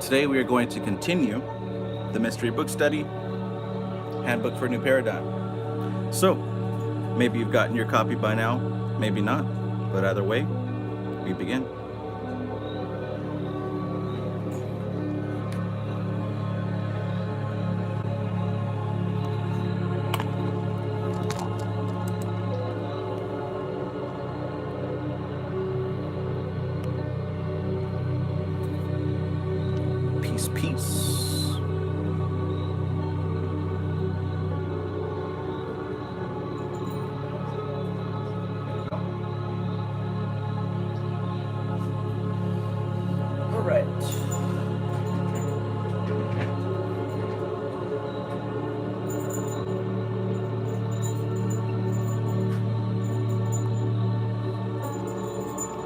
Today we are going to continue the mystery book study, Handbook for a New Paradigm. So, maybe you've gotten your copy by now, maybe not, but either way, we begin. Peace. All right.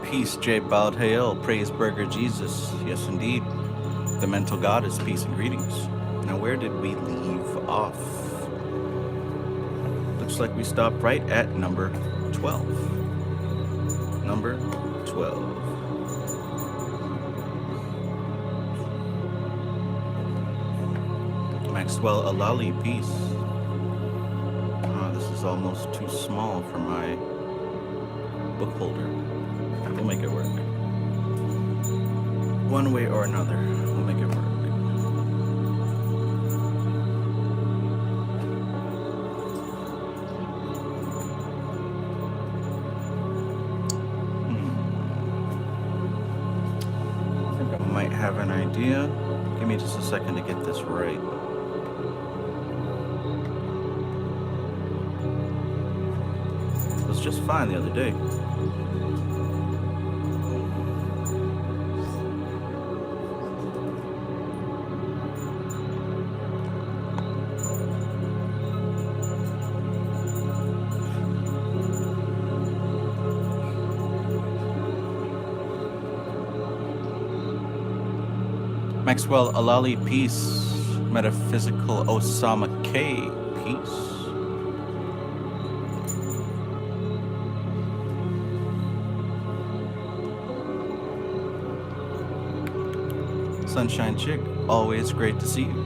Peace, J. Baldhail, praise Burger Jesus. Yes, indeed. The mental goddess, peace and greetings. Now, where did we leave off? Looks like we stopped right at number 12. Number 12. Maxwell Alali, peace. Oh, this is almost too small for my book holder. We'll make it work. One way or another, we'll make it work. I think I might have an idea. Give me just a second to get this right. It was just fine the other day. Maxwell Alali, peace. Metaphysical Osama K, peace. Sunshine Chick, always great to see you.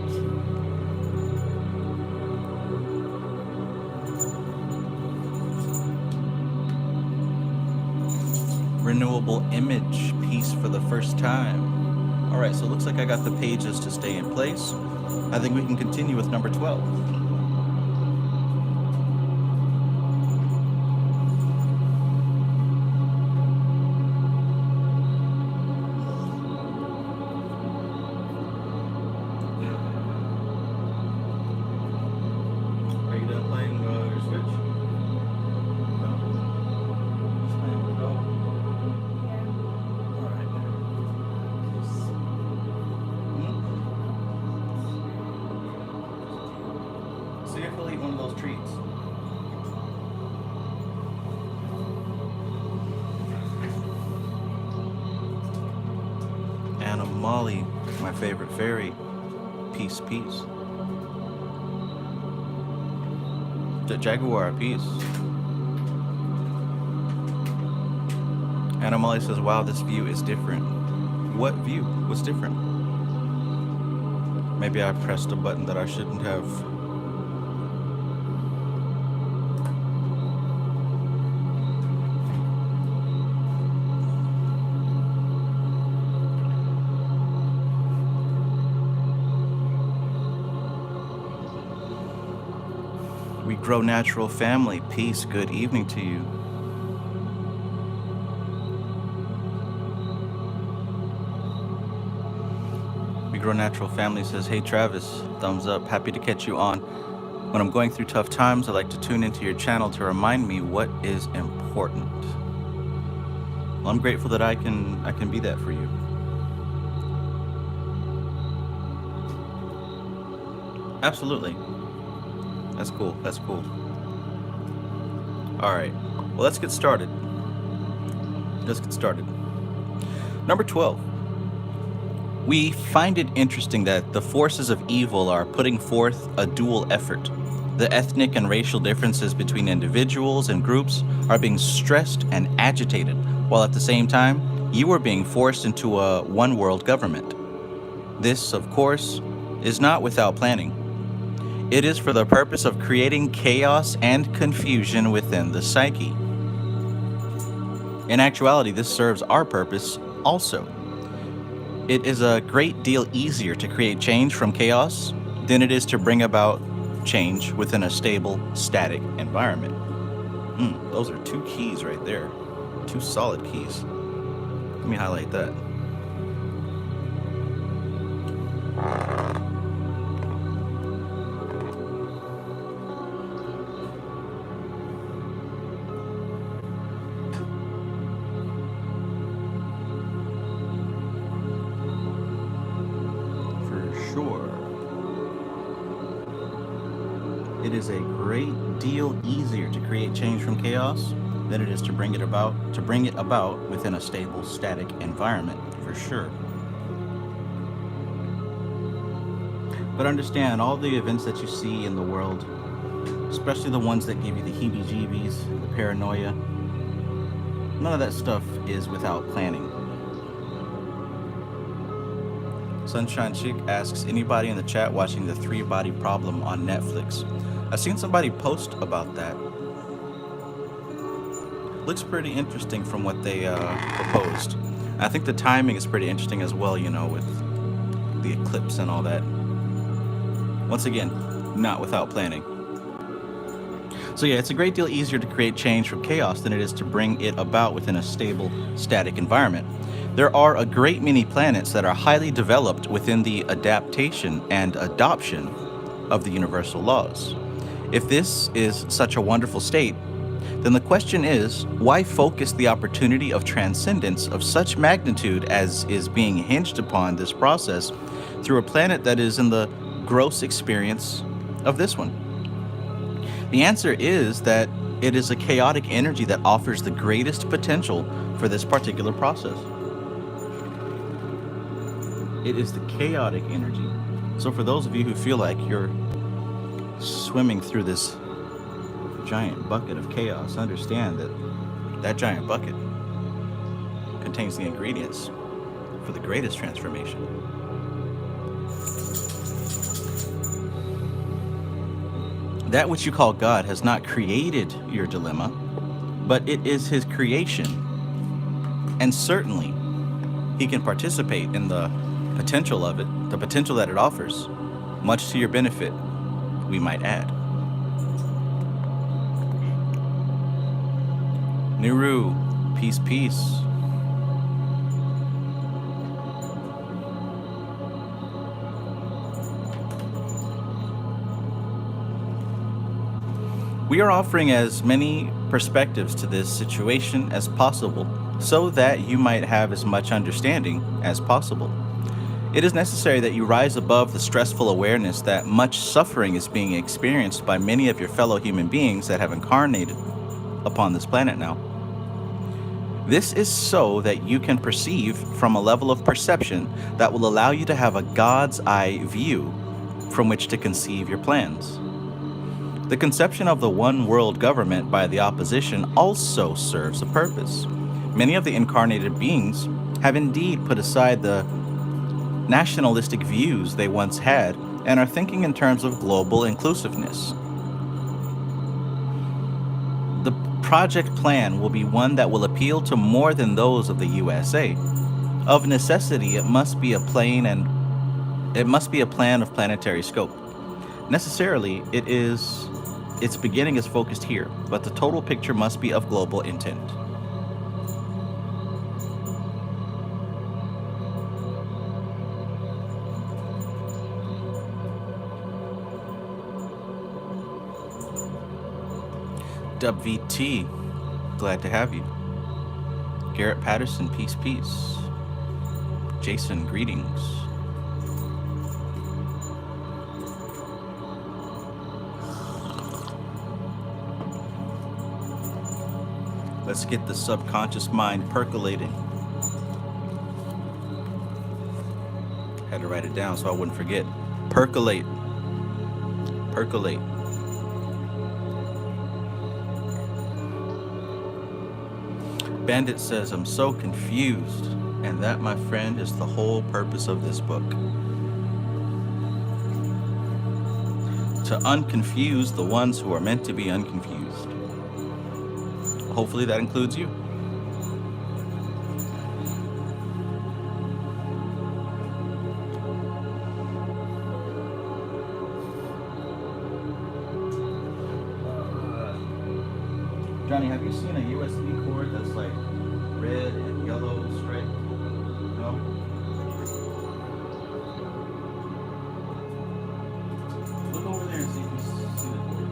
Renewable Image, peace for the first time. All right, so it looks like I got the pages to stay in place. I think we can continue with number 12. Are you done playing your Switch? No? Just playing with the dog? All right. See if he'll eat one of those treats. Anna Molly, my favorite fairy. Peace, peace. The Jaguar, peace. Anna Molly says, wow, this view is different. What view? What's different? Maybe I pressed a button that I shouldn't have. We grow natural family. Peace. Good evening to you. We grow natural family says, hey Travis, thumbs up. Happy to catch you on. When I'm going through tough times, I like to tune into your channel to remind me what is important. Well, I'm grateful that I can be that for you. Absolutely. That's cool. That's cool. All right. Well, let's get started. Number 12. We find it interesting that the forces of evil are putting forth a dual effort. The ethnic and racial differences between individuals and groups are being stressed and agitated, while at the same time, you are being forced into a one-world government. This, of course, is not without planning. It is for the purpose of creating chaos and confusion within the psyche. In actuality, this serves our purpose also. It is a great deal easier to create change from chaos than it is to bring about change within a stable, static environment. Those are two keys right there. Two solid keys. Let me highlight that. Sure. It is a great deal easier to create change from chaos than it is to bring it about within a stable, static environment, for sure. But understand, all the events that you see in the world, especially the ones that give you the heebie-jeebies, the paranoia, none of that stuff is without planning. Sunshine Chick asks, anybody in the chat watching the 3-Body Problem on Netflix? I've seen somebody post about that. Looks pretty interesting from what they proposed. I think the timing is pretty interesting as well, you know, with the eclipse and all that. Once again, not without planning. So yeah, it's a great deal easier to create change from chaos than it is to bring it about within a stable, static environment. There are a great many planets that are highly developed within the adaptation and adoption of the universal laws. If this is such a wonderful state, then the question is, why focus the opportunity of transcendence of such magnitude as is being hinged upon this process through a planet that is in the gross experience of this one? The answer is that it is a chaotic energy that offers the greatest potential for this particular process. It is the chaotic energy. So for those of you who feel like you're swimming through this giant bucket of chaos, understand that that giant bucket contains the ingredients for the greatest transformation. That which you call God has not created your dilemma, but it is his creation. And certainly, he can participate in the potential of it, the potential that it offers, much to your benefit, we might add. Niru, peace, peace. We are offering as many perspectives to this situation as possible so that you might have as much understanding as possible. It is necessary that you rise above the stressful awareness that much suffering is being experienced by many of your fellow human beings that have incarnated upon this planet now. This is so that you can perceive from a level of perception that will allow you to have a God's eye view from which to conceive your plans. The conception of the one world government by the opposition also serves a purpose. Many of the incarnated beings have indeed put aside the nationalistic views they once had and are thinking in terms of global inclusiveness. The project plan will be one that will appeal to more than those of the USA. Of necessity, it must be a plan of planetary scope. Necessarily, its beginning is focused here, but the total picture must be of global intent. WVT, glad to have you. Garrett Patterson, peace, peace. Jason, greetings. Let's get the subconscious mind percolating. Had to write it down so I wouldn't forget. Percolate. Percolate. Bandit says, I'm so confused. And that, my friend, is the whole purpose of this book. to unconfuse the ones who are meant to be unconfused. Hopefully that includes you. Johnny, have you seen a USB cord that's like red and yellow striped? No? Look over there and see if you see the cord.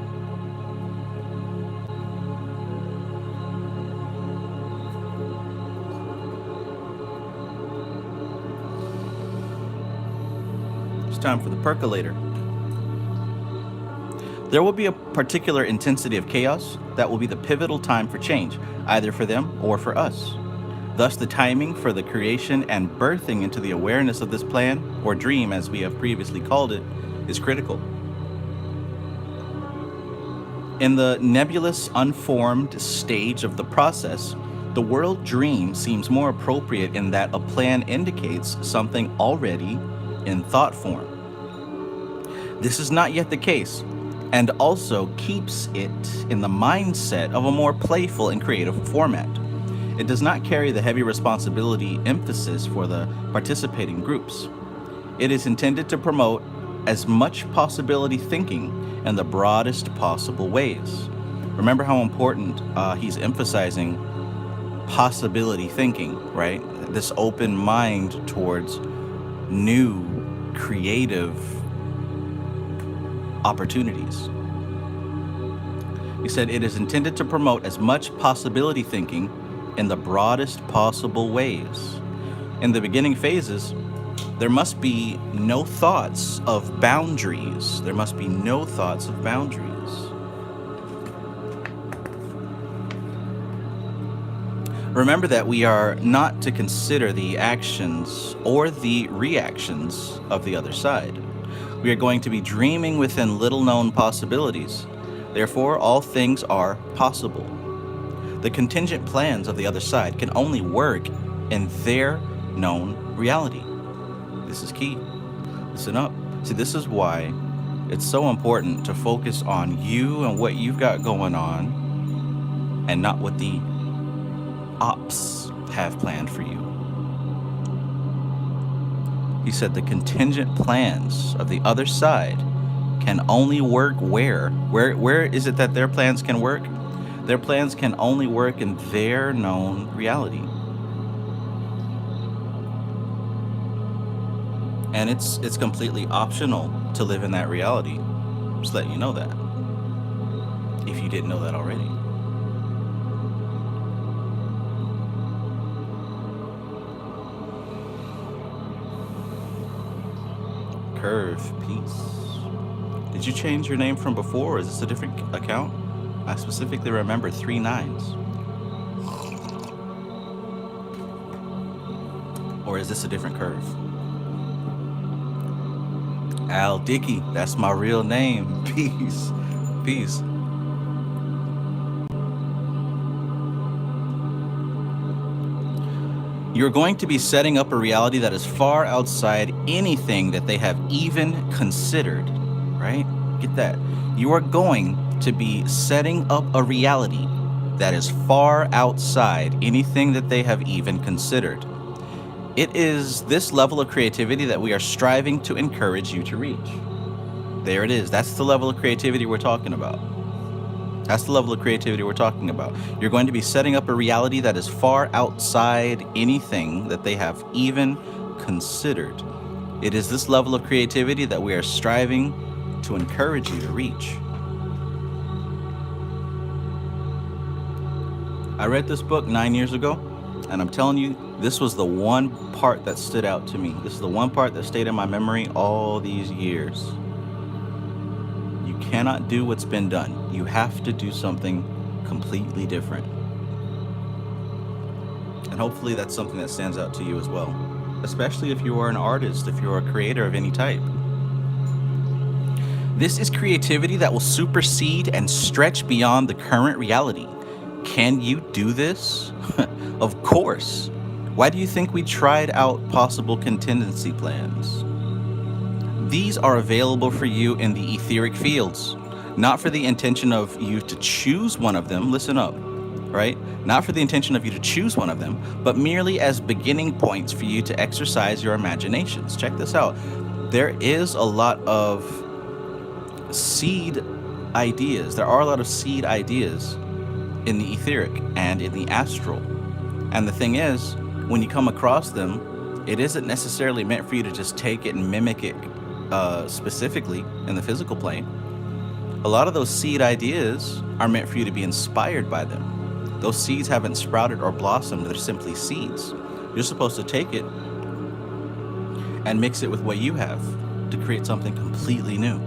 It's time for the percolator. There will be a particular intensity of chaos that will be the pivotal time for change, either for them or for us. Thus, the timing for the creation and birthing into the awareness of this plan, or dream as we have previously called it, is critical. In the nebulous, unformed stage of the process, the world dream seems more appropriate in that a plan indicates something already in thought form. This is not yet the case, and also keeps it in the mindset of a more playful and creative format. It does not carry the heavy responsibility emphasis for the participating groups. It is intended to promote as much possibility thinking in the broadest possible ways. Remember how important he's emphasizing possibility thinking, right? This open mind towards new, creative opportunities. He said it is intended to promote as much possibility thinking in the broadest possible ways. In the beginning phases, there must be no thoughts of boundaries. There must be no thoughts of boundaries. Remember that we are not to consider the actions or the reactions of the other side. We are going to be dreaming within little-known possibilities. Therefore, all things are possible. The contingent plans of the other side can only work in their known reality. This is key. Listen up. See, this is why it's so important to focus on you and what you've got going on, and not what the ops have planned for you. He said the contingent plans of the other side can only work where? Where is it that their plans can work? Their plans can only work in their known reality. And it's completely optional to live in that reality. Just letting you know that, if you didn't know that already. Curve, peace. Did you change your name from before, or is this a different account? I specifically remember 3 9s. Or is this a different curve? Al Dickey, that's my real name. Peace. Peace. You're going to be setting up a reality that is far outside anything that they have even considered, right? Get that. You are going to be setting up a reality that is far outside anything that they have even considered. It is this level of creativity that we are striving to encourage you to reach. There it is. That's the level of creativity we're talking about. That's the level of creativity we're talking about. You're going to be setting up a reality that is far outside anything that they have even considered. It is this level of creativity that we are striving to encourage you to reach. I read this book 9 years ago, and I'm telling you, this was the one part that stood out to me. This is the one part that stayed in my memory all these years. You cannot do what's been done. You have to do something completely different. And hopefully that's something that stands out to you as well, especially if you are an artist, if you're a creator of any type. This is creativity that will supersede and stretch beyond the current reality. Can you do this? Of course. Why do you think we tried out possible contingency plans? These are available for you in the etheric fields, not for the intention of you to choose one of them. Listen up, right? Not for the intention of you to choose one of them, but merely as beginning points for you to exercise your imaginations. Check this out. There is a lot of seed ideas. There are a lot of seed ideas in the etheric and in the astral. And the thing is, when you come across them, it isn't necessarily meant for you to just take it and mimic it specifically in the physical plane. A lot of those seed ideas are meant for you to be inspired by them. Those seeds haven't sprouted or blossomed, they're simply seeds. You're supposed to take it and mix it with what you have to create something completely new.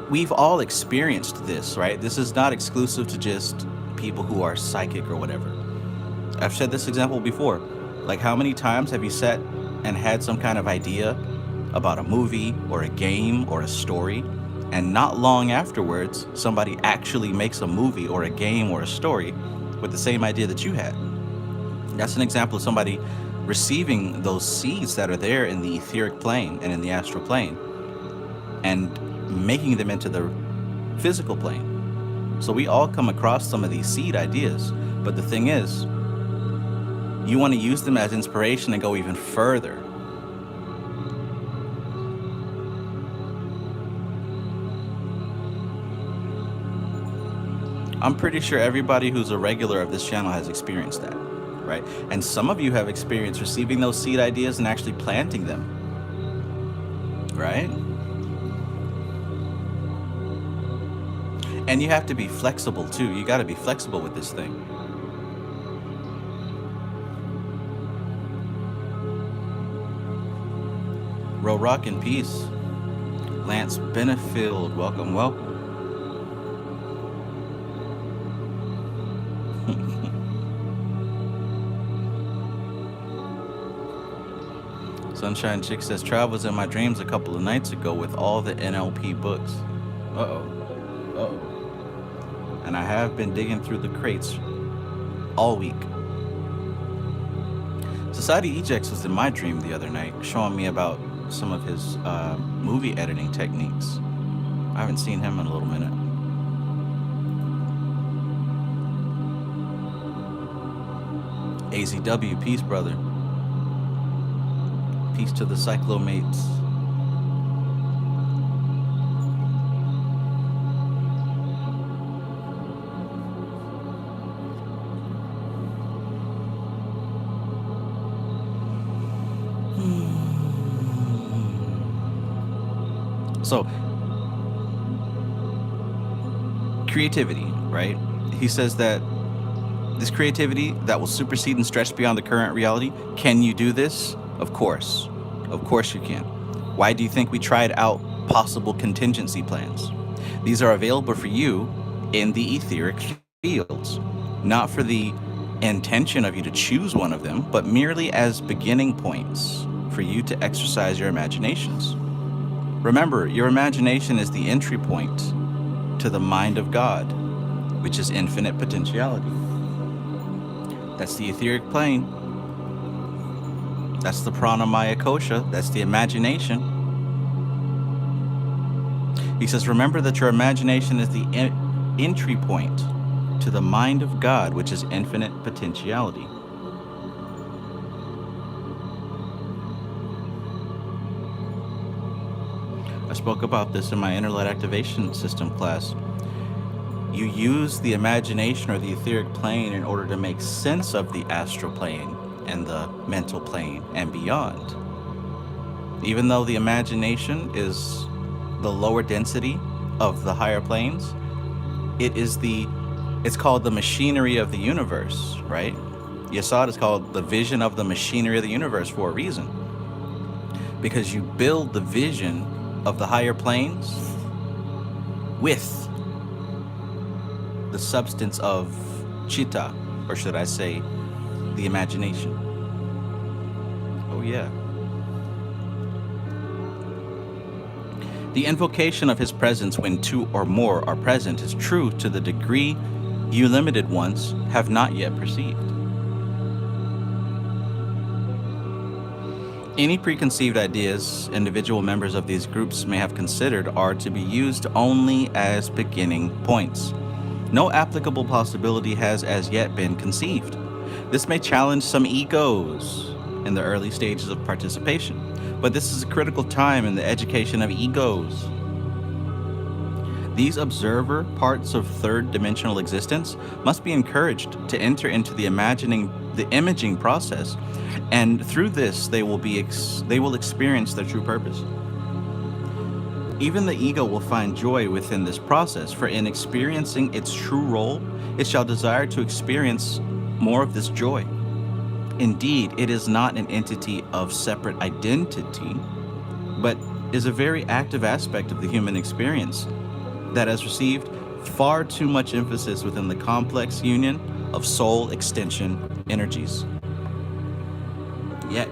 We've all experienced this, right? This is not exclusive to just people who are psychic or whatever. I've said this example before. Like, how many times have you sat and had some kind of idea about a movie or a game or a story, and not long afterwards, somebody actually makes a movie or a game or a story with the same idea that you had? That's an example of somebody receiving those seeds that are there in the etheric plane and in the astral plane and making them into the physical plane. So we all come across some of these seed ideas, but the thing is, you want to use them as inspiration and go even further. I'm pretty sure everybody who's a regular of this channel has experienced that, right? And some of you have experienced receiving those seed ideas and actually planting them, right? And you have to be flexible too. You got to be flexible with this thing. Row Rock in peace. Lance Benefield, welcome, welcome. Sunshine Chick says, Trav was in my dreams a couple of nights ago with all the NLP books. And I have been digging through the crates all week. Society Ejects was in my dream the other night, showing me about some of his movie editing techniques. I haven't seen him in a little minute. AZW, peace, brother. Peace to the cyclomates. So, creativity, right? He says that this creativity that will supersede and stretch beyond the current reality. Can you do this? Of course. Of course you can. Why do you think we tried out possible contingency plans? These are available for you in the etheric fields, not for the intention of you to choose one of them, but merely as beginning points for you to exercise your imaginations. Remember, your imagination is the entry point to the mind of God, which is infinite potentiality. That's the etheric plane. That's the pranamaya kosha. That's the imagination. He says, remember that your imagination is the entry point to the mind of God, which is infinite potentiality. I spoke about this in my inner light activation system class. You use the imagination or the etheric plane in order to make sense of the astral plane and the mental plane and beyond. Even though the imagination is the lower density of the higher planes, it's called the machinery of the universe, right? Yesod is called the vision of the machinery of the universe for a reason. Because you build the vision of the higher planes with the substance of chitta, or should I say, the imagination. Oh yeah. The invocation of his presence when two or more are present is true to the degree you limited ones have not yet perceived. Any preconceived ideas individual members of these groups may have considered are to be used only as beginning points. No applicable possibility has as yet been conceived. This may challenge some egos in the early stages of participation, but this is a critical time in the education of egos. These observer parts of third dimensional existence must be encouraged to enter into the imaging process, and through this they will experience their true purpose. Even the ego will find joy within this process, for in experiencing its true role, it shall desire to experience more of this joy. Indeed, it is not an entity of separate identity, but is a very active aspect of the human experience that has received far too much emphasis within the complex union of soul extension energies. Yet,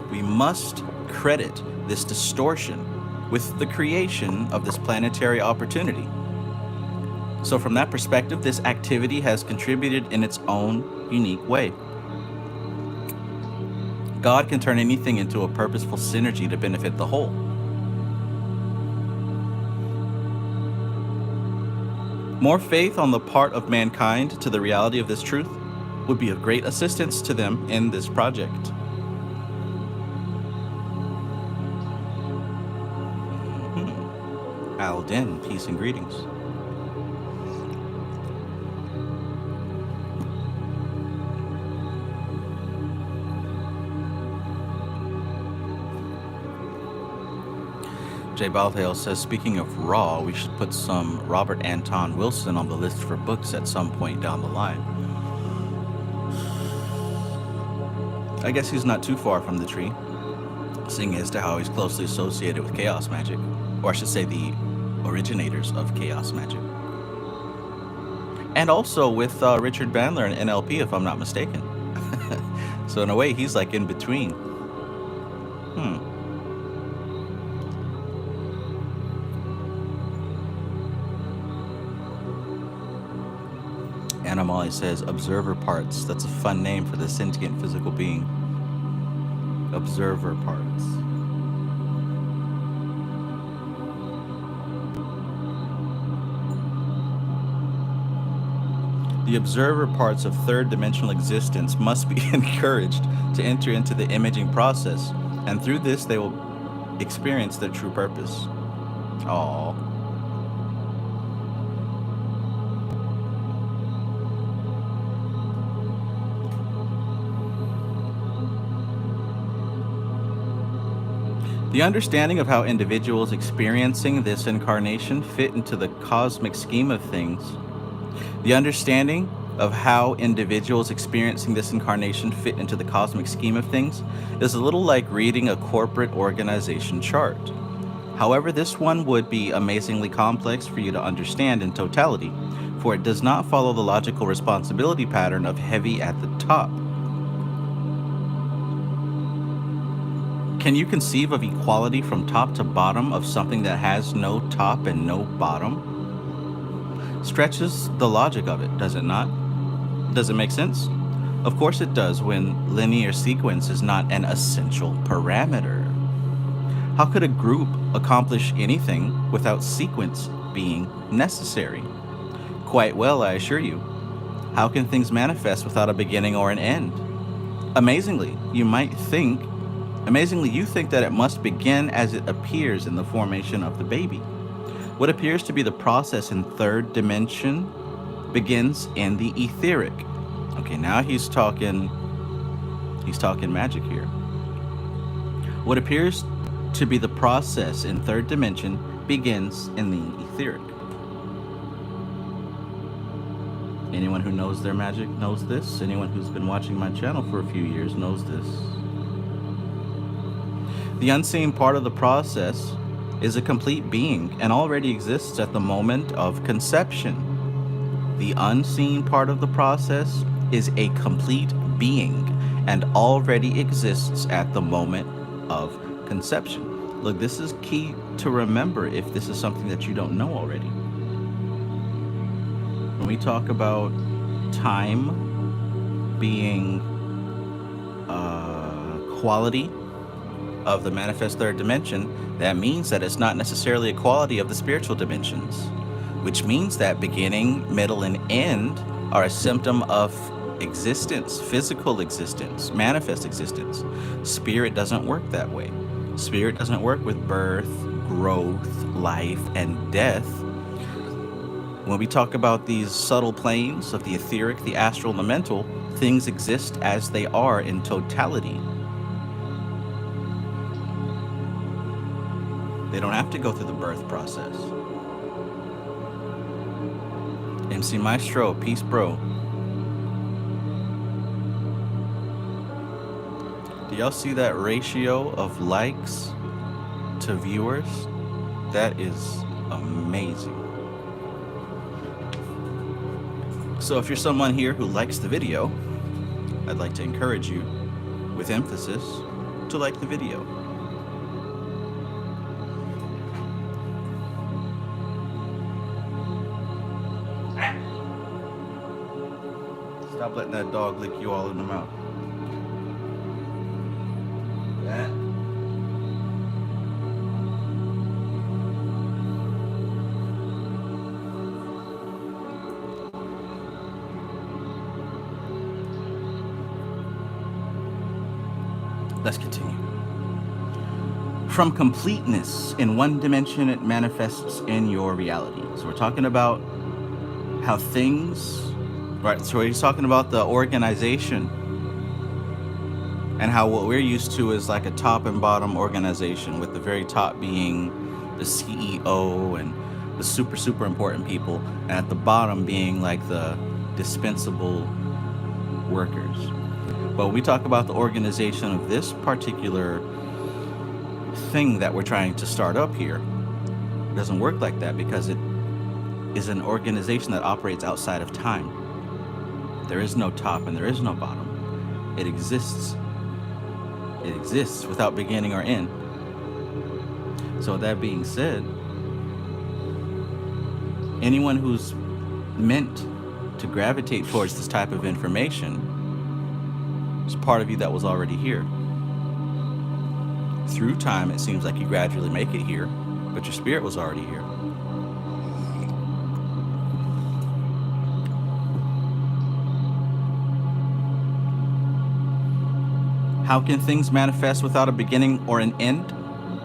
we must credit this distortion with the creation of this planetary opportunity. So from that perspective, this activity has contributed in its own unique way. God can turn anything into a purposeful synergy to benefit the whole. More faith on the part of mankind to the reality of this truth would be of great assistance to them in this project. Alden, peace and greetings. Jay Balthale says, speaking of Raw, we should put some Robert Anton Wilson on the list for books at some point down the line. I guess he's not too far from the tree, seeing as to how he's closely associated with chaos magic, or I should say the originators of chaos magic. And also with Richard Bandler and NLP, if I'm not mistaken. So in a way, he's like in between. Anna Molly says, observer parts. That's a fun name for the sentient physical being. Observer parts. The observer parts of third dimensional existence must be encouraged to enter into the imaging process, and through this they will experience their true purpose. Aww. The understanding of how individuals experiencing this incarnation fit into the cosmic scheme of things. The understanding of how individuals experiencing this incarnation fit into the cosmic scheme of things is a little like reading a corporate organization chart. However, this one would be amazingly complex for you to understand in totality, for it does not follow the logical responsibility pattern of heavy at the top. Can you conceive of equality from top to bottom of something that has no top and no bottom? Stretches the logic of it, does it not? Does it make sense? Of course it does when linear sequence is not an essential parameter. How could a group accomplish anything without sequence being necessary? Quite well, I assure you. How can things manifest without a beginning or an end? Amazingly, you think that it must begin as it appears in the formation of the baby. What appears to be the process in third dimension begins in the etheric. Okay, now he's talking magic here. What appears to be the process in third dimension begins in the etheric. Anyone who knows their magic knows this. Anyone who's been watching my channel for a few years knows this. The unseen part of the process is a complete being and already exists at the moment of conception. The unseen part of the process is a complete being and already exists at the moment of conception. Look, this is key to remember if this is something that you don't know already. When we talk about time being quality, of the manifest third dimension, that means that it's not necessarily a quality of the spiritual dimensions, which means that beginning, middle, and end are a symptom of existence, physical existence, manifest existence. Spirit doesn't work that way. Spirit doesn't work with birth, growth, life, and death. When we talk about these subtle planes of the etheric, the astral, and the mental, things exist as they are in totality. They don't have to go through the birth process. MC Maestro, peace, bro. Do y'all see that ratio of likes to viewers? That is amazing. So if you're someone here who likes the video, I'd like to encourage you, with emphasis, to like the video. Stop letting that dog lick you all in the mouth. That. Let's continue. From completeness, in one dimension, it manifests in your reality. So we're talking about how things, right? So he's talking about the organization and how what we're used to is like a top and bottom organization, with the very top being the CEO and the super important people, and at the bottom being like the dispensable workers. But when we talk about the organization of this particular thing that we're trying to start up here, it doesn't work like that, because it is an organization that operates outside of time. There is no top and there is no bottom. It exists. It exists without beginning or end. So with that being said, anyone who's meant to gravitate towards this type of information, it's part of you that was already here. Through time, it seems like you gradually make it here, but your spirit was already here. How can things manifest without a beginning or an end?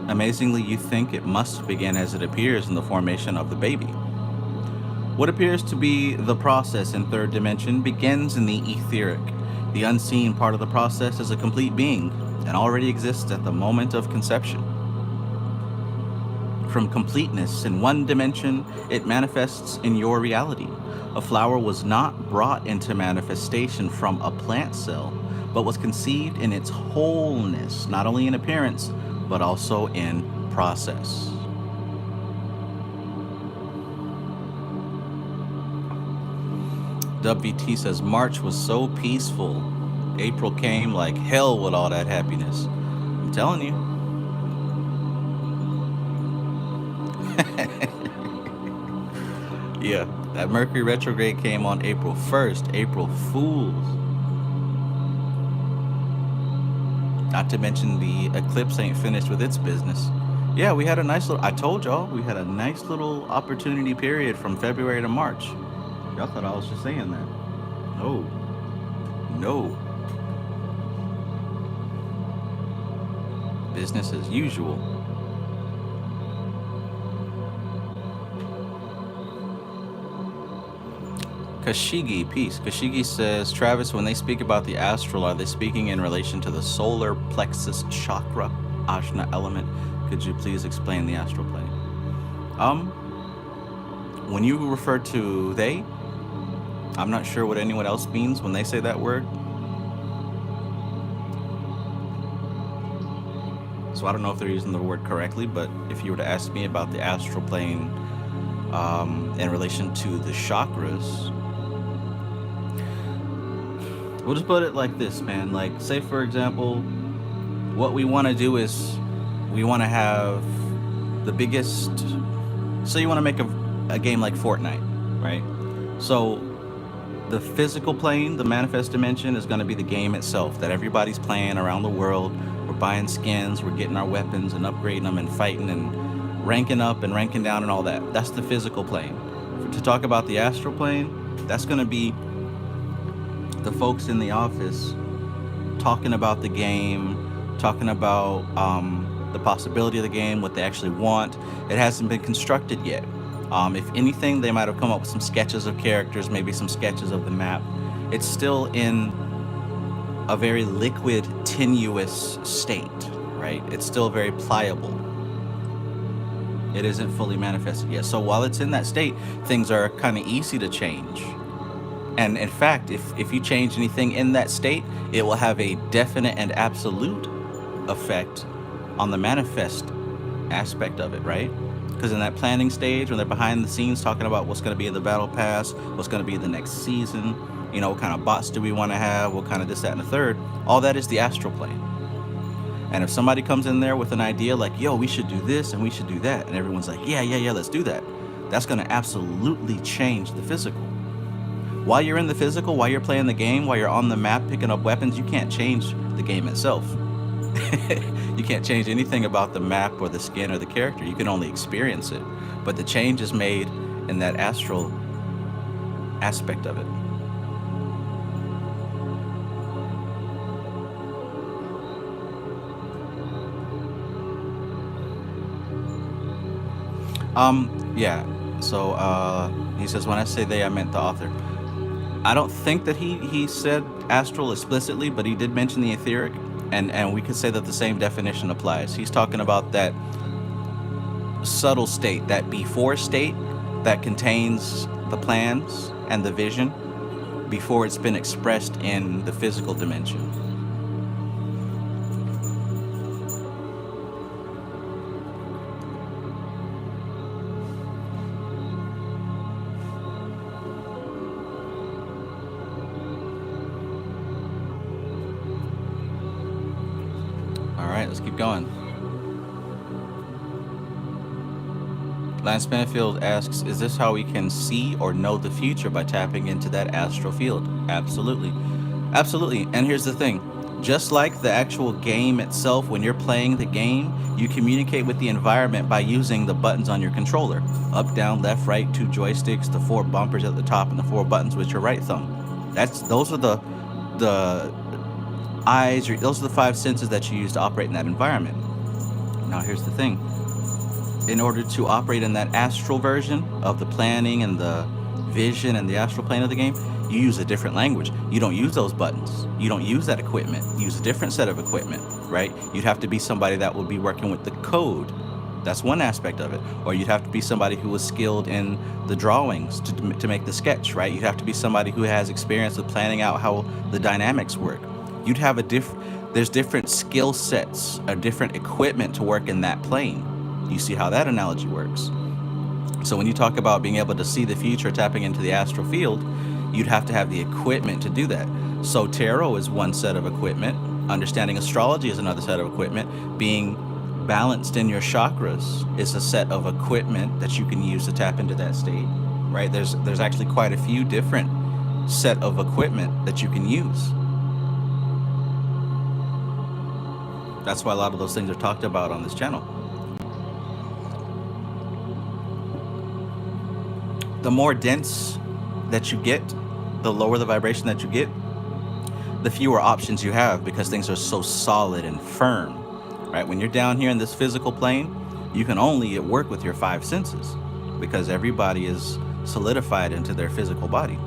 Amazingly, you think it must begin as it appears in the formation of the baby. What appears to be the process in third dimension begins in the etheric. The unseen part of the process is a complete being and already exists at the moment of conception. From completeness, in one dimension, it manifests in your reality. A flower was not brought into manifestation from a plant cell, but was conceived in its wholeness, not only in appearance, but also in process. WT says, March was so peaceful. April came like hell with all that happiness. I'm telling you. Yeah, that Mercury retrograde came on April 1st. April Fools. Not to mention the eclipse ain't finished with its business. Yeah, we had a nice little, I told y'all, we had a nice little opportunity period from February to March. Y'all thought I was just saying that. No. No. Business as usual. Kashigi, peace. Kashigi says, Travis, when they speak about the astral, are they speaking in relation to the solar plexus chakra, Ajna element? Could you please explain the astral plane? When you refer to they, I'm not sure what anyone else means when they say that word. So I don't know if they're using the word correctly, but if you were to ask me about the astral plane in relation to the chakras, we'll just put it like this, man. Like, say for example, what we want to do is we want to have the biggest, so you want to make a game like Fortnite, right? So the physical plane, the manifest dimension, is going to be the game itself that everybody's playing around the world. We're buying skins, we're getting our weapons and upgrading them and fighting and ranking up and ranking down and all that. That's the physical plane. To talk about the astral plane, that's going to be the folks in the office talking about the game, talking about the possibility of the game, what they actually want. It hasn't been constructed yet. If anything, they might have come up with some sketches of characters, maybe some sketches of the map. It's still in a very liquid, tenuous state, right? It's still very pliable. It isn't fully manifested yet. So while it's in that state, things are kind of easy to change. And in fact, if you change anything in that state, it will have a definite and absolute effect on the manifest aspect of it, right? Because in that planning stage, when they're behind the scenes talking about what's going to be in the battle pass, what's going to be the next season, you know, what kind of bots do we want to have, what kind of this, that, and the third, all that is the astral plane. And if somebody comes in there with an idea like, yo, we should do this and we should do that, and everyone's like, yeah, let's do that, that's going to absolutely change the physical. While you're in the physical, while you're playing the game, while you're on the map picking up weapons, you can't change the game itself. You can't change anything about the map or the skin or the character. You can only experience it. But the change is made in that astral aspect of it. Yeah. So he says, when I say they, I meant the author. I don't think that he said astral explicitly, but he did mention the etheric, and we could say that the same definition applies. He's talking about that subtle state, that before state that contains the plans and the vision before it's been expressed in the physical dimension. Let's keep going. Lance Benfield asks, is this how we can see or know the future by tapping into that astral field? Absolutely. Absolutely. And here's the thing. Just like the actual game itself, when you're playing the game, you communicate with the environment by using the buttons on your controller. Up, down, left, right, 2 joysticks, the 4 bumpers at the top, and the 4 buttons with your right thumb. Those are the eyes, those are the 5 senses that you use to operate in that environment. Now here's the thing. In order to operate in that astral version of the planning and the vision and the astral plane of the game, you use a different language. You don't use those buttons. You don't use that equipment. You use a different set of equipment, right? You'd have to be somebody that would be working with the code. That's one aspect of it. Or you'd have to be somebody who was skilled in the drawings to make the sketch, right? You'd have to be somebody who has experience with planning out how the dynamics work. You'd have there's different skill sets, a different equipment to work in that plane. You see how that analogy works. So when you talk about being able to see the future, tapping into the astral field, you'd have to have the equipment to do that. So tarot is one set of equipment. Understanding astrology is another set of equipment. Being balanced in your chakras is a set of equipment that you can use to tap into that state, right? There's actually quite a few different set of equipment that you can use. That's why a lot of those things are talked about on this channel. The more dense that you get, the lower the vibration that you get, the fewer options you have, because things are so solid and firm, right? When you're down here in this physical plane, you can only work with your 5 senses because everybody is solidified into their physical body.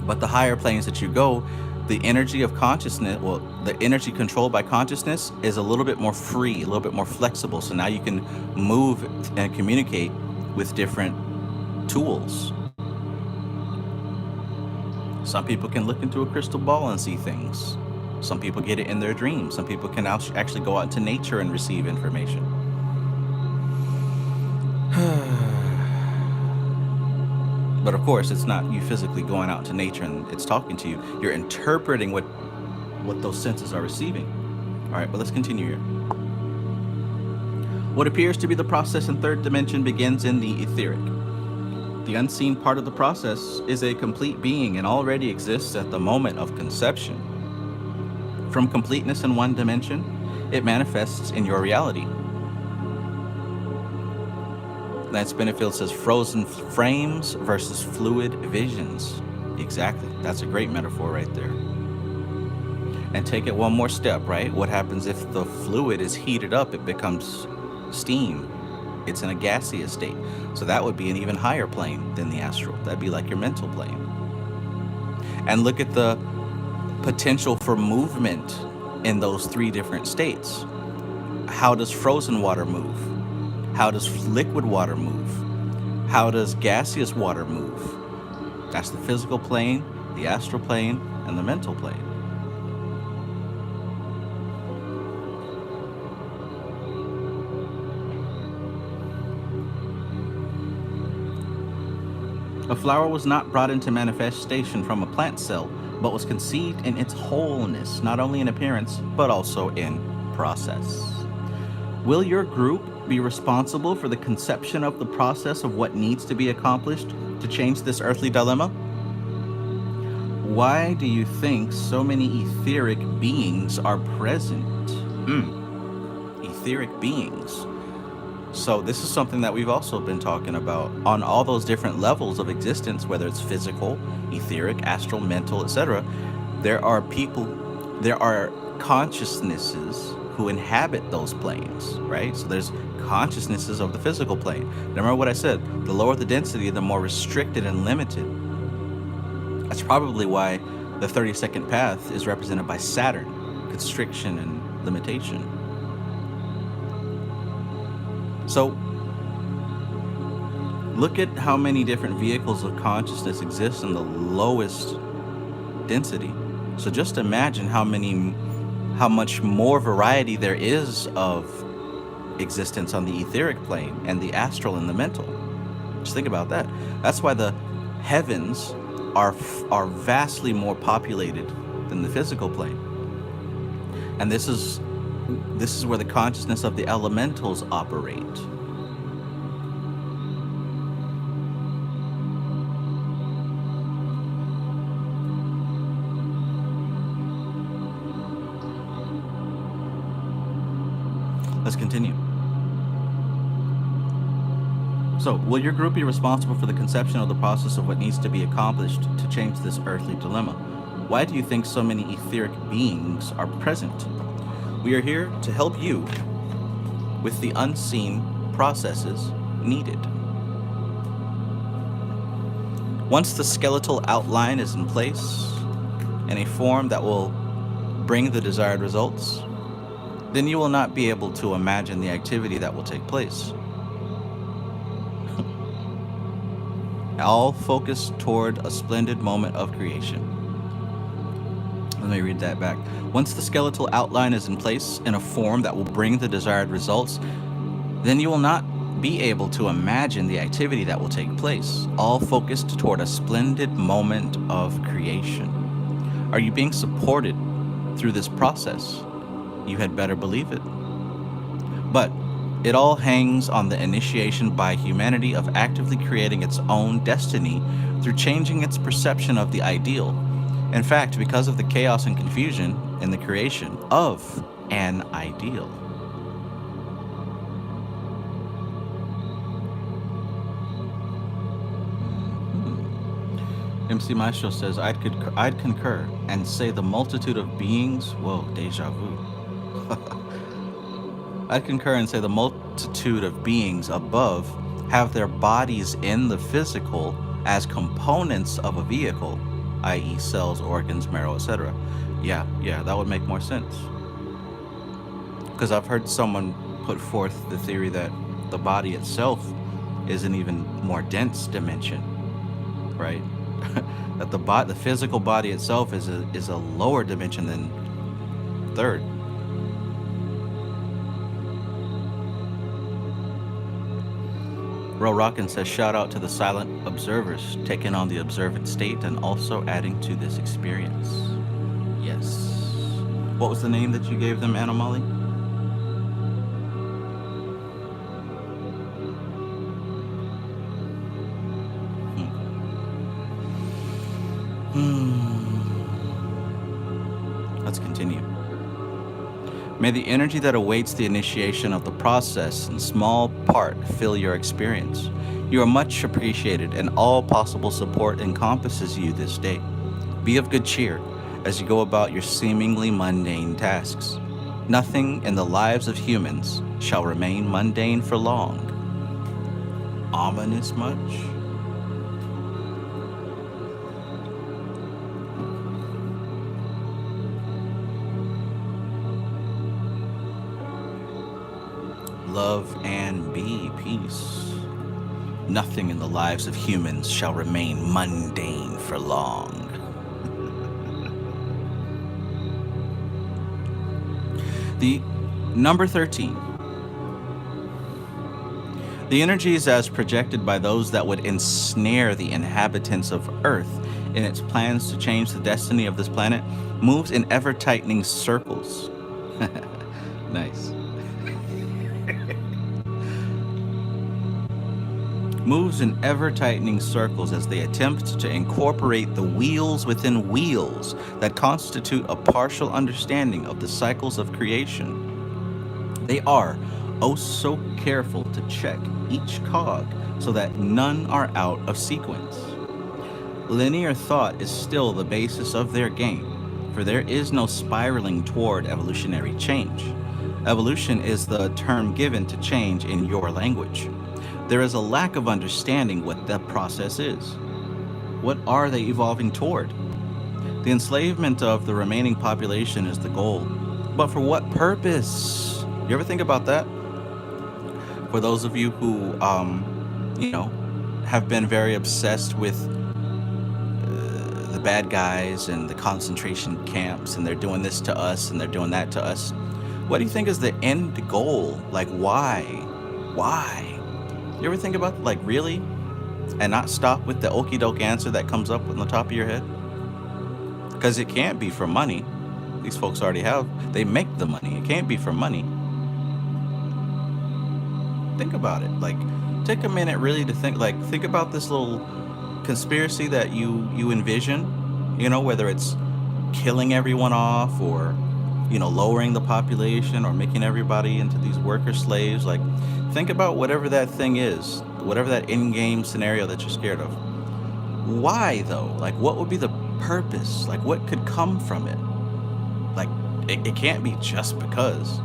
But the higher planes that you go, the energy of consciousness, well, the energy controlled by consciousness is a little bit more free, a little bit more flexible. So now you can move and communicate with different tools. Some people can look into a crystal ball and see things. Some people get it in their dreams. Some people can actually go out into nature and receive information. But of course, it's not you physically going out to nature and it's talking to you. You're interpreting what those senses are receiving. All right, but let's continue here. What appears to be the process in 3rd dimension begins in the etheric. The unseen part of the process is a complete being and already exists at the moment of conception. From completeness in 1 dimension, it manifests in your reality. Lance Benefield says frozen frames versus fluid visions. Exactly. That's a great metaphor right there. And take it one more step, right? What happens if the fluid is heated up? It becomes steam. It's in a gaseous state. So that would be an even higher plane than the astral. That'd be like your mental plane. And look at the potential for movement in those three different states. How does frozen water move? How does liquid water move? How does gaseous water move? That's the physical plane, the astral plane, and the mental plane. A flower was not brought into manifestation from a plant cell, but was conceived in its wholeness, not only in appearance, but also in process. Will your group be responsible for the conception of the process of what needs to be accomplished to change this earthly dilemma? Why do you think so many etheric beings are present? Etheric beings. So this is something that we've also been talking about on all those different levels of existence, whether it's physical, etheric, astral, mental, etc. There are consciousnesses who inhabit those planes, right? So there's consciousnesses of the physical plane. Remember what I said, the lower the density, the more restricted and limited. That's probably why the 32nd path is represented by Saturn, constriction and limitation. So look at how many different vehicles of consciousness exist in the lowest density. So just imagine how much more variety there is of existence on the etheric plane and the astral and the mental. Just think about that. That's why the heavens are vastly more populated than the physical plane. And this is where the consciousness of the elementals operate. Let's continue. So, will your group be responsible for the conception of the process of what needs to be accomplished to change this earthly dilemma? Why do you think so many etheric beings are present? We are here to help you with the unseen processes needed. Once the skeletal outline is in place in a form that will bring the desired results, then you will not be able to imagine the activity that will take place. All focused toward a splendid moment of creation. Let me read that back. Once the skeletal outline is in place in a form that will bring the desired results, then you will not be able to imagine the activity that will take place, all focused toward a splendid moment of creation. Are you being supported through this process? You had better believe it. But it all hangs on the initiation by humanity of actively creating its own destiny through changing its perception of the ideal. In fact, because of the chaos and confusion in the creation of an ideal. MC Maestro says, I'd concur and say the multitude of beings, whoa, deja vu. I'd concur and say the multitude of beings above have their bodies in the physical as components of a vehicle, i.e. cells, organs, marrow, etc. Yeah, that would make more sense. Because I've heard someone put forth the theory that the body itself is an even more dense dimension, right? That the physical body itself is a lower dimension than third. Ro Rockin says, shout out to the silent observers taking on the observant state and also adding to this experience. Yes. What was the name that you gave them, Anna Molly? Let's continue. May the energy that awaits the initiation of the process in small part fill your experience. You are much appreciated, and all possible support encompasses you this day. Be of good cheer as you go about your seemingly mundane tasks. Nothing in the lives of humans shall remain mundane for long. Ominous much? Love and be peace. Nothing in the lives of humans shall remain mundane for long. The number 13. The energies as projected by those that would ensnare the inhabitants of Earth in its plans to change the destiny of this planet moves in ever-tightening circles. Nice. Moves in ever-tightening circles as they attempt to incorporate the wheels within wheels that constitute a partial understanding of the cycles of creation. They are oh so careful to check each cog so that none are out of sequence. Linear thought is still the basis of their game, for there is no spiraling toward evolutionary change. Evolution is the term given to change in your language. There is a lack of understanding what that process is. What are they evolving toward? The enslavement of the remaining population is the goal. But for what purpose? You ever think about that? For those of you who, have been very obsessed with the bad guys and the concentration camps, and they're doing this to us and they're doing that to us. What do you think is the end goal? Like, why? Why? You ever think about, like, really? And not stop with the okie doke answer that comes up on the top of your head? Because it can't be for money. These folks already they make the money. It can't be for money. Think about it. Like, take a minute really to think about this little conspiracy that you envision, whether it's killing everyone off or, lowering the population or making everybody into these worker slaves. Like, think about whatever that thing is, whatever that in-game scenario that you're scared of. Why, though? Like, what would be the purpose? Like, what could come from it? Like, it can't be just because.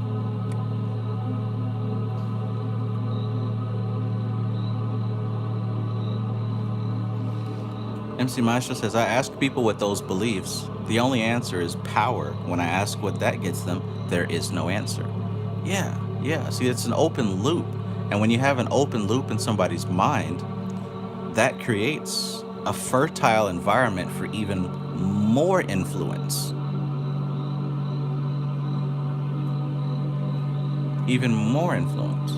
MC Maestro says, I ask people what those beliefs. The only answer is power. When I ask what that gets them, there is no answer. Yeah. See, it's an open loop. And when you have an open loop in somebody's mind, that creates a fertile environment for even more influence. Even more influence.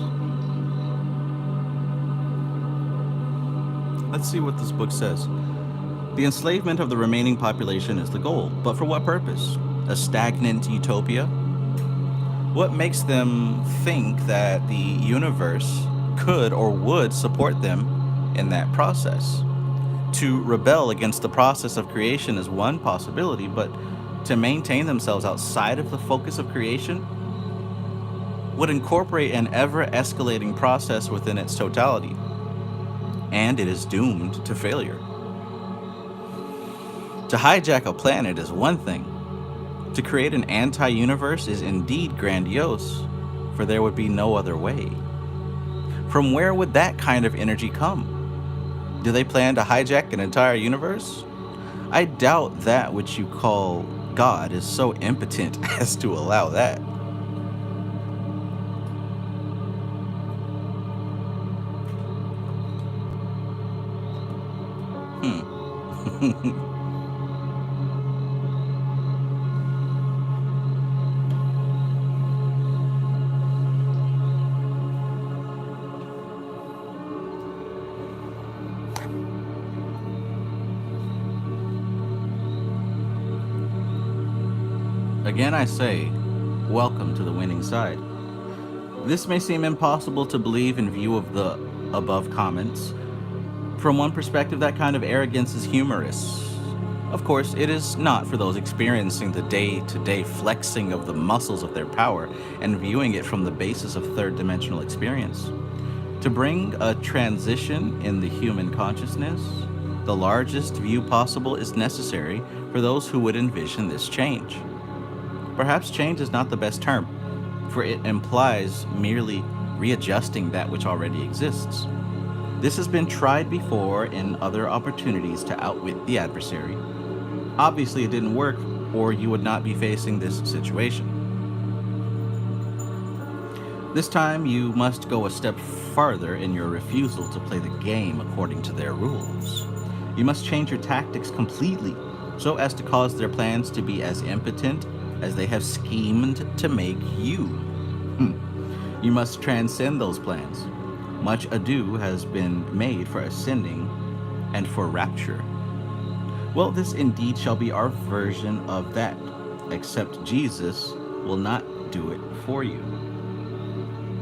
Let's see what this book says. The enslavement of the remaining population is the goal, but for what purpose? A stagnant utopia? What makes them think that the universe could or would support them in that process? To rebel against the process of creation is one possibility, but to maintain themselves outside of the focus of creation would incorporate an ever-escalating process within its totality, and it is doomed to failure. To hijack a planet is one thing. To create an anti-universe is indeed grandiose, for there would be no other way. From where would that kind of energy come? Do they plan to hijack an entire universe? I doubt that which you call God is so impotent as to allow that. Again, I say, welcome to the winning side. This may seem impossible to believe in view of the above comments. From one perspective, that kind of arrogance is humorous. Of course, it is not for those experiencing the day-to-day flexing of the muscles of their power and viewing it from the basis of third-dimensional experience. To bring a transition in the human consciousness, the largest view possible is necessary for those who would envision this change. Perhaps change is not the best term, for it implies merely readjusting that which already exists. This has been tried before in other opportunities to outwit the adversary. Obviously, it didn't work, or you would not be facing this situation. This time, you must go a step farther in your refusal to play the game according to their rules. You must change your tactics completely so as to cause their plans to be as impotent as they have schemed to make you. You must transcend those plans. Much ado has been made for ascending and for rapture. Well, this indeed shall be our version of that, except Jesus will not do it for you.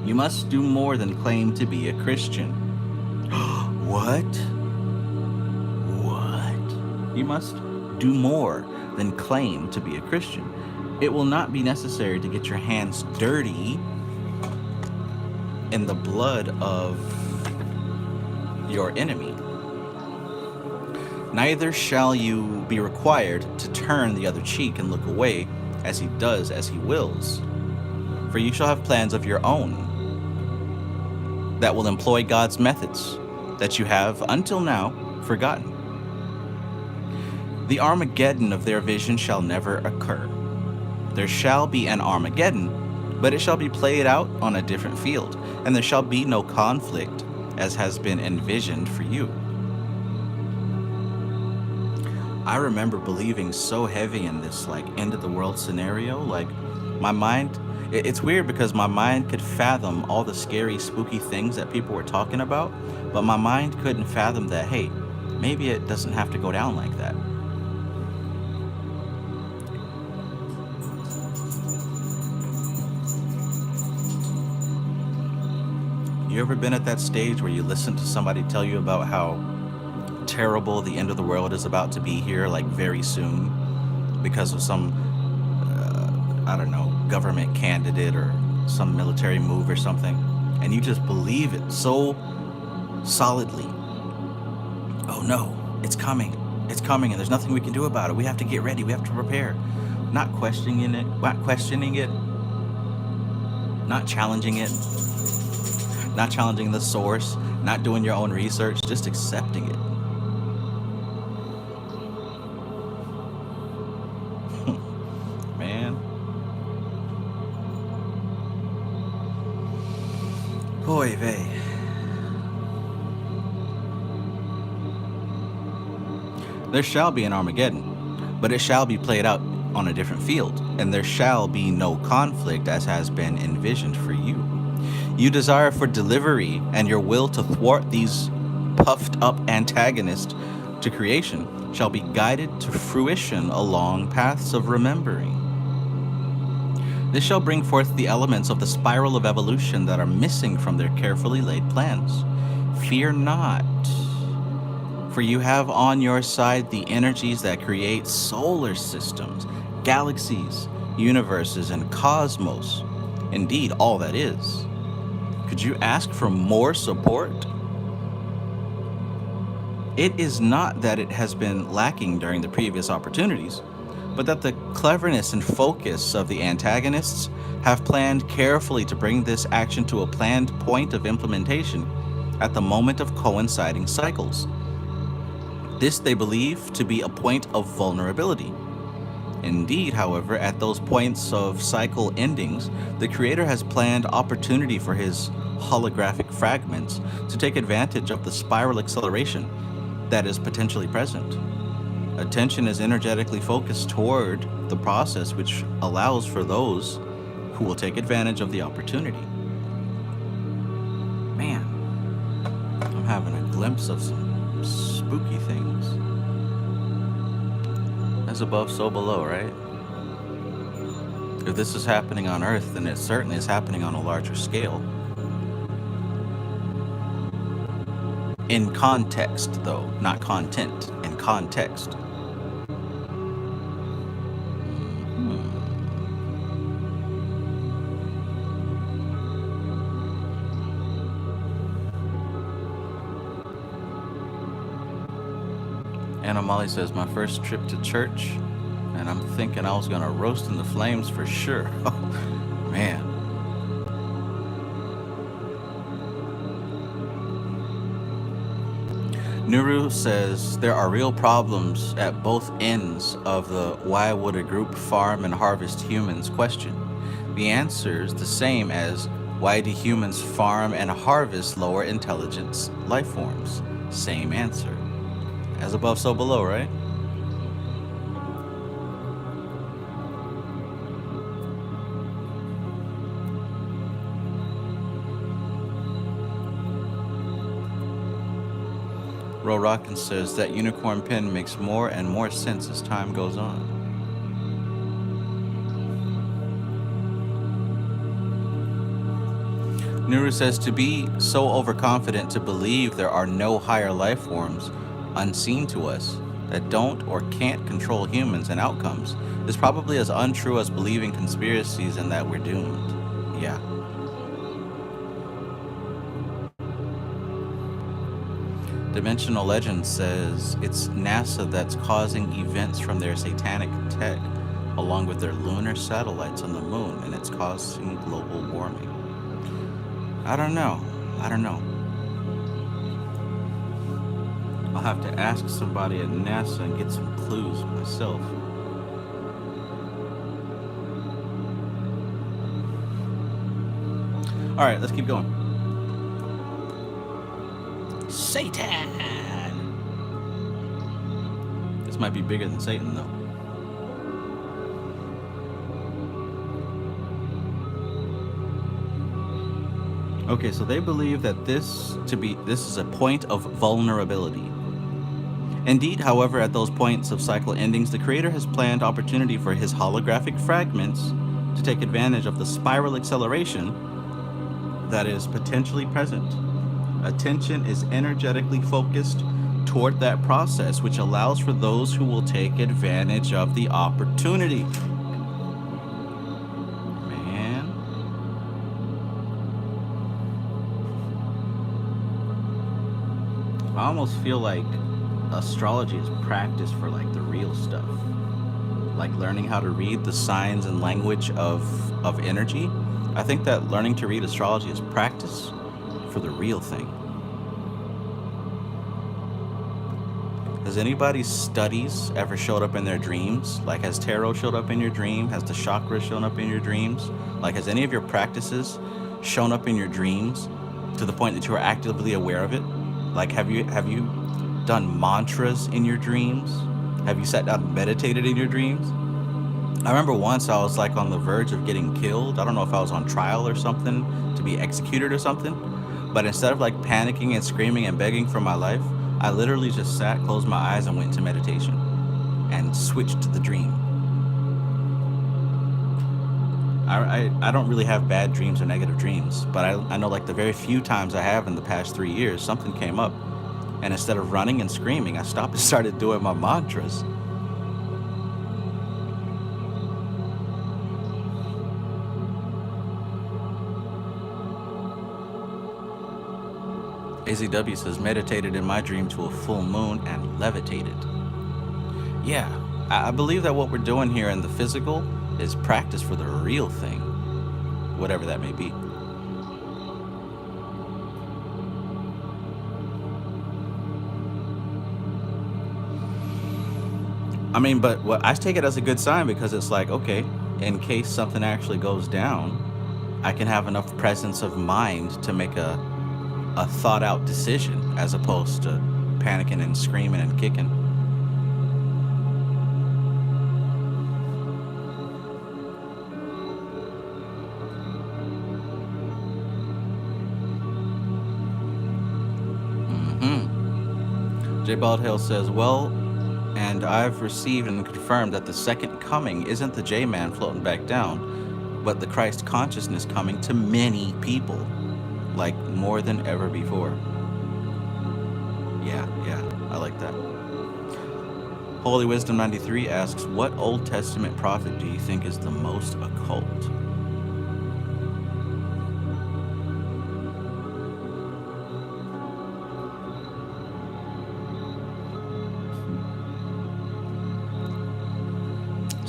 You must do more than claim to be a Christian. What? What? You must do more than claim to be a Christian. It will not be necessary to get your hands dirty in the blood of your enemy. Neither shall you be required to turn the other cheek and look away as he does as he wills. For you shall have plans of your own that will employ God's methods that you have until now forgotten. The Armageddon of their vision shall never occur. There shall be an Armageddon, but it shall be played out on a different field, and there shall be no conflict as has been envisioned for you. I remember believing so heavy in this end of the world scenario. My mind, it's weird because my mind could fathom all the scary, spooky things that people were talking about, but my mind couldn't fathom that, hey, maybe it doesn't have to go down like that. You ever been at that stage where you listen to somebody tell you about how terrible the end of the world is about to be here, very soon, because of some, I don't know, government candidate or some military move or something, and you just believe it so solidly? Oh no, it's coming, and there's nothing we can do about it. We have to get ready, we have to prepare. Not questioning it, not challenging it, not challenging the source, not doing your own research, just accepting it. Man. Oy vey. There shall be an Armageddon, but it shall be played out on a different field, and there shall be no conflict as has been envisioned for you. You desire for delivery, and your will to thwart these puffed up antagonists to creation shall be guided to fruition along paths of remembering. This shall bring forth the elements of the spiral of evolution that are missing from their carefully laid plans. Fear not, for you have on your side the energies that create solar systems, galaxies, universes, and cosmos. Indeed, all that is. Could you ask for more support? It is not that it has been lacking during the previous opportunities, but that the cleverness and focus of the antagonists have planned carefully to bring this action to a planned point of implementation at the moment of coinciding cycles. This they believe to be a point of vulnerability. Indeed, however, at those points of cycle endings, the Creator has planned opportunity for his holographic fragments to take advantage of the spiral acceleration that is potentially present. Attention is energetically focused toward the process, which allows for those who will take advantage of the opportunity. Man, I'm having a glimpse of some spooky things. As above, so below, right? If this is happening on Earth, then it certainly is happening on a larger scale. In context, though, not content, in context. Hannah Molly says, my first trip to church, and I'm thinking I was going to roast in the flames for sure. Oh, man. Nuru says, there are real problems at both ends of the why would a group farm and harvest humans question. The answer is the same as why do humans farm and harvest lower intelligence life forms? Same answer. As above, so below, right? Ro Rockin says that unicorn pen makes more and more sense as time goes on. Nuru says to be so overconfident to believe there are no higher life forms unseen to us that don't or can't control humans and outcomes is probably as untrue as believing conspiracies and that we're doomed. Yeah. Dimensional Legend says it's NASA that's causing events from their satanic tech along with their lunar satellites on the moon, and it's causing global warming. I don't know. I'll have to ask somebody at NASA and get some clues myself. All right, let's keep going. Satan! This might be bigger than Satan, though. Okay, so they believe that this is a point of vulnerability. Indeed, however, at those points of cycle endings, the creator has planned opportunity for his holographic fragments to take advantage of the spiral acceleration that is potentially present. Attention is energetically focused toward that process, which allows for those who will take advantage of the opportunity. Man. I almost feel like astrology is practice for like the real stuff. Like learning how to read the signs and language of energy. I think that learning to read astrology is practice for the real thing. Has anybody's studies ever showed up in their dreams? Like, has tarot showed up in your dream? Has the chakras shown up in your dreams? Like, has any of your practices shown up in your dreams to the point that you are actively aware of it? Like, have you done mantras in your dreams? Have you sat down and meditated in your dreams? I remember once I was like on the verge of getting killed. I don't know if I was on trial or something to be executed or something. But instead of like panicking and screaming and begging for my life, I literally just sat, closed my eyes, and went into meditation and switched to the dream. I don't really have bad dreams or negative dreams, but I know like the very few times I have in the past 3 years, something came up. And instead of running and screaming, I stopped and started doing my mantras. AZW says, meditated in my dream to a full moon and levitated. Yeah, I believe that what we're doing here in the physical is practice for the real thing, whatever that may be. I mean, but what I take it as a good sign because it's like, okay, in case something actually goes down, I can have enough presence of mind to make a thought out decision as opposed to panicking and screaming and kicking. J Baldhill says, well, and I've received and confirmed that the second coming isn't the J-Man floating back down, but the Christ consciousness coming to many people, like more than ever before. Yeah, I like that. Holy Wisdom 93 asks, what Old Testament prophet do you think is the most occult?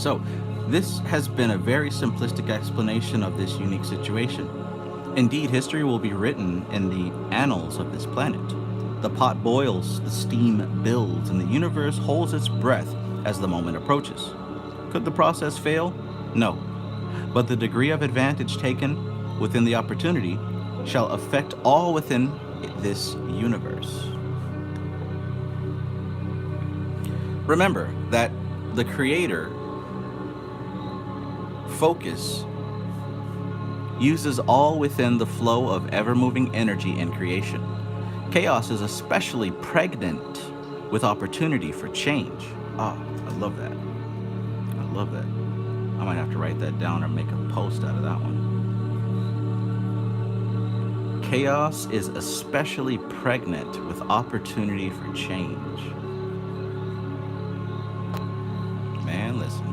So, this has been a very simplistic explanation of this unique situation. Indeed, history will be written in the annals of this planet. The pot boils, the steam builds, and the universe holds its breath as the moment approaches. Could the process fail? No. But the degree of advantage taken within the opportunity shall affect all within this universe. Remember that the Creator focus uses all within the flow of ever-moving energy in creation. Chaos is especially pregnant with opportunity for change. Ah, I love that. I love that. I might have to write that down or make a post out of that one. Chaos is especially pregnant with opportunity for change. Man, listen.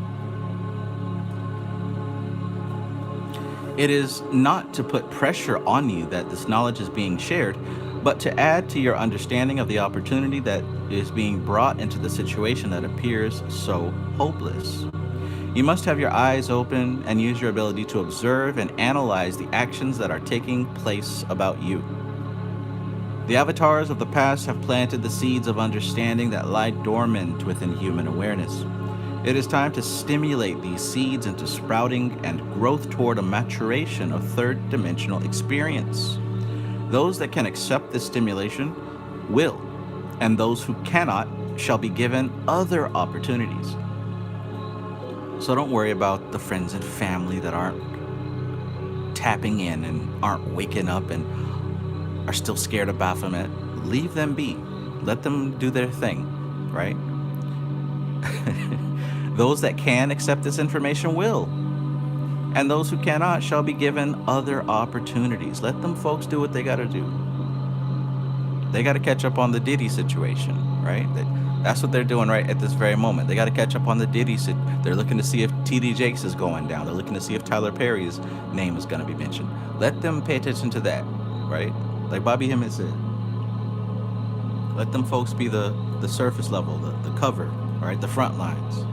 It is not to put pressure on you that this knowledge is being shared, but to add to your understanding of the opportunity that is being brought into the situation that appears so hopeless. You must have your eyes open and use your ability to observe and analyze the actions that are taking place about you. The avatars of the past have planted the seeds of understanding that lie dormant within human awareness. It is time to stimulate these seeds into sprouting and growth toward a maturation of third-dimensional experience. Those that can accept this stimulation will, and those who cannot shall be given other opportunities. So don't worry about the friends and family that aren't tapping in and aren't waking up and are still scared of Baphomet. Leave them be. Let them do their thing, right? Those that can accept this information will, and those who cannot shall be given other opportunities. Let them folks do what they got to do. They got to catch up on the Diddy situation, right? That's what they're doing right at this very moment. They got to catch up on the Diddy. They're looking to see if TD Jakes is going down. They're looking to see if Tyler Perry's name is going to be mentioned. Let them pay attention to that, right? Like Bobby Hemmett said. Let them folks be the surface level, the cover, right? The front lines.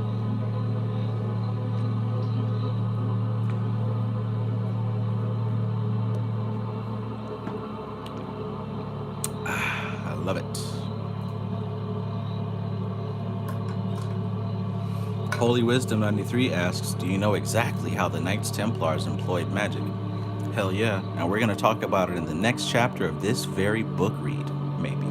I love it. Holy Wisdom 93 asks, do you know exactly how the Knights Templars employed magic? Hell yeah, and we're going to talk about it in the next chapter of this very book read, maybe.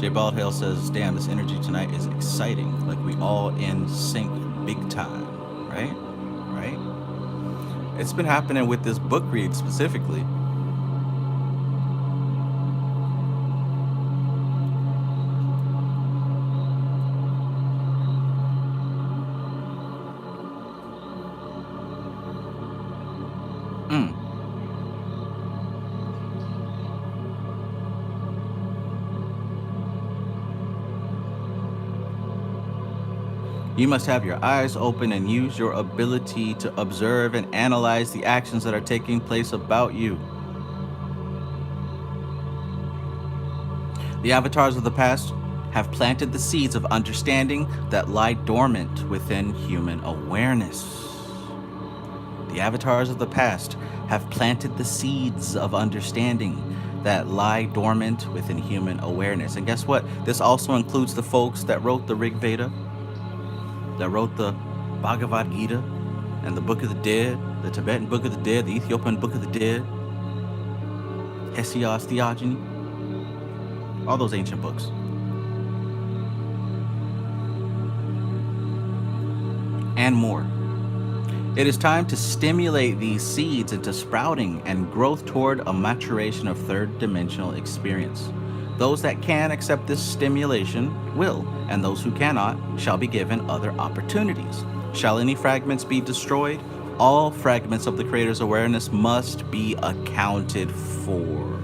J Baldhale says, damn, this energy tonight is exciting, like we all in sync big time, right? Right? It's been happening with this book read specifically. You must have your eyes open and use your ability to observe and analyze the actions that are taking place about you. The avatars of the past have planted the seeds of understanding that lie dormant within human awareness. The avatars of the past have planted the seeds of understanding that lie dormant within human awareness. And guess what? This also includes the folks that wrote the Rig Veda, that wrote the Bhagavad Gita and the Book of the Dead, the Tibetan Book of the Dead, the Ethiopian Book of the Dead, Hesiod's Theogony, all those ancient books. And more. It is time to stimulate these seeds into sprouting and growth toward a maturation of third-dimensional experience. Those that can accept this stimulation will, and those who cannot shall be given other opportunities. Shall any fragments be destroyed? All fragments of the Creator's awareness must be accounted for.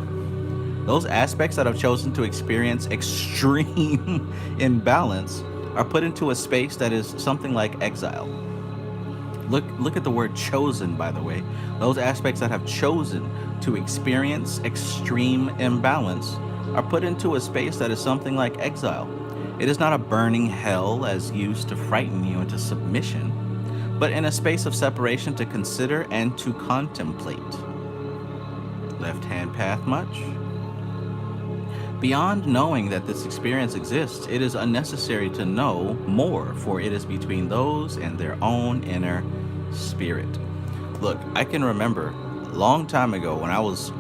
Those aspects that have chosen to experience extreme imbalance are put into a space that is something like exile. Look at the word chosen, by the way. Those aspects that have chosen to experience extreme imbalance are put into a space that is something like exile. It is not a burning hell as used to frighten you into submission, but in a space of separation to consider and to contemplate. Left hand path much? Beyond knowing that this experience exists, it is unnecessary to know more, for it is between those and their own inner spirit. Look, I can remember a long time ago when I was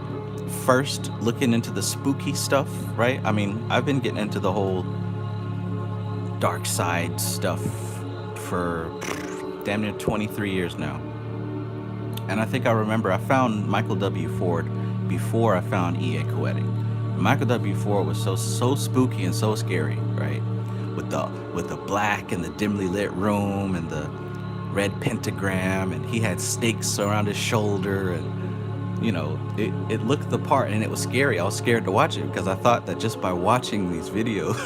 first looking into the spooky stuff, right? I mean, I've been getting into the whole dark side stuff for damn near 23 years now. And I think I remember I found Michael W. Ford before I found E.A. Coetic. Michael W. Ford was so spooky and so scary, right? With the black and the dimly lit room and the red pentagram, and he had snakes around his shoulder, and you know, it looked the part, and it was scary. I was scared to watch it because I thought that just by watching these videos,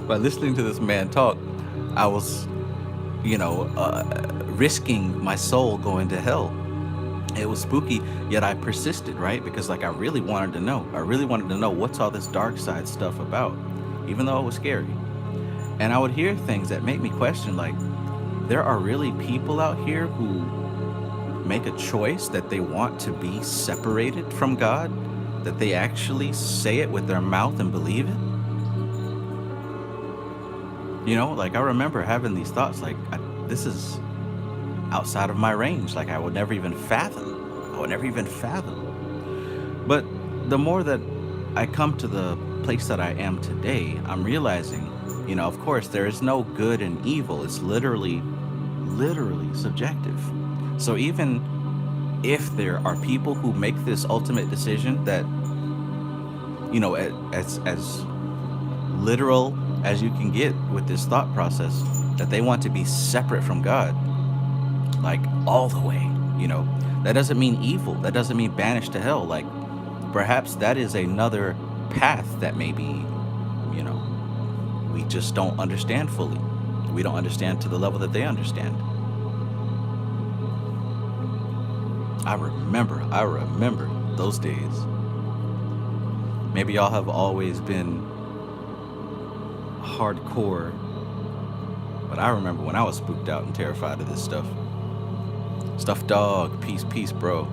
by listening to this man talk, I was, you know, risking my soul going to hell. It was spooky, yet I persisted, right? Because like I really wanted to know. I really wanted to know what's all this dark side stuff about, even though it was scary. And I would hear things that make me question, like, there are really people out here who make a choice that they want to be separated from God, that they actually say it with their mouth and believe it. You know, like I remember having these thoughts, like, this is outside of my range. Like I would never even fathom. But the more that I come to the place that I am today, I'm realizing, you know, of course, there is no good and evil. It's literally subjective. So even if there are people who make this ultimate decision that, you know, as literal as you can get with this thought process, that they want to be separate from God, like all the way, you know, that doesn't mean evil. That doesn't mean banished to hell. Like perhaps that is another path that maybe, you know, we just don't understand fully. We don't understand to the level that they understand. I remember those days. Maybe y'all have always been hardcore, but I remember when I was spooked out and terrified of this stuff. Stuffed dog, peace, bro.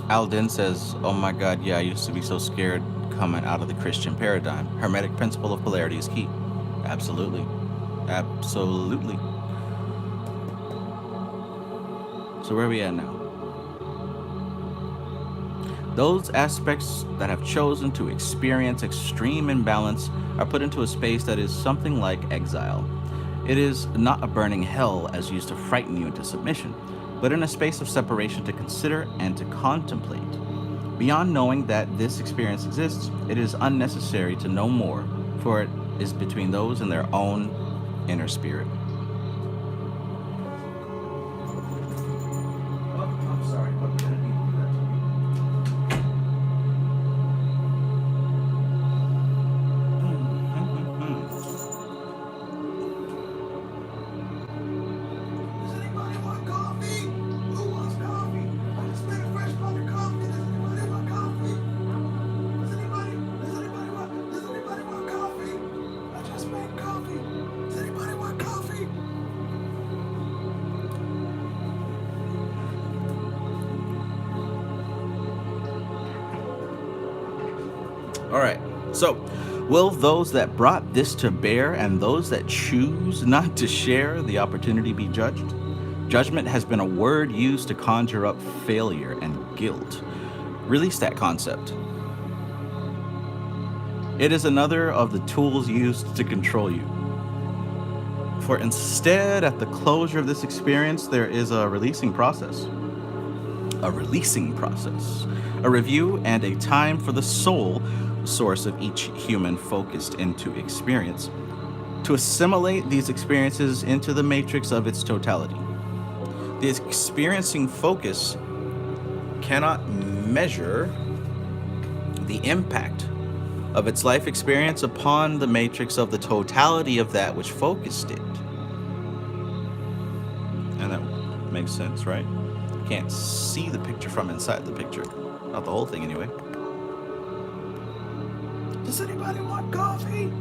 Alden says, oh my God, yeah, I used to be so scared coming out of the Christian paradigm. Hermetic principle of polarity is key. Absolutely. So where are we at now? Those aspects that have chosen to experience extreme imbalance are put into a space that is something like exile. It is not a burning hell as used to frighten you into submission, but in a space of separation to consider and to contemplate. Beyond knowing that this experience exists, it is unnecessary to know more, for it is between those and their own inner spirit. All right, so will those that brought this to bear and those that choose not to share the opportunity be judged? Judgment has been a word used to conjure up failure and guilt. Release that concept. It is another of the tools used to control you. For instead, at the closure of this experience, there is a releasing process. A releasing process. A review and a time for the soul, the source of each human focused into experience, to assimilate these experiences into the matrix of its totality. The experiencing focus cannot measure the impact of its life experience upon the matrix of the totality of that which focused it. And that makes sense, right? You can't see the picture from inside the picture. Not the whole thing, anyway. Does anybody want coffee?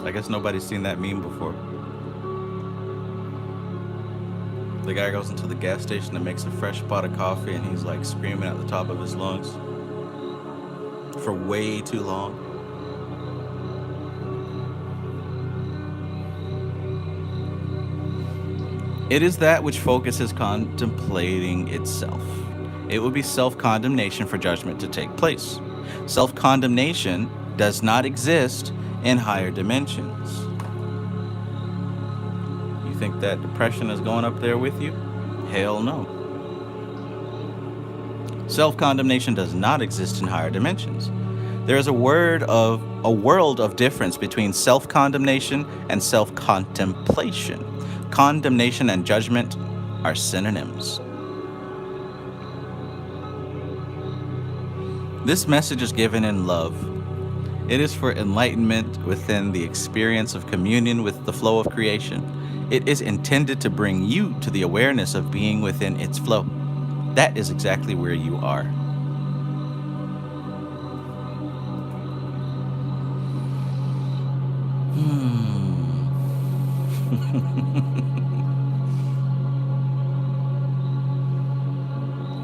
I guess nobody's seen that meme before. The guy goes into the gas station and makes a fresh pot of coffee, and he's like screaming at the top of his lungs for way too long. It is that which focuses contemplating itself. It would be self-condemnation for judgment to take place. Self-condemnation does not exist in higher dimensions. You think that depression is going up there with you? Hell no. Self-condemnation does not exist in higher dimensions. There is a world of difference between self-condemnation and self-contemplation. Condemnation and judgment are synonyms. This message is given in love. It is for enlightenment within the experience of communion with the flow of creation. It is intended to bring you to the awareness of being within its flow. That is exactly where you are.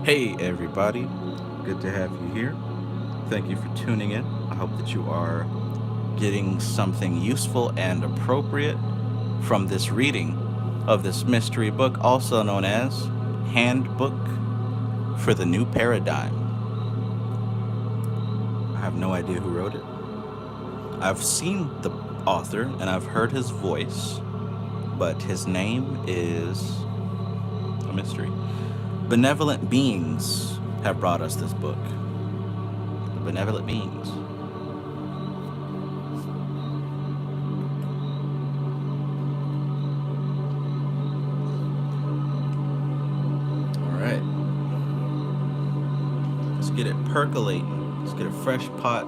Hey everybody, good to have you here. Thank you for tuning in. I hope that you are getting something useful and appropriate from this reading of this mystery book, also known as Handbook for the New Paradigm. I have no idea who wrote it. I've seen the author and I've heard his voice, but his name is a mystery. Benevolent beings have brought us this book. The benevolent beings. All right. Let's get it percolating. Let's get a fresh pot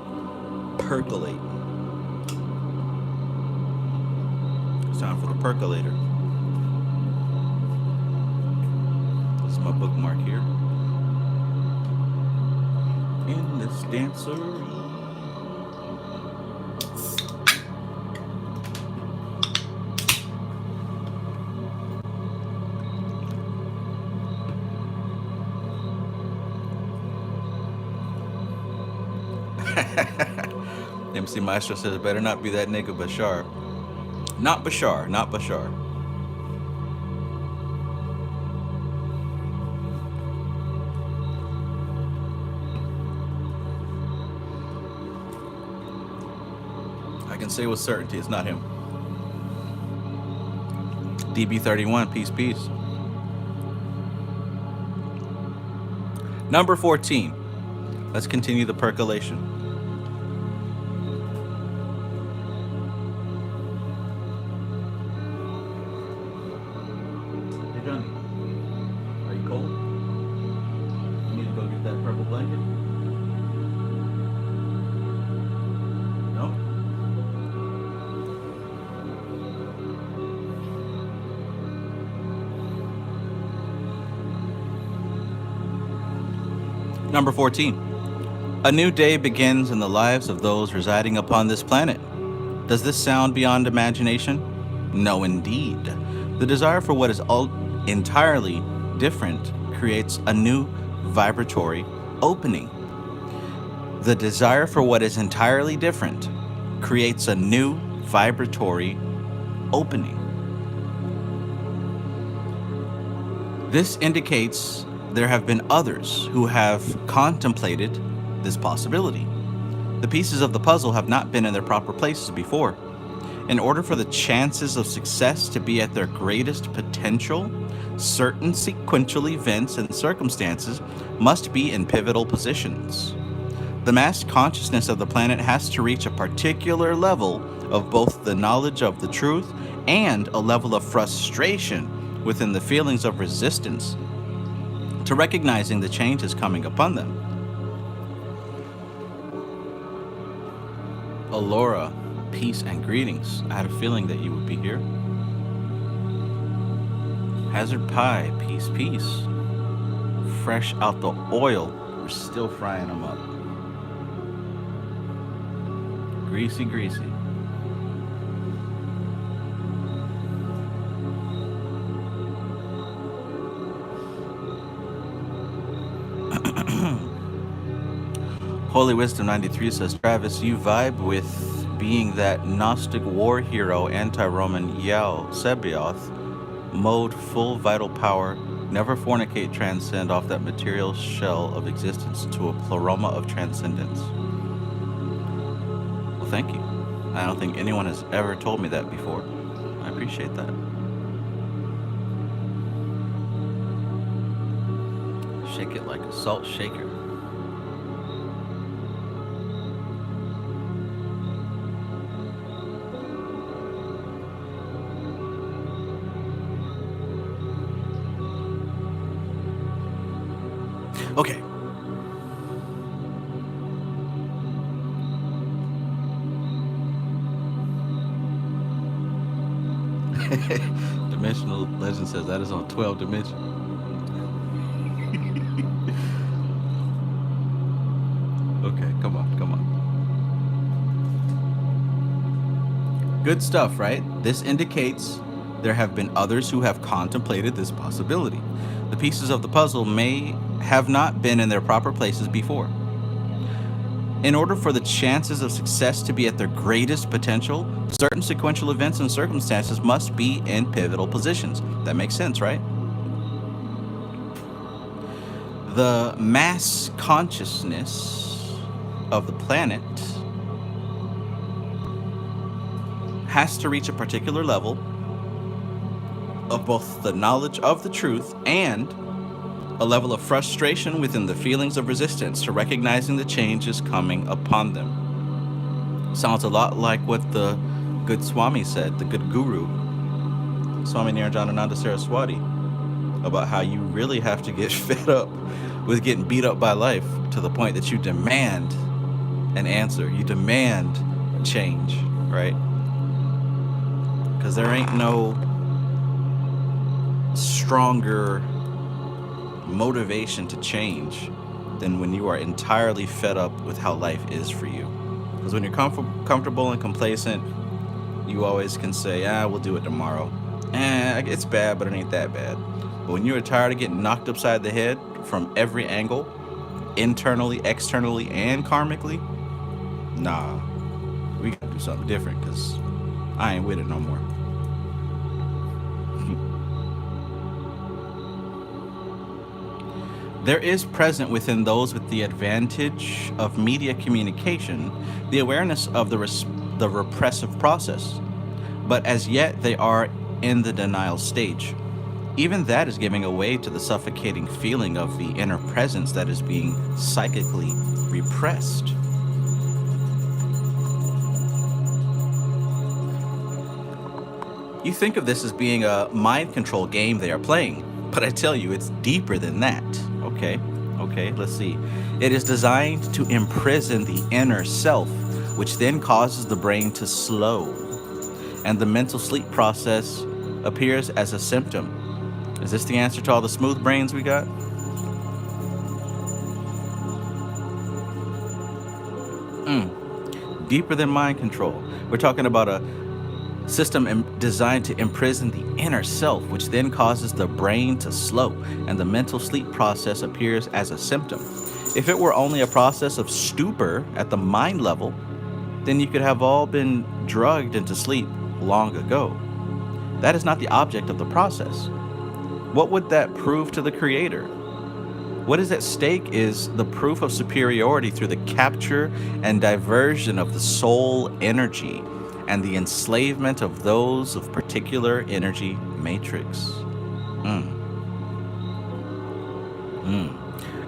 percolating. It's time for the percolator. This is my bookmark here. In this dancery. MC Maestro says it better not be that nigga Bashar. Not Bashar, not Bashar. I can say with certainty it's not him. DB31, peace, peace. Number 14. Let's continue the percolation. Hey Johnny, are you cold? You need to go get that purple blanket? No? Number 14. A new day begins in the lives of those residing upon this planet. Does this sound beyond imagination? No, indeed. The desire for what is entirely different creates a new vibratory opening. The desire for what is entirely different creates a new vibratory opening. This indicates there have been others who have contemplated this possibility. The pieces of the puzzle have not been in their proper places before. In order for the chances of success to be at their greatest potential, certain sequential events and circumstances must be in pivotal positions. The mass consciousness of the planet has to reach a particular level of both the knowledge of the truth and a level of frustration within the feelings of resistance to recognizing the changes coming upon them. Alora, peace and greetings. I had a feeling that you would be here. Hazard Pie, peace, peace. Fresh out the oil. We're still frying them up. Greasy, greasy. Holy Wisdom 93 says, Travis, you vibe with being that Gnostic war hero, anti-Roman Yao Sebioth, mode full vital power, never fornicate, transcend off that material shell of existence to a pleroma of transcendence. Well, thank you. I don't think anyone has ever told me that before. I appreciate that. Shake it like a salt shaker. Okay. Dimensional Legend says that is on 12 dimension. Okay, come on, come on. Good stuff, right? This indicates there have been others who have contemplated this possibility. The pieces of the puzzle may have not been in their proper places before. In order for the chances of success to be at their greatest potential, certain sequential events and circumstances must be in pivotal positions. That makes sense, right? The mass consciousness of the planet has to reach a particular level of both the knowledge of the truth and a level of frustration within the feelings of resistance to recognizing the changes coming upon them. Sounds a lot like what the good Swami said, the good guru, Swami Nirajanananda Saraswati, about how you really have to get fed up with getting beat up by life to the point that you demand an answer, you demand a change, right? Because there ain't no stronger motivation to change than when you are entirely fed up with how life is for you. Because when you're comfortable and complacent, you always can say, we'll do it tomorrow. It's bad, but it ain't that bad. But when you're tired of getting knocked upside the head from every angle, internally, externally, and karmically, nah, we gotta do something different, because I ain't with it no more. There is present within those with the advantage of media communication the awareness of the repressive process, but as yet they are in the denial stage. Even that is giving way to the suffocating feeling of the inner presence that is being psychically repressed. You think of this as being a mind control game they are playing, but I tell you, it's deeper than that. Okay, let's see. It is designed to imprison the inner self, which then causes the brain to slow, and the mental sleep process appears as a symptom. Is this the answer to all the smooth brains we got? Deeper than mind control. We're talking about a system designed to imprison the inner self, which then causes the brain to slow, and the mental sleep process appears as a symptom. If it were only a process of stupor at the mind level, then you could have all been drugged into sleep long ago. That is not the object of the process. What would that prove to the Creator? What is at stake is the proof of superiority through the capture and diversion of the soul energy and the enslavement of those of particular energy matrix. Mm.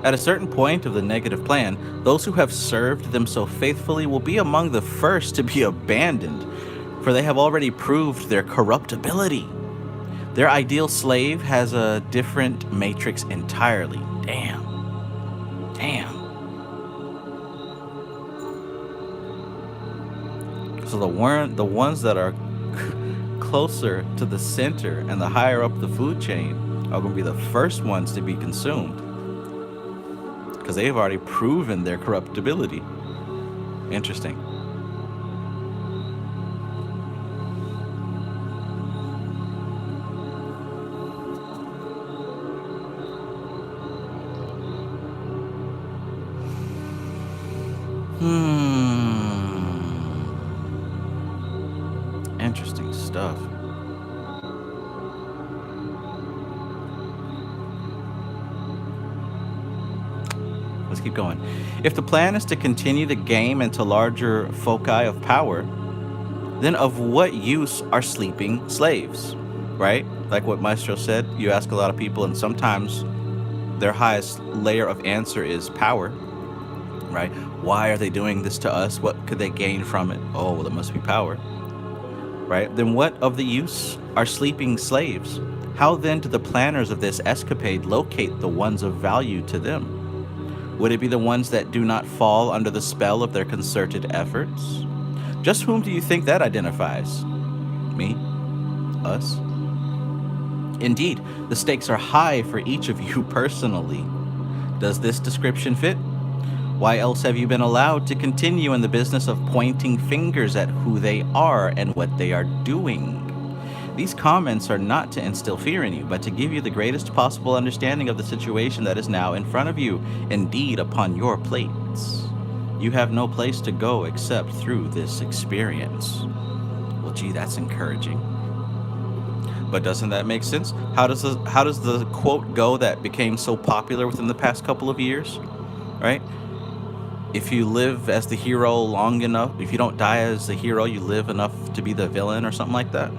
At a certain point of the negative plan, those who have served them so faithfully will be among the first to be abandoned, for they have already proved their corruptibility. Their ideal slave has a different matrix entirely. Damn. So the ones that are closer to the center and the higher up the food chain are going to be the first ones to be consumed, because they've already proven their corruptibility. Interesting. Interesting stuff. Let's keep going. If the plan is to continue the game into larger foci of power, then of what use are sleeping slaves, right? Like what Maestro said, you ask a lot of people, and sometimes their highest layer of answer is power, right? Why are they doing this to us? What could they gain from it? Oh, well, it must be power, right? Then what of the use are sleeping slaves? How then do the planners of this escapade locate the ones of value to them? Would it be the ones that do not fall under the spell of their concerted efforts? Just whom do you think that identifies? Me? Us? Indeed, the stakes are high for each of you personally. Does this description fit? Why else have you been allowed to continue in the business of pointing fingers at who they are and what they are doing? These comments are not to instill fear in you, but to give you the greatest possible understanding of the situation that is now in front of you, indeed upon your plates. You have no place to go except through this experience. Well, gee, that's encouraging. But doesn't that make sense? How does the quote go that became so popular within the past couple of years, right? If you live as the hero long enough, if you don't die as the hero, you live enough to be the villain, or something like that.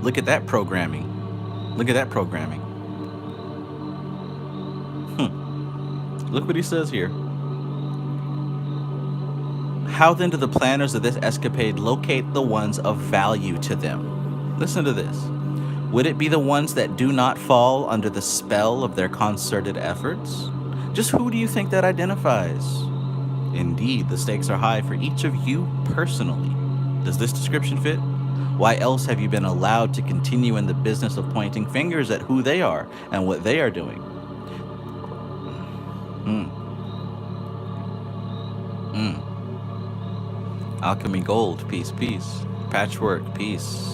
Look at that programming. Look what he says here. How then do the planners of this escapade locate the ones of value to them? Listen to this. Would it be the ones that do not fall under the spell of their concerted efforts? Just who do you think that identifies? Indeed, the stakes are high for each of you personally. Does this description fit? Why else have you been allowed to continue in the business of pointing fingers at who they are and what they are doing? Alchemy gold, peace, peace. Patchwork, peace.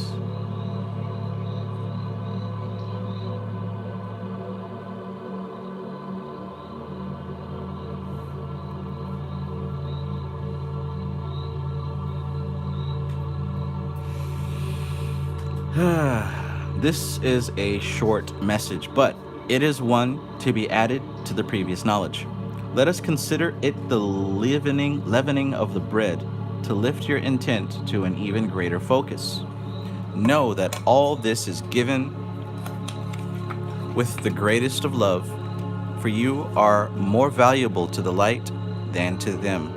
This is a short message, but it is one to be added to the previous knowledge. Let us consider it the leavening of the bread to lift your intent to an even greater focus. Know that all this is given with the greatest of love, for you are more valuable to the light than to them.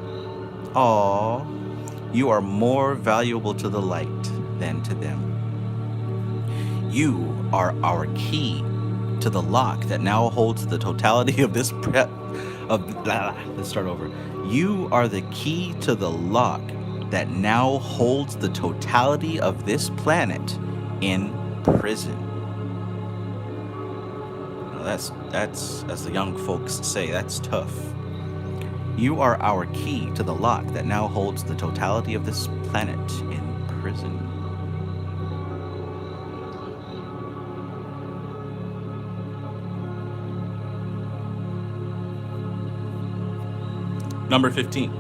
Aww, you are more valuable to the light than to them. You are our key to the lock that now holds the totality of this let's start over. You are the key to the lock that now holds the totality of this planet in prison. Now that's as the young folks say, that's tough. You are our key to the lock that now holds the totality of this planet in prison. Number 15.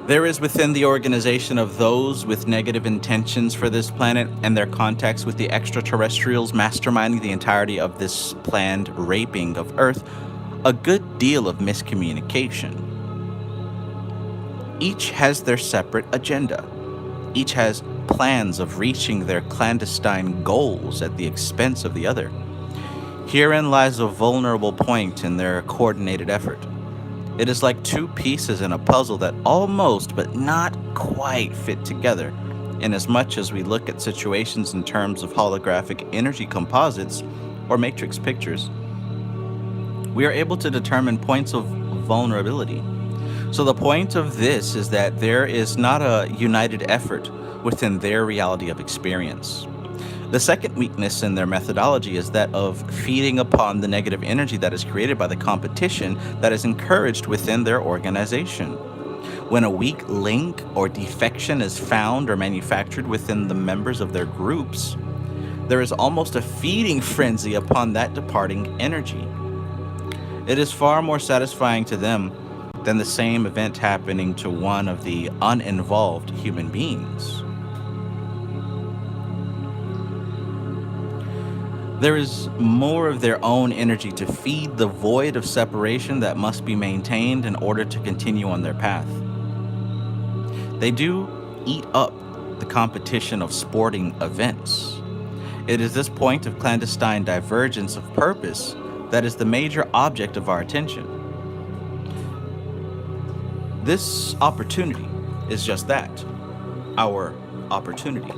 There is within the organization of those with negative intentions for this planet and their contacts with the extraterrestrials masterminding the entirety of this planned raping of Earth a good deal of miscommunication. Each has their separate agenda. Each has plans of reaching their clandestine goals at the expense of the other. Herein lies a vulnerable point in their coordinated effort. It is like two pieces in a puzzle that almost but not quite fit together, inasmuch as we look at situations in terms of holographic energy composites or matrix pictures. We are able to determine points of vulnerability. So the point of this is that there is not a united effort within their reality of experience. The second weakness in their methodology is that of feeding upon the negative energy that is created by the competition that is encouraged within their organization. When a weak link or defection is found or manufactured within the members of their groups, there is almost a feeding frenzy upon that departing energy. It is far more satisfying to them than the same event happening to one of the uninvolved human beings. There is more of their own energy to feed the void of separation that must be maintained in order to continue on their path. They do eat up the competition of sporting events. It is this point of clandestine divergence of purpose that is the major object of our attention. This opportunity is just that, our opportunity.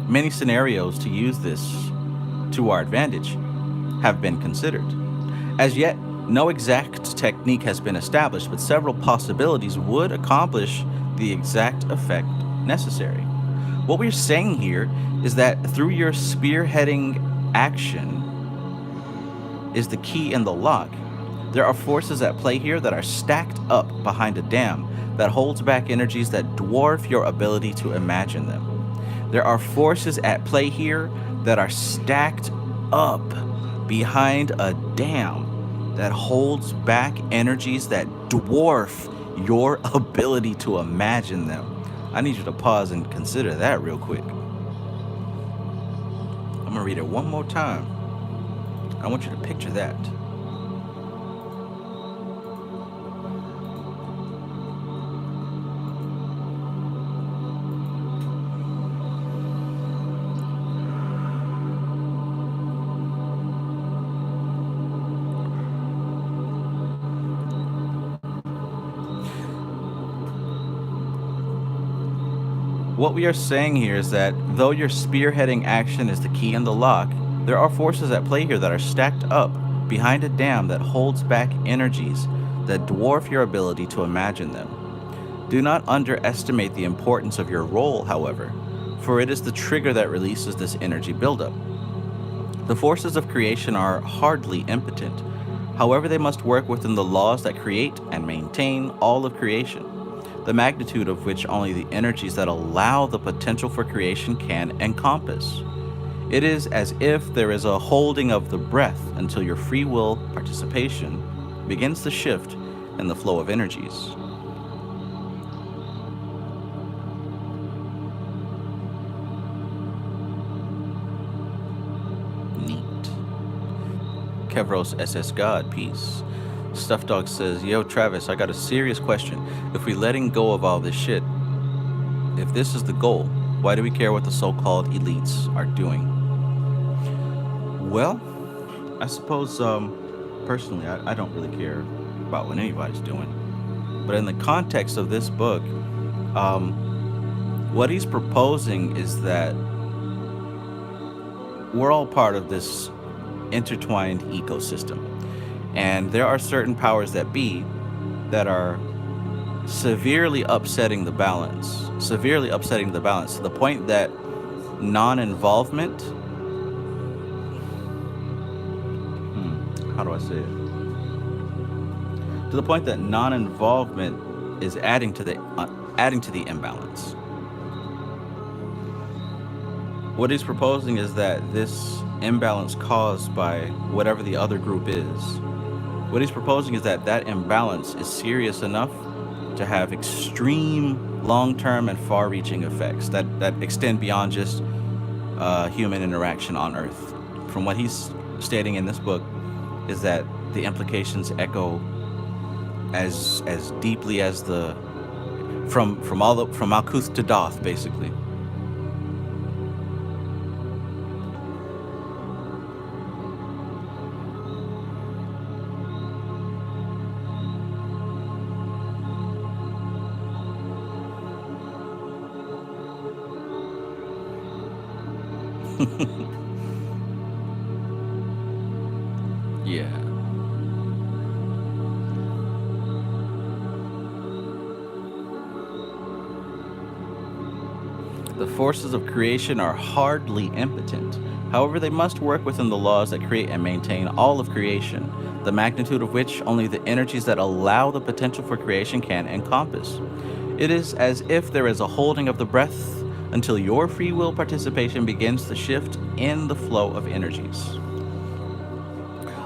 Many scenarios to use this to our advantage have been considered. As yet, no exact technique has been established, but several possibilities would accomplish the exact effect necessary. What we're saying here is that through your spearheading action is the key in the lock. There are forces at play here that are stacked up behind a dam that holds back energies that dwarf your ability to imagine them. There are forces at play here that are stacked up behind a dam that holds back energies that dwarf your ability to imagine them. I need you to pause and consider that real quick. I'm gonna read it one more time. I want you to picture that. What we are saying here is that though your spearheading action is the key in the lock, there are forces at play here that are stacked up behind a dam that holds back energies that dwarf your ability to imagine them. Do not underestimate the importance of your role, however, for it is the trigger that releases this energy buildup. The forces of creation are hardly impotent. However, they must work within the laws that create and maintain all of creation, the magnitude of which only the energies that allow the potential for creation can encompass. It is as if there is a holding of the breath until your free will participation begins to shift in the flow of energies. Neat. Kevros SS God, peace. Stuff Dog says, yo, Travis, I got a serious question. If we letting go of all this shit, if this is the goal, why do we care what the so-called elites are doing? Well, I suppose, personally, I don't really care about what anybody's doing. But in the context of this book, what he's proposing is that we're all part of this intertwined ecosystem. And there are certain powers that be that are severely upsetting the balance to the point that non-involvement, how do I say it? To the point that non-involvement is adding to the imbalance. What he's proposing is that this imbalance caused by whatever the other group is What he's proposing is that that imbalance is serious enough to have extreme long-term and far-reaching effects that extend beyond just human interaction on Earth. From what he's stating in this book, is that the implications echo as deeply as the from Malkuth to Doth, basically. Yeah. The forces of creation are hardly impotent. However, they must work within the laws that create and maintain all of creation, the magnitude of which only the energies that allow the potential for creation can encompass. It is as if there is a holding of the breath until your free will participation begins to shift in the flow of energies.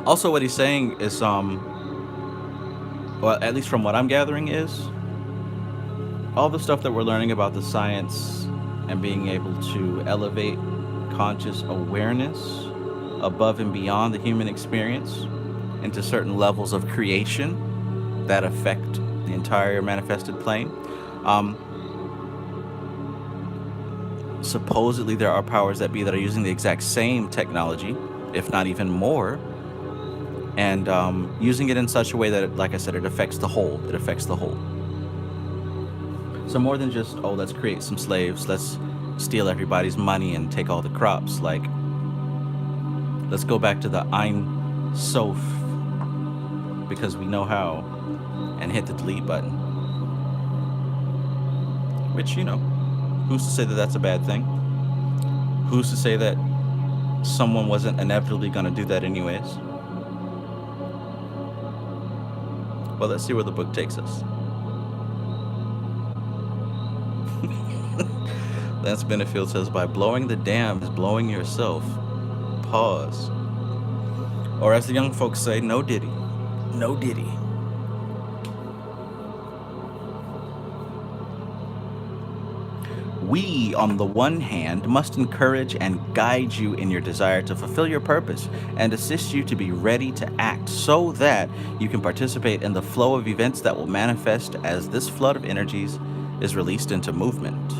Also, what he's saying is, well, at least from what I'm gathering, is all the stuff that we're learning about the science and being able to elevate conscious awareness above and beyond the human experience into certain levels of creation that affect the entire manifested plane. Supposedly, there are powers that be that are using the exact same technology, if not even more, and using it in such a way that, like I said, it affects the whole. It affects the whole. So more than just, oh, let's create some slaves, let's steal everybody's money and take all the crops. Like, let's go back to the Ein Sof, because we know how, and hit the delete button. Which, you know, who's to say that that's a bad thing? Who's to say that someone wasn't inevitably going to do that anyways? Well, let's see where the book takes us. Lance Benefield says, by blowing the dam is blowing yourself. Pause. Or as the young folks say, no diddy. No diddy. We, on the one hand, must encourage and guide you in your desire to fulfill your purpose and assist you to be ready to act so that you can participate in the flow of events that will manifest as this flood of energies is released into movement.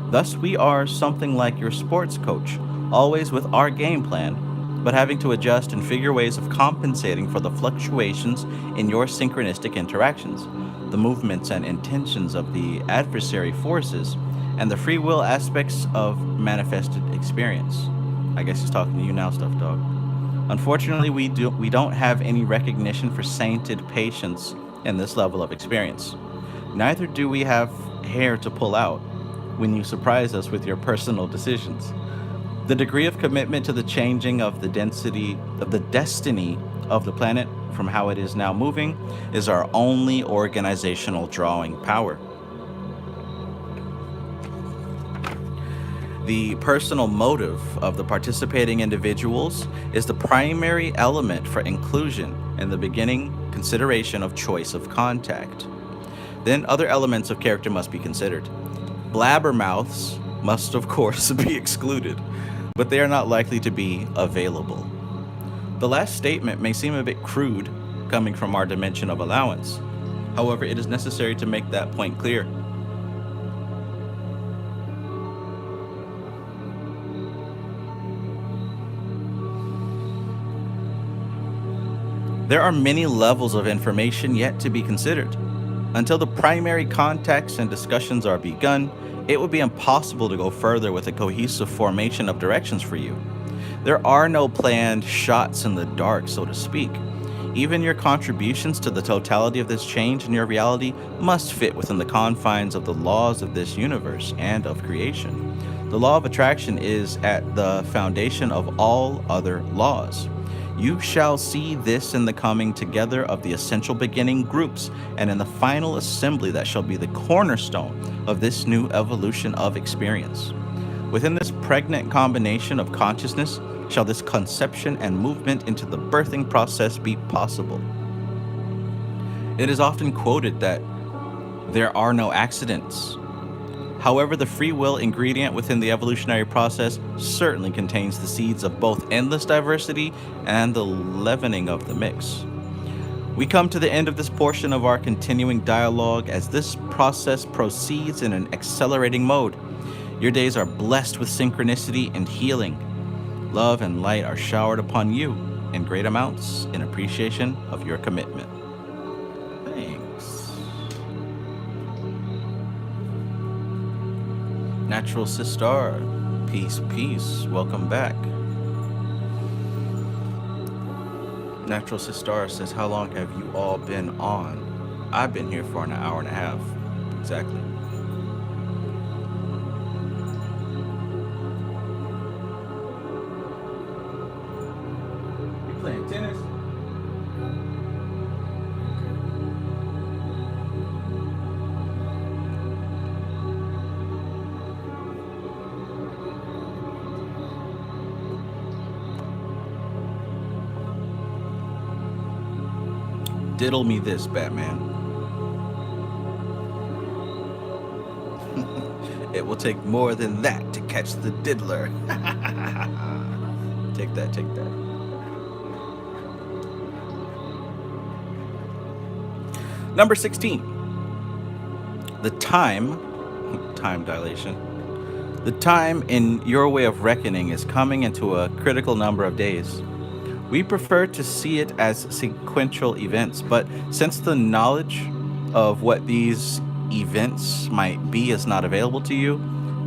Thus, we are something like your sports coach, always with our game plan, but having to adjust and figure ways of compensating for the fluctuations in your synchronistic interactions, the movements and intentions of the adversary forces, and the free will aspects of manifested experience. I guess he's talking to you now, Stuff Dog. Unfortunately, we don't have any recognition for sainted patience in this level of experience. Neither do we have hair to pull out when you surprise us with your personal decisions. The degree of commitment to the changing of the destiny of the planet from how it is now moving is our only organizational drawing power. The personal motive of the participating individuals is the primary element for inclusion in the beginning consideration of choice of contact. Then other elements of character must be considered. Blabbermouths must, of course, be excluded, but they are not likely to be available. The last statement may seem a bit crude coming from our dimension of allowance. However, it is necessary to make that point clear. There are many levels of information yet to be considered. Until the primary contacts and discussions are begun, it would be impossible to go further with a cohesive formation of directions for you. There are no planned shots in the dark, so to speak. Even your contributions to the totality of this change in your reality must fit within the confines of the laws of this universe and of creation. The law of attraction is at the foundation of all other laws. You shall see this in the coming together of the essential beginning groups and in the final assembly that shall be the cornerstone of this new evolution of experience. Within this pregnant combination of consciousness shall this conception and movement into the birthing process be possible. It is often quoted that there are no accidents. However, the free will ingredient within the evolutionary process certainly contains the seeds of both endless diversity and the leavening of the mix. We come to the end of this portion of our continuing dialogue as this process proceeds in an accelerating mode. Your days are blessed with synchronicity and healing. Love and light are showered upon you in great amounts in appreciation of your commitment. Thanks. Natural Sister, peace, peace. Welcome back. Natural Sister says, how long have you all been on? I've been here for an hour and a half. Exactly. You playing tennis? Diddle me this, Batman. It will take more than that to catch the diddler. Take that, take that. Number 16. The time dilation. The time in your way of reckoning is coming into a critical number of days. We prefer to see it as sequential events, but since the knowledge of what these events might be is not available to you,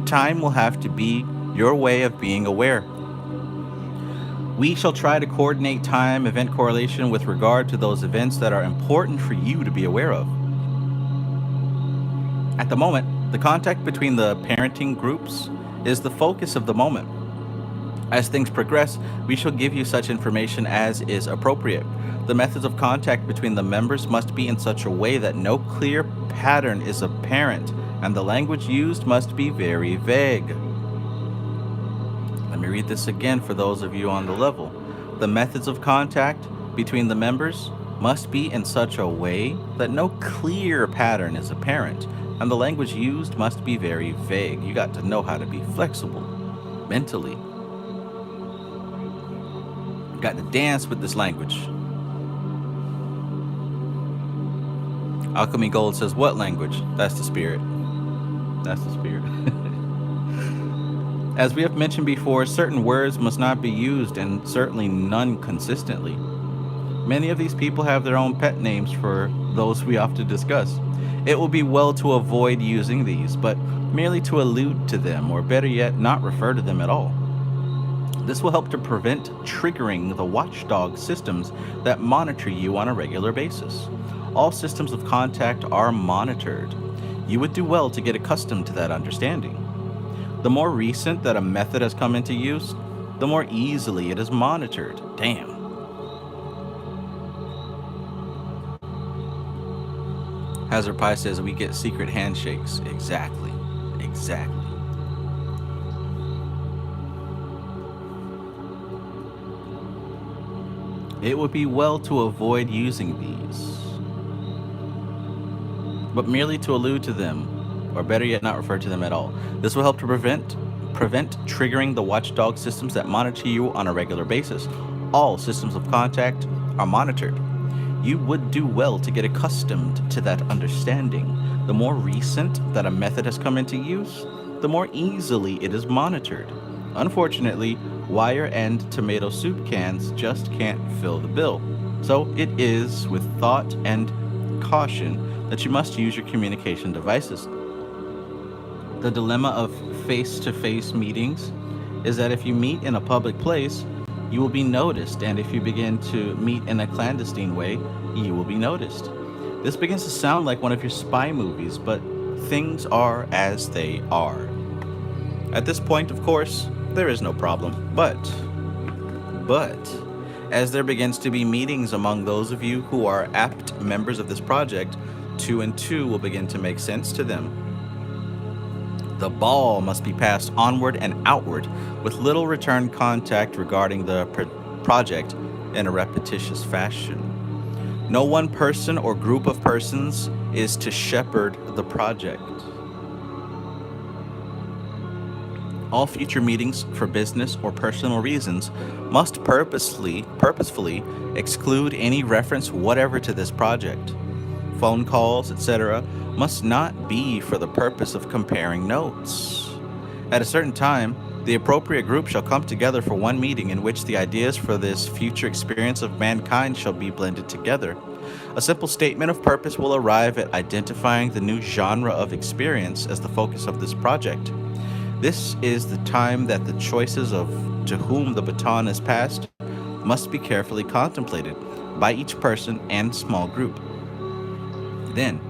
time will have to be your way of being aware. We shall try to coordinate time event correlation with regard to those events that are important for you to be aware of. At the moment, the contact between the parenting groups is the focus of the moment. As things progress, we shall give you such information as is appropriate. The methods of contact between the members must be in such a way that no clear pattern is apparent, and the language used must be very vague. Let me read this again for those of you on the level. The methods of contact between the members must be in such a way that no clear pattern is apparent, and the language used must be very vague. You got to know how to be flexible mentally. Got to dance with this language. Alchemy Gold says, what language? That's the spirit. That's the spirit. As we have mentioned before, certain words must not be used, and certainly none consistently. Many of these people have their own pet names for those we often discuss. It will be well to avoid using these, but merely to allude to them, or better yet, not refer to them at all. This will help to prevent triggering the watchdog systems that monitor you on a regular basis. All systems of contact are monitored. You would do well to get accustomed to that understanding. The more recent that a method has come into use, the more easily it is monitored. Damn. Hazard Pie says we get secret handshakes. Exactly. Exactly. It would be well to avoid using these, but merely to allude to them, or better yet, not refer to them at all. This will help to prevent triggering the watchdog systems that monitor you on a regular basis. All systems of contact are monitored. You would do well to get accustomed to that understanding. The more recent that a method has come into use, the more easily it is monitored. Unfortunately, wire and tomato soup cans just can't fill the bill. So it is with thought and caution that you must use your communication devices. The dilemma of face-to-face meetings is that if you meet in a public place, you will be noticed, and if you begin to meet in a clandestine way, you will be noticed. This begins to sound like one of your spy movies, but things are as they are. At this point, of course, there is no problem, but as there begins to be meetings among those of you who are apt members of this project, 2 and 2 will begin to make sense to them. The ball must be passed onward and outward with little return contact regarding the project in a repetitious fashion. No one person or group of persons is to shepherd the project. All future meetings for business or personal reasons must purposefully exclude any reference whatever to this project. Phone calls, etc., must not be for the purpose of comparing notes. At a certain time, the appropriate group shall come together for one meeting in which the ideas for this future experience of mankind shall be blended together. A simple statement of purpose will arrive at identifying the new genre of experience as the focus of this project. This is the time that the choices of to whom the baton is passed must be carefully contemplated by each person and small group. Then,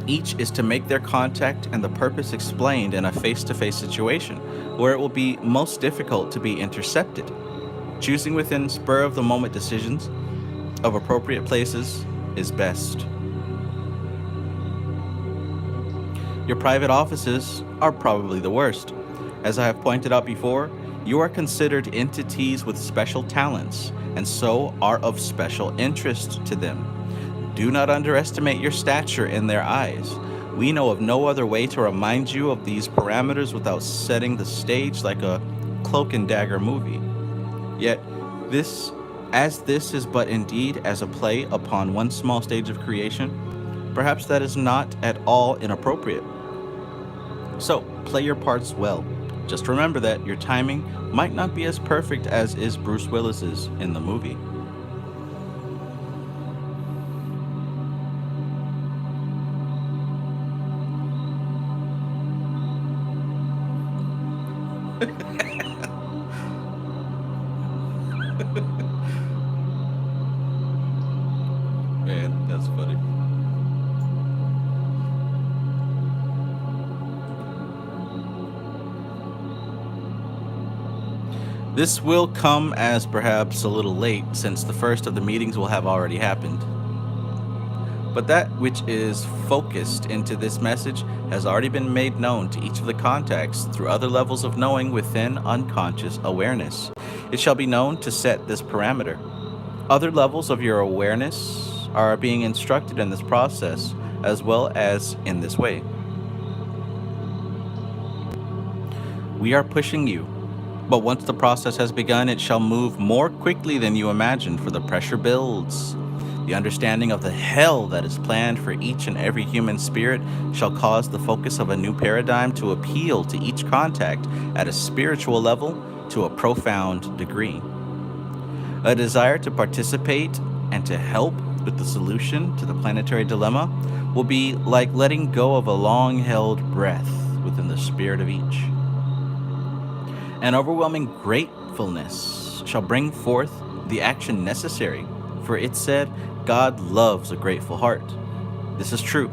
each is to make their contact and the purpose explained in a face-to-face situation where it will be most difficult to be intercepted. Choosing within spur-of-the-moment decisions of appropriate places is best. Your private offices are probably the worst. As I have pointed out before, you are considered entities with special talents, and so are of special interest to them. Do not underestimate your stature in their eyes. We know of no other way to remind you of these parameters without setting the stage like a cloak and dagger movie. Yet, this is but indeed as a play upon one small stage of creation, perhaps that is not at all inappropriate. So, play your parts well. Just remember that your timing might not be as perfect as is Bruce Willis's in the movie. Man, that's funny. This will come as perhaps a little late, since the first of the meetings will have already happened. But that which is focused into this message has already been made known to each of the contacts through other levels of knowing within unconscious awareness. It shall be known to set this parameter. Other levels of your awareness are being instructed in this process as well as in this way. We are pushing you, but once the process has begun, it shall move more quickly than you imagined, for the pressure builds. The understanding of the hell that is planned for each and every human spirit shall cause the focus of a new paradigm to appeal to each contact at a spiritual level to a profound degree. A desire to participate and to help with the solution to the planetary dilemma will be like letting go of a long-held breath within the spirit of each. An overwhelming gratefulness shall bring forth the action necessary, for it said, God loves a grateful heart. This is true.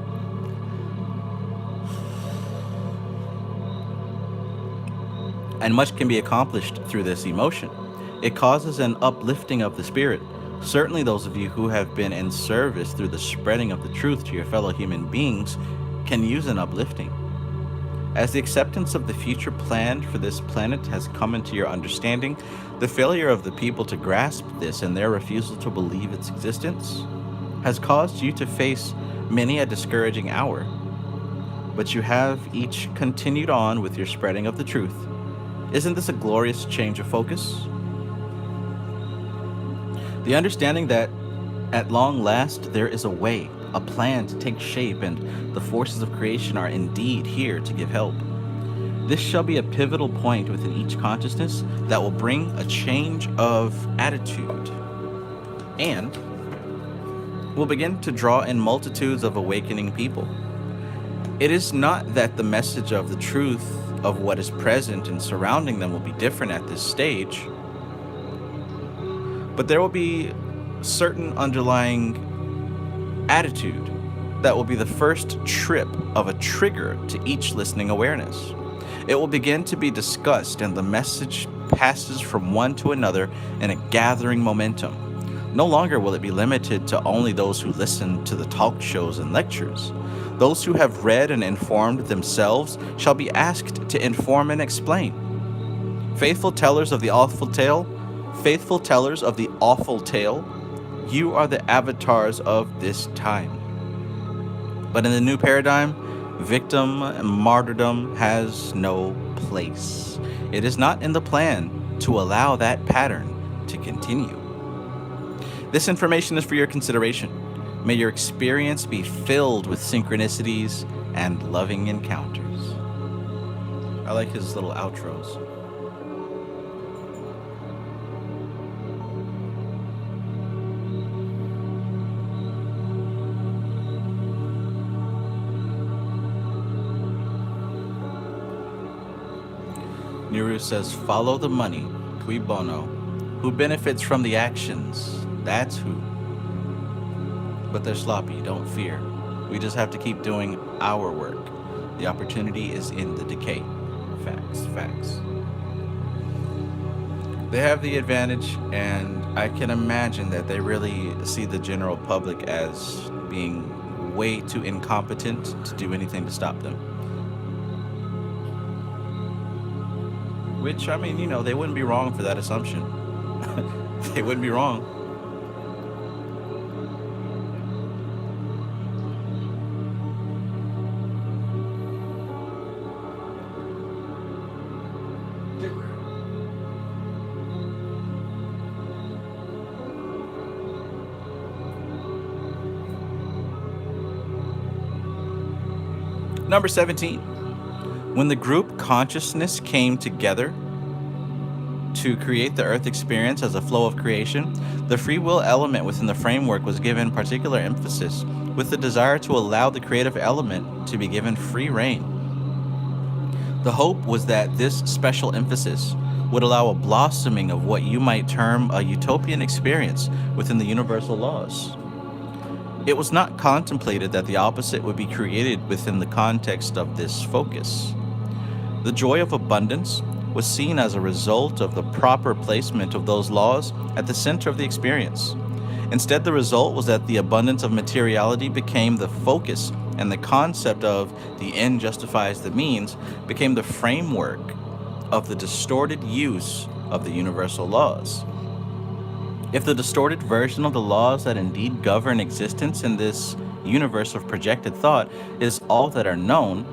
And much can be accomplished through this emotion. It causes an uplifting of the spirit. Certainly those of you who have been in service through the spreading of the truth to your fellow human beings can use an uplifting. As the acceptance of the future planned for this planet has come into your understanding, the failure of the people to grasp this and their refusal to believe its existence has caused you to face many a discouraging hour. But you have each continued on with your spreading of the truth. Isn't this a glorious change of focus? The understanding that at long last there is a way, a plan to take shape, and the forces of creation are indeed here to give help. This shall be a pivotal point within each consciousness that will bring a change of attitude and will begin to draw in multitudes of awakening people. It is not that the message of the truth of what is present and surrounding them will be different at this stage, but there will be certain underlying attitude that will be the first trip of a trigger to each listening awareness. It will begin to be discussed, and the message passes from one to another in a gathering momentum. No longer will it be limited to only those who listen to the talk shows and lectures. Those who have read and informed themselves shall be asked to inform and explain. Faithful tellers of the awful tale You are the avatars of this time. But in the new paradigm, victim and martyrdom has no place. It is not in the plan to allow that pattern to continue. This information is for your consideration. May your experience be filled with synchronicities and loving encounters. I like his little outros. Niru says, follow the money, cui bono. Who benefits from the actions, that's who. But they're sloppy, don't fear. We just have to keep doing our work. The opportunity is in the decay. Facts, facts. They have the advantage, and I can imagine that they really see the general public as being way too incompetent to do anything to stop them. Which, I mean, you know, they wouldn't be wrong for that assumption. They wouldn't be wrong. Number 17. When the group consciousness came together to create the Earth experience as a flow of creation, the free will element within the framework was given particular emphasis, with the desire to allow the creative element to be given free rein. The hope was that this special emphasis would allow a blossoming of what you might term a utopian experience within the universal laws. It was not contemplated that the opposite would be created within the context of this focus. The joy of abundance was seen as a result of the proper placement of those laws at the center of the experience. Instead, the result was that the abundance of materiality became the focus, and the concept of the end justifies the means became the framework of the distorted use of the universal laws. If the distorted version of the laws that indeed govern existence in this universe of projected thought is all that are known,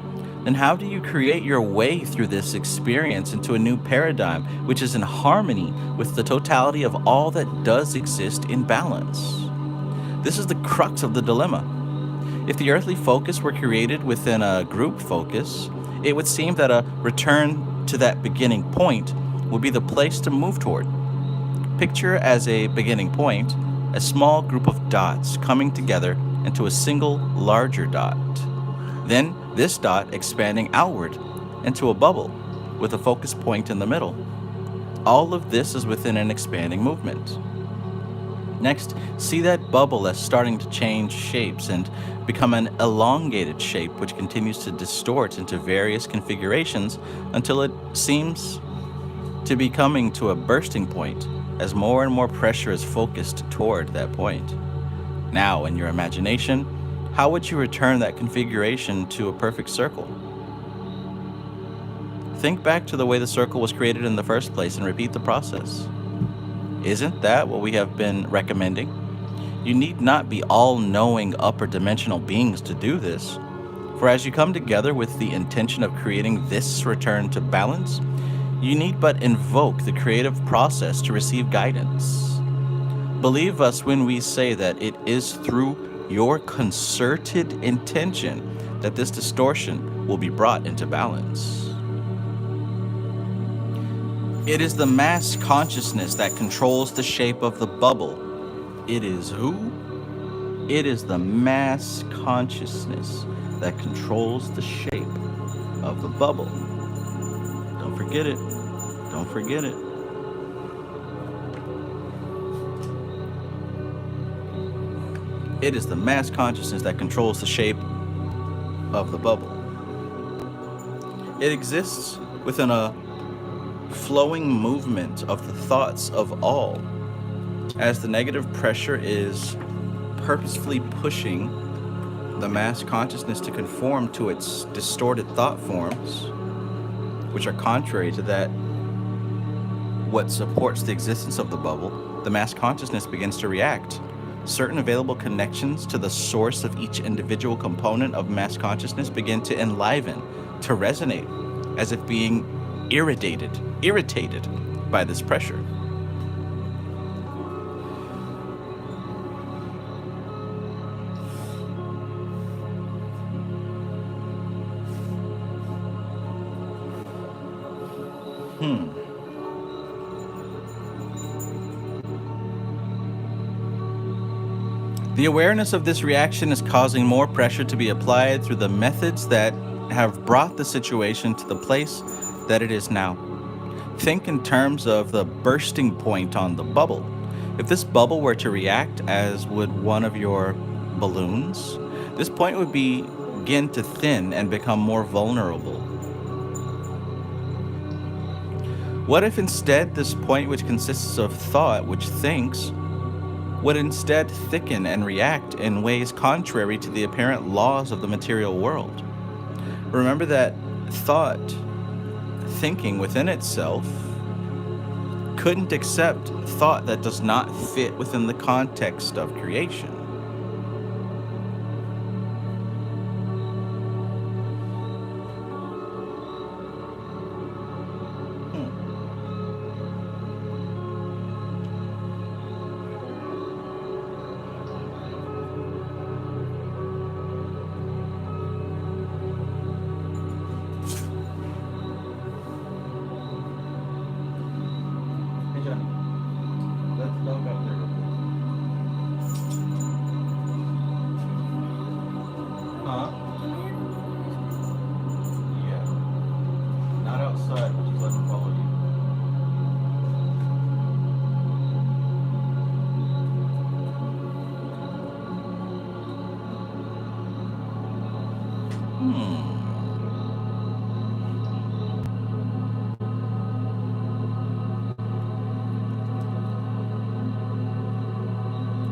then how do you create your way through this experience into a new paradigm which is in harmony with the totality of all that does exist in balance? This is the crux of the dilemma. If the earthly focus were created within a group focus, it would seem that a return to that beginning point would be the place to move toward. Picture as a beginning point a small group of dots coming together into a single larger dot. Then this dot expanding outward into a bubble with a focus point in the middle. All of this is within an expanding movement. Next, see that bubble as starting to change shapes and become an elongated shape which continues to distort into various configurations until it seems to be coming to a bursting point as more and more pressure is focused toward that point. Now, in your imagination, how would you return that configuration to a perfect circle? Think back to the way the circle was created in the first place and repeat the process. Isn't that what we have been recommending? You need not be all-knowing upper dimensional beings to do this, for as you come together with the intention of creating this return to balance, you need but invoke the creative process to receive guidance. Believe us when we say that it is through your concerted intention that this distortion will be brought into balance. It is the mass consciousness that controls the shape of the bubble. It is who? It is the mass consciousness that controls the shape of the bubble. Don't forget it. Don't forget it. It is the mass consciousness that controls the shape of the bubble. It exists within a flowing movement of the thoughts of all, as the negative pressure is purposefully pushing the mass consciousness to conform to its distorted thought forms, which are contrary to that what supports the existence of the bubble. The mass consciousness begins to react certain available connections to the source of each individual component of mass consciousness begin to enliven, to resonate, as if being irritated by this pressure. The awareness of this reaction is causing more pressure to be applied through the methods that have brought the situation to the place that it is now. Think in terms of the bursting point on the bubble. If this bubble were to react as would one of your balloons, this point would begin to thin and become more vulnerable. What if instead this point, which consists of thought, which thinks, would instead thicken and react in ways contrary to the apparent laws of the material world? Remember that thought, thinking within itself, couldn't accept thought that does not fit within the context of creation.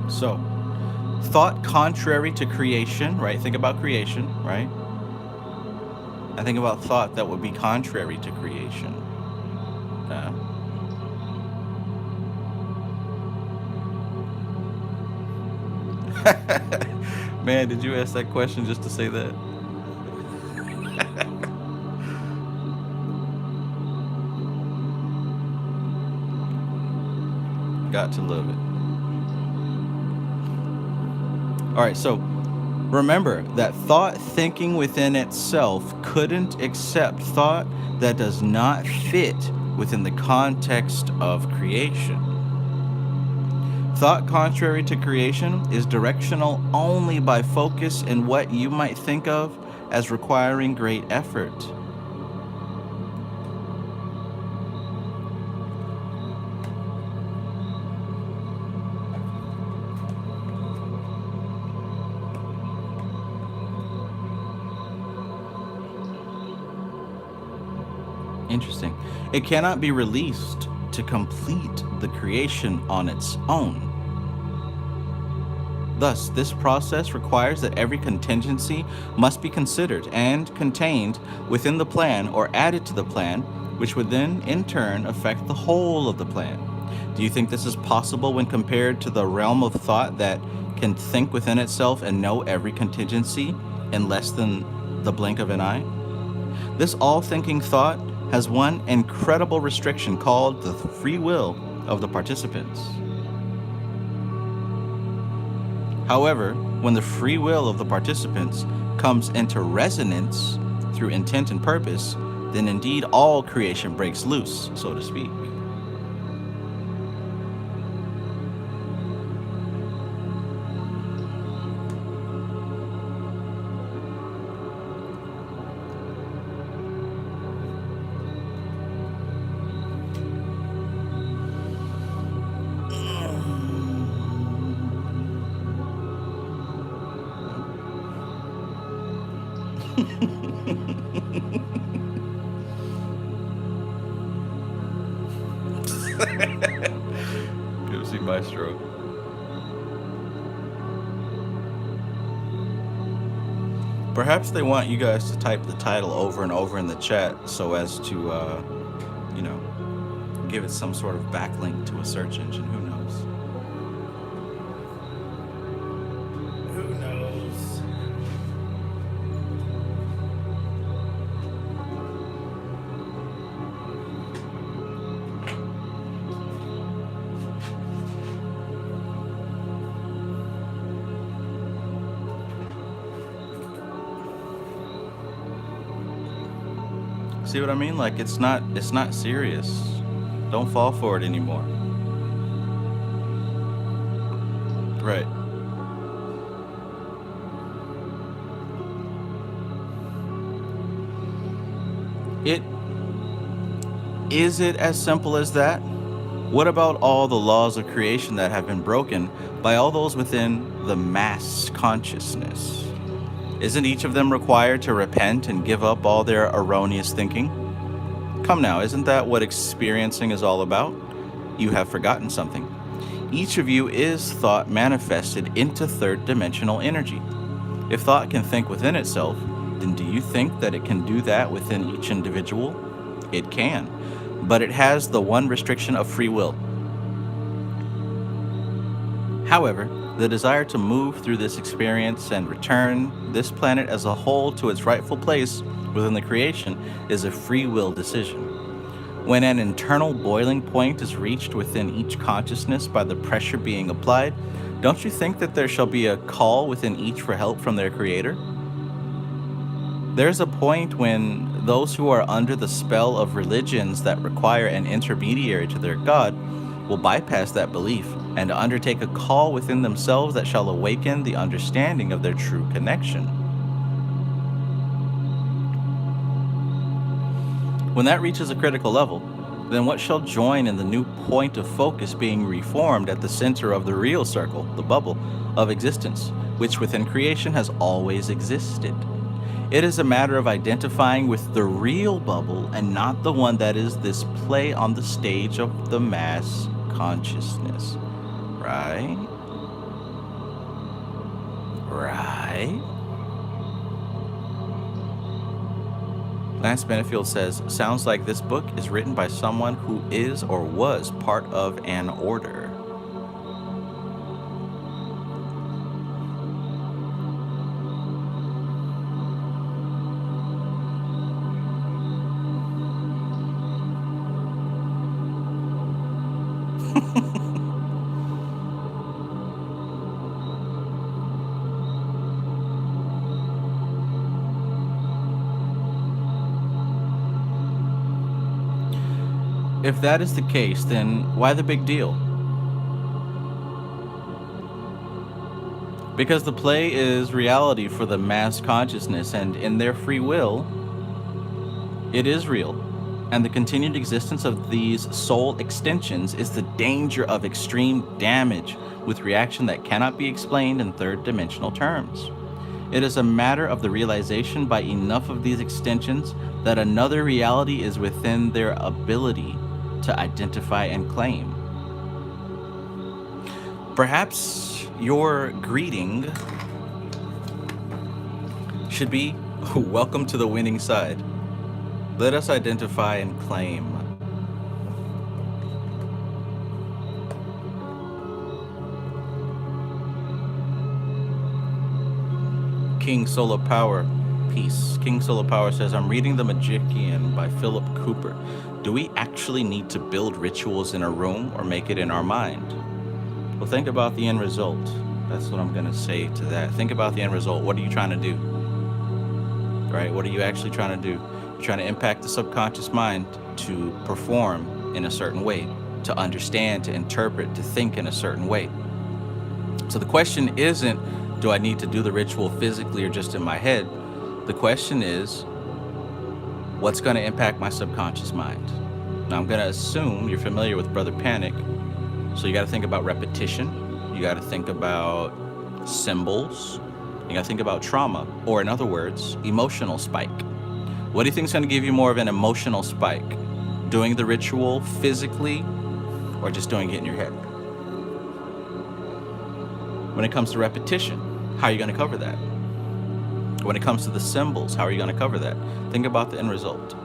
So, thought contrary to creation, right? Think about creation, right? I think about thought that would be contrary to creation. Man, did you ask that question just to say that? Got to love it. All right, so remember that thought thinking within itself couldn't accept thought that does not fit within the context of creation. Thought contrary to creation is directional only by focus in what you might think of as requiring great effort. Interesting. It cannot be released to complete the creation on its own. Thus, this process requires that every contingency must be considered and contained within the plan or added to the plan, which would then, in turn, affect the whole of the plan. Do you think this is possible when compared to the realm of thought that can think within itself and know every contingency in less than the blink of an eye? This all-thinking thought has one incredible restriction called the free will of the participants. However, when the free will of the participants comes into resonance through intent and purpose, then indeed all creation breaks loose, so to speak. Go see Maestro. Perhaps they want you guys to type the title over and over in the chat so as to, you know, give it some sort of backlink to a search engine. Who knows? See what I mean? Like it's not serious. Don't fall for it anymore. Right. It is it as simple as that? What about all the laws of creation that have been broken by all those within the mass consciousness? Isn't each of them required to repent and give up all their erroneous thinking? Come now, isn't that what experiencing is all about? You have forgotten something. Each of you is thought manifested into third dimensional energy. If thought can think within itself, then do you think that it can do that within each individual? It can, but it has the one restriction of free will. However, the desire to move through this experience and return this planet as a whole to its rightful place within the creation is a free will decision. When an internal boiling point is reached within each consciousness by the pressure being applied, don't you think that there shall be a call within each for help from their creator? There's a point when those who are under the spell of religions that require an intermediary to their God will bypass that belief and undertake a call within themselves that shall awaken the understanding of their true connection. When that reaches a critical level, then what shall join in the new point of focus being reformed at the center of the real circle, the bubble, of existence, which within creation has always existed? It is a matter of identifying with the real bubble and not the one that is this play on the stage of the mass consciousness. Right? Right? Lance Benefield says, sounds like this book is written by someone who is or was part of an order. If that is the case, then why the big deal? Because the play is reality for the mass consciousness, and in their free will, it is real. And the continued existence of these soul extensions is the danger of extreme damage with reaction that cannot be explained in third dimensional terms. It is a matter of the realization by enough of these extensions that another reality is within their ability to identify and claim. Perhaps your greeting should be, welcome to the winning side. Let us identify and claim. King Solar Power, peace. King Solar Power says, I'm reading The Magician by Philip Cooper. Do we actually need to build rituals in a room or make it in our mind? Well, think about the end result. That's what I'm going to say to that. Think about the end result. What are you trying to do? Right? What are you actually trying to do? You're trying to impact the subconscious mind to perform in a certain way, to understand, to interpret, to think in a certain way. So the question isn't, do I need to do the ritual physically or just in my head? The question is, what's going to impact my subconscious mind? Now, I'm going to assume you're familiar with Brother Panic. So you got to think about repetition. You got to think about symbols. You got to think about trauma, or in other words, emotional spike. What do you think is going to give you more of an emotional spike? Doing the ritual physically or just doing it in your head? When it comes to repetition, how are you going to cover that? When it comes to the symbols, how are you going to cover that? Think about the end result.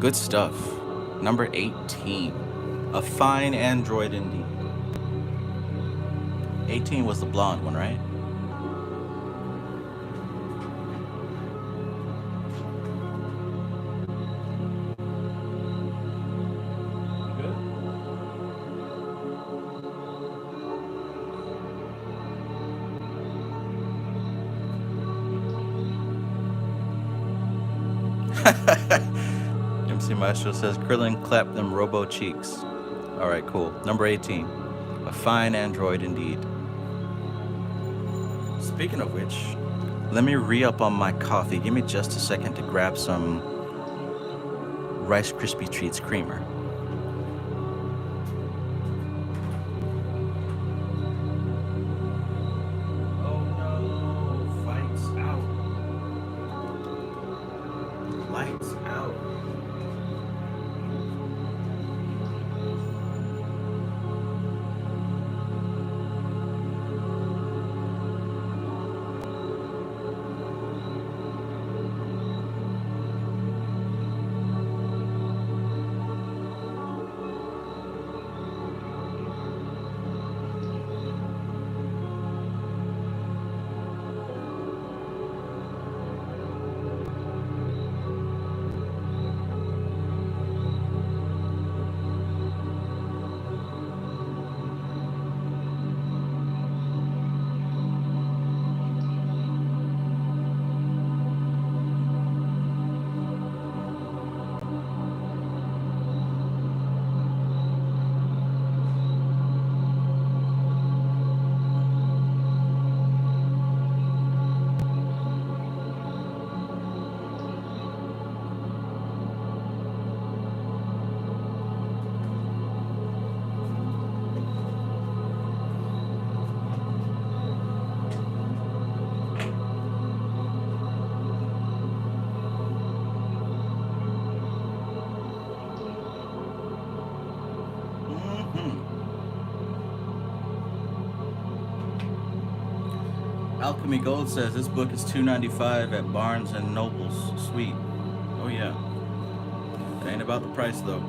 Good stuff. Number 18. A fine android indeed. 18 was the blonde one, right? MC Maestro says, Krillin, clap them robo cheeks. All right, cool. Number 18. A fine android indeed. Speaking of which, let me re-up on my coffee. Give me just a second to grab some Rice Krispie Treats creamer. Oh no, fights out. Lights out. Alchemy Gold says this book is $2.95 at Barnes and Noble's. Sweet. Oh yeah. It ain't about the price though.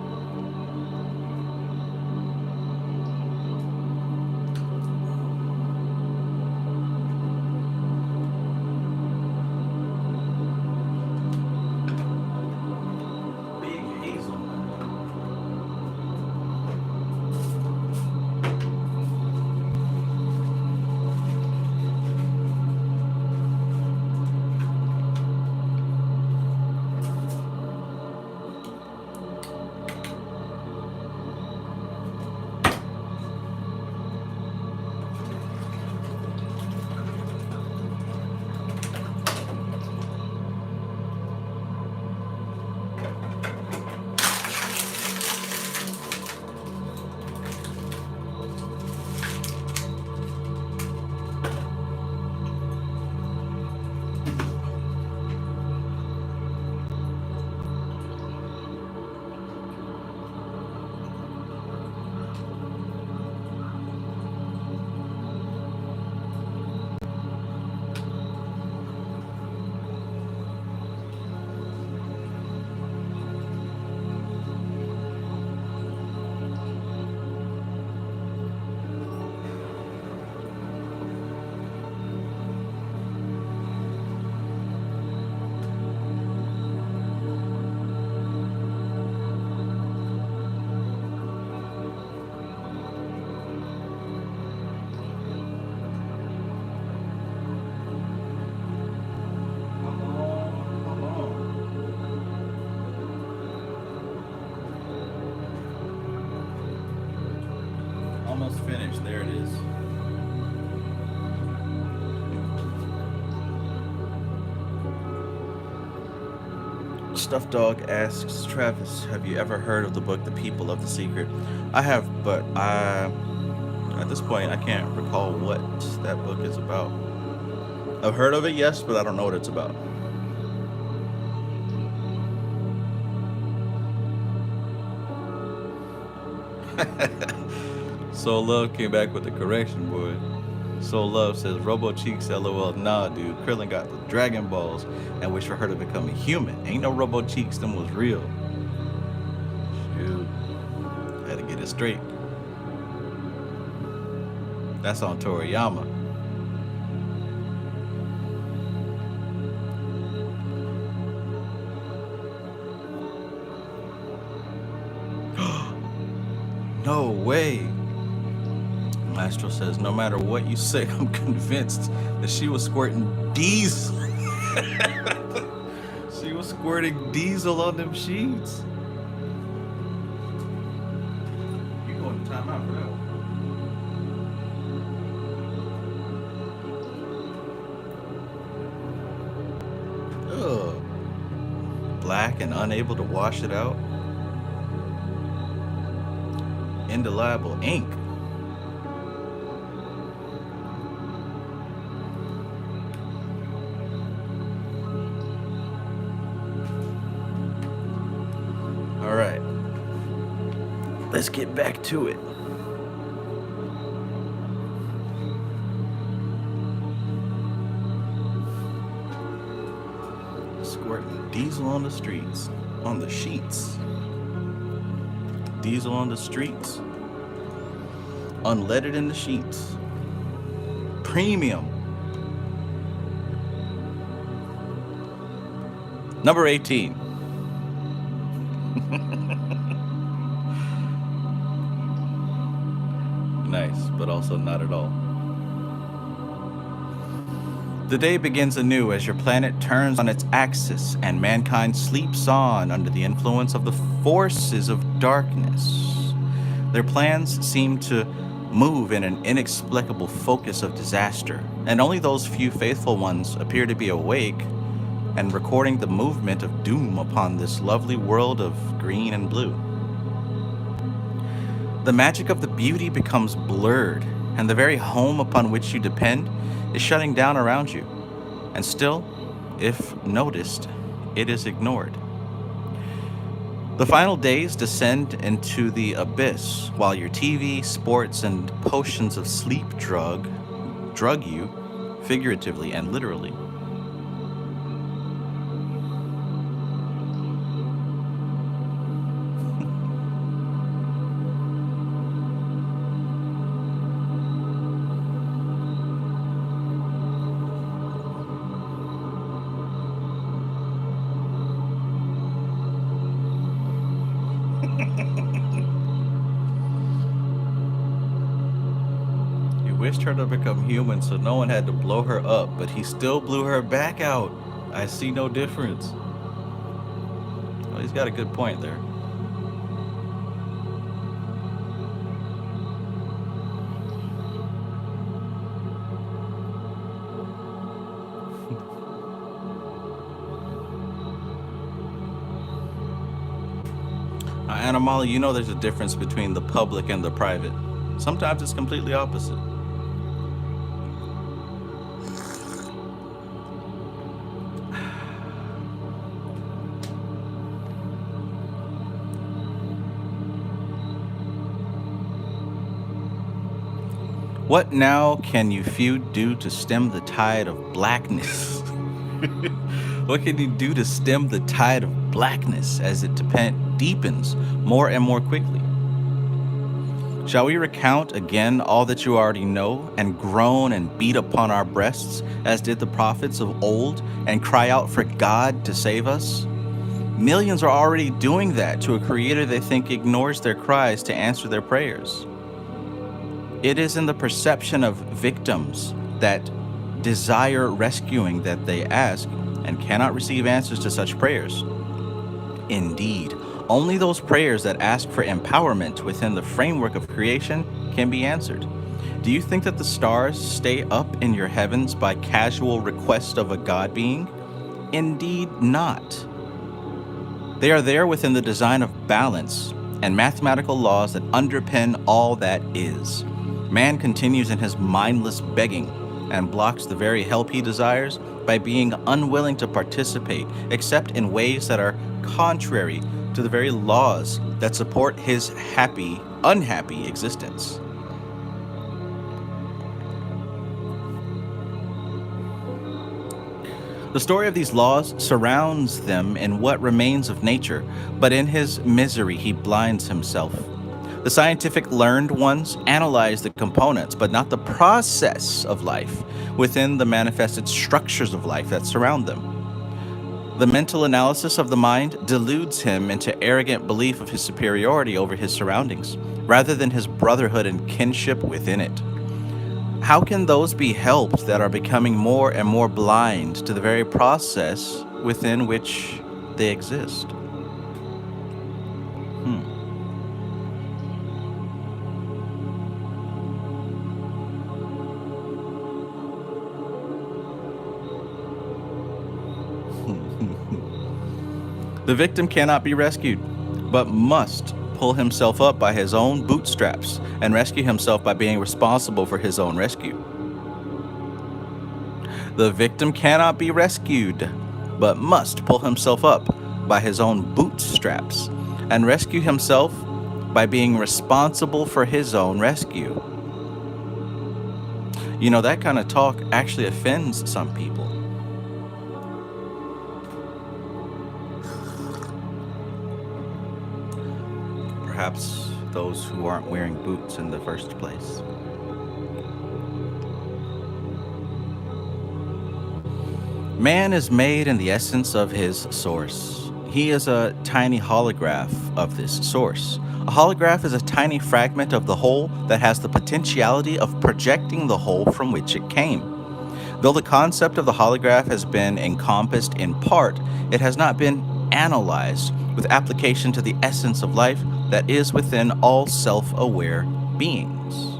Almost finished. There it is. Stuffed Dog asks, Travis, have you ever heard of the book The People of the Secret? I have, but at this point I can't recall what that book is about. I've heard of it, yes, but I don't know what it's about. Soul Love came back with the correction, boy. Soul Love says, Robo Cheeks, LOL. Nah, dude. Krillin got the Dragon Balls and wish for her to become a human. Ain't no Robo Cheeks, them was real. Shoot. Had to get it straight. That's on Toriyama. No way. Astral says, no matter what you say, I'm convinced that she was squirting diesel. She was Squirting diesel on them sheets. You going to time out for that one. Ugh. Black and unable to wash it out. Indelible ink. All right. Let's get back to it. Squirting diesel on the streets, on the sheets. Diesel on the streets, unleaded in the sheets. Premium. Number 18. Nice, but also not at all. The day begins anew as your planet turns on its axis and mankind sleeps on under the influence of the forces of darkness. Their plans seem to move in an inexplicable focus of disaster, and only those few faithful ones appear to be awake and recording the movement of doom upon this lovely world of green and blue. The magic of the beauty becomes blurred, and the very home upon which you depend is shutting down around you. And still, if noticed, it is ignored. The final days descend into the abyss while your TV, sports, and potions of sleep drug you, figuratively and literally. Wished her to become human so no one had to blow her up, but he still blew her back out. I see no difference. Well, he's got a good point there. Animali, you know there's a difference between the public and the private. Sometimes it's completely opposite. What now can you few do to stem the tide of blackness? What can you do to stem the tide of blackness as it deepens more and more quickly? Shall we recount again all that you already know and groan and beat upon our breasts as did the prophets of old and cry out for God to save us? Millions are already doing that to a creator they think ignores their cries to answer their prayers. It is in the perception of victims that desire rescuing that they ask and cannot receive answers to such prayers. Indeed, only those prayers that ask for empowerment within the framework of creation can be answered. Do you think that the stars stay up in your heavens by casual request of a God being? Indeed not. They are there within the design of balance and mathematical laws that underpin all that is. Man continues in his mindless begging and blocks the very help he desires by being unwilling to participate, except in ways that are contrary to the very laws that support his unhappy existence. The story of these laws surrounds them in what remains of nature, but in his misery he blinds himself. The scientific learned ones analyze the components, but not the process of life within the manifested structures of life that surround them. The mental analysis of the mind deludes him into arrogant belief of his superiority over his surroundings, rather than his brotherhood and kinship within it. How can those be helped that are becoming more and more blind to the very process within which they exist. The victim cannot be rescued, but must pull himself up by his own bootstraps and rescue himself by being responsible for his own rescue. The victim cannot be rescued, but must pull himself up by his own bootstraps and rescue himself by being responsible for his own rescue. You know, that kind of talk actually offends some people. Perhaps those who aren't wearing boots in the first place. Man is made in the essence of his source. He is a tiny holograph of this source. A holograph is a tiny fragment of the whole that has the potentiality of projecting the whole from which it came. Though the concept of the holograph has been encompassed in part, it has not been analyzed with application to the essence of life that is within all self-aware beings.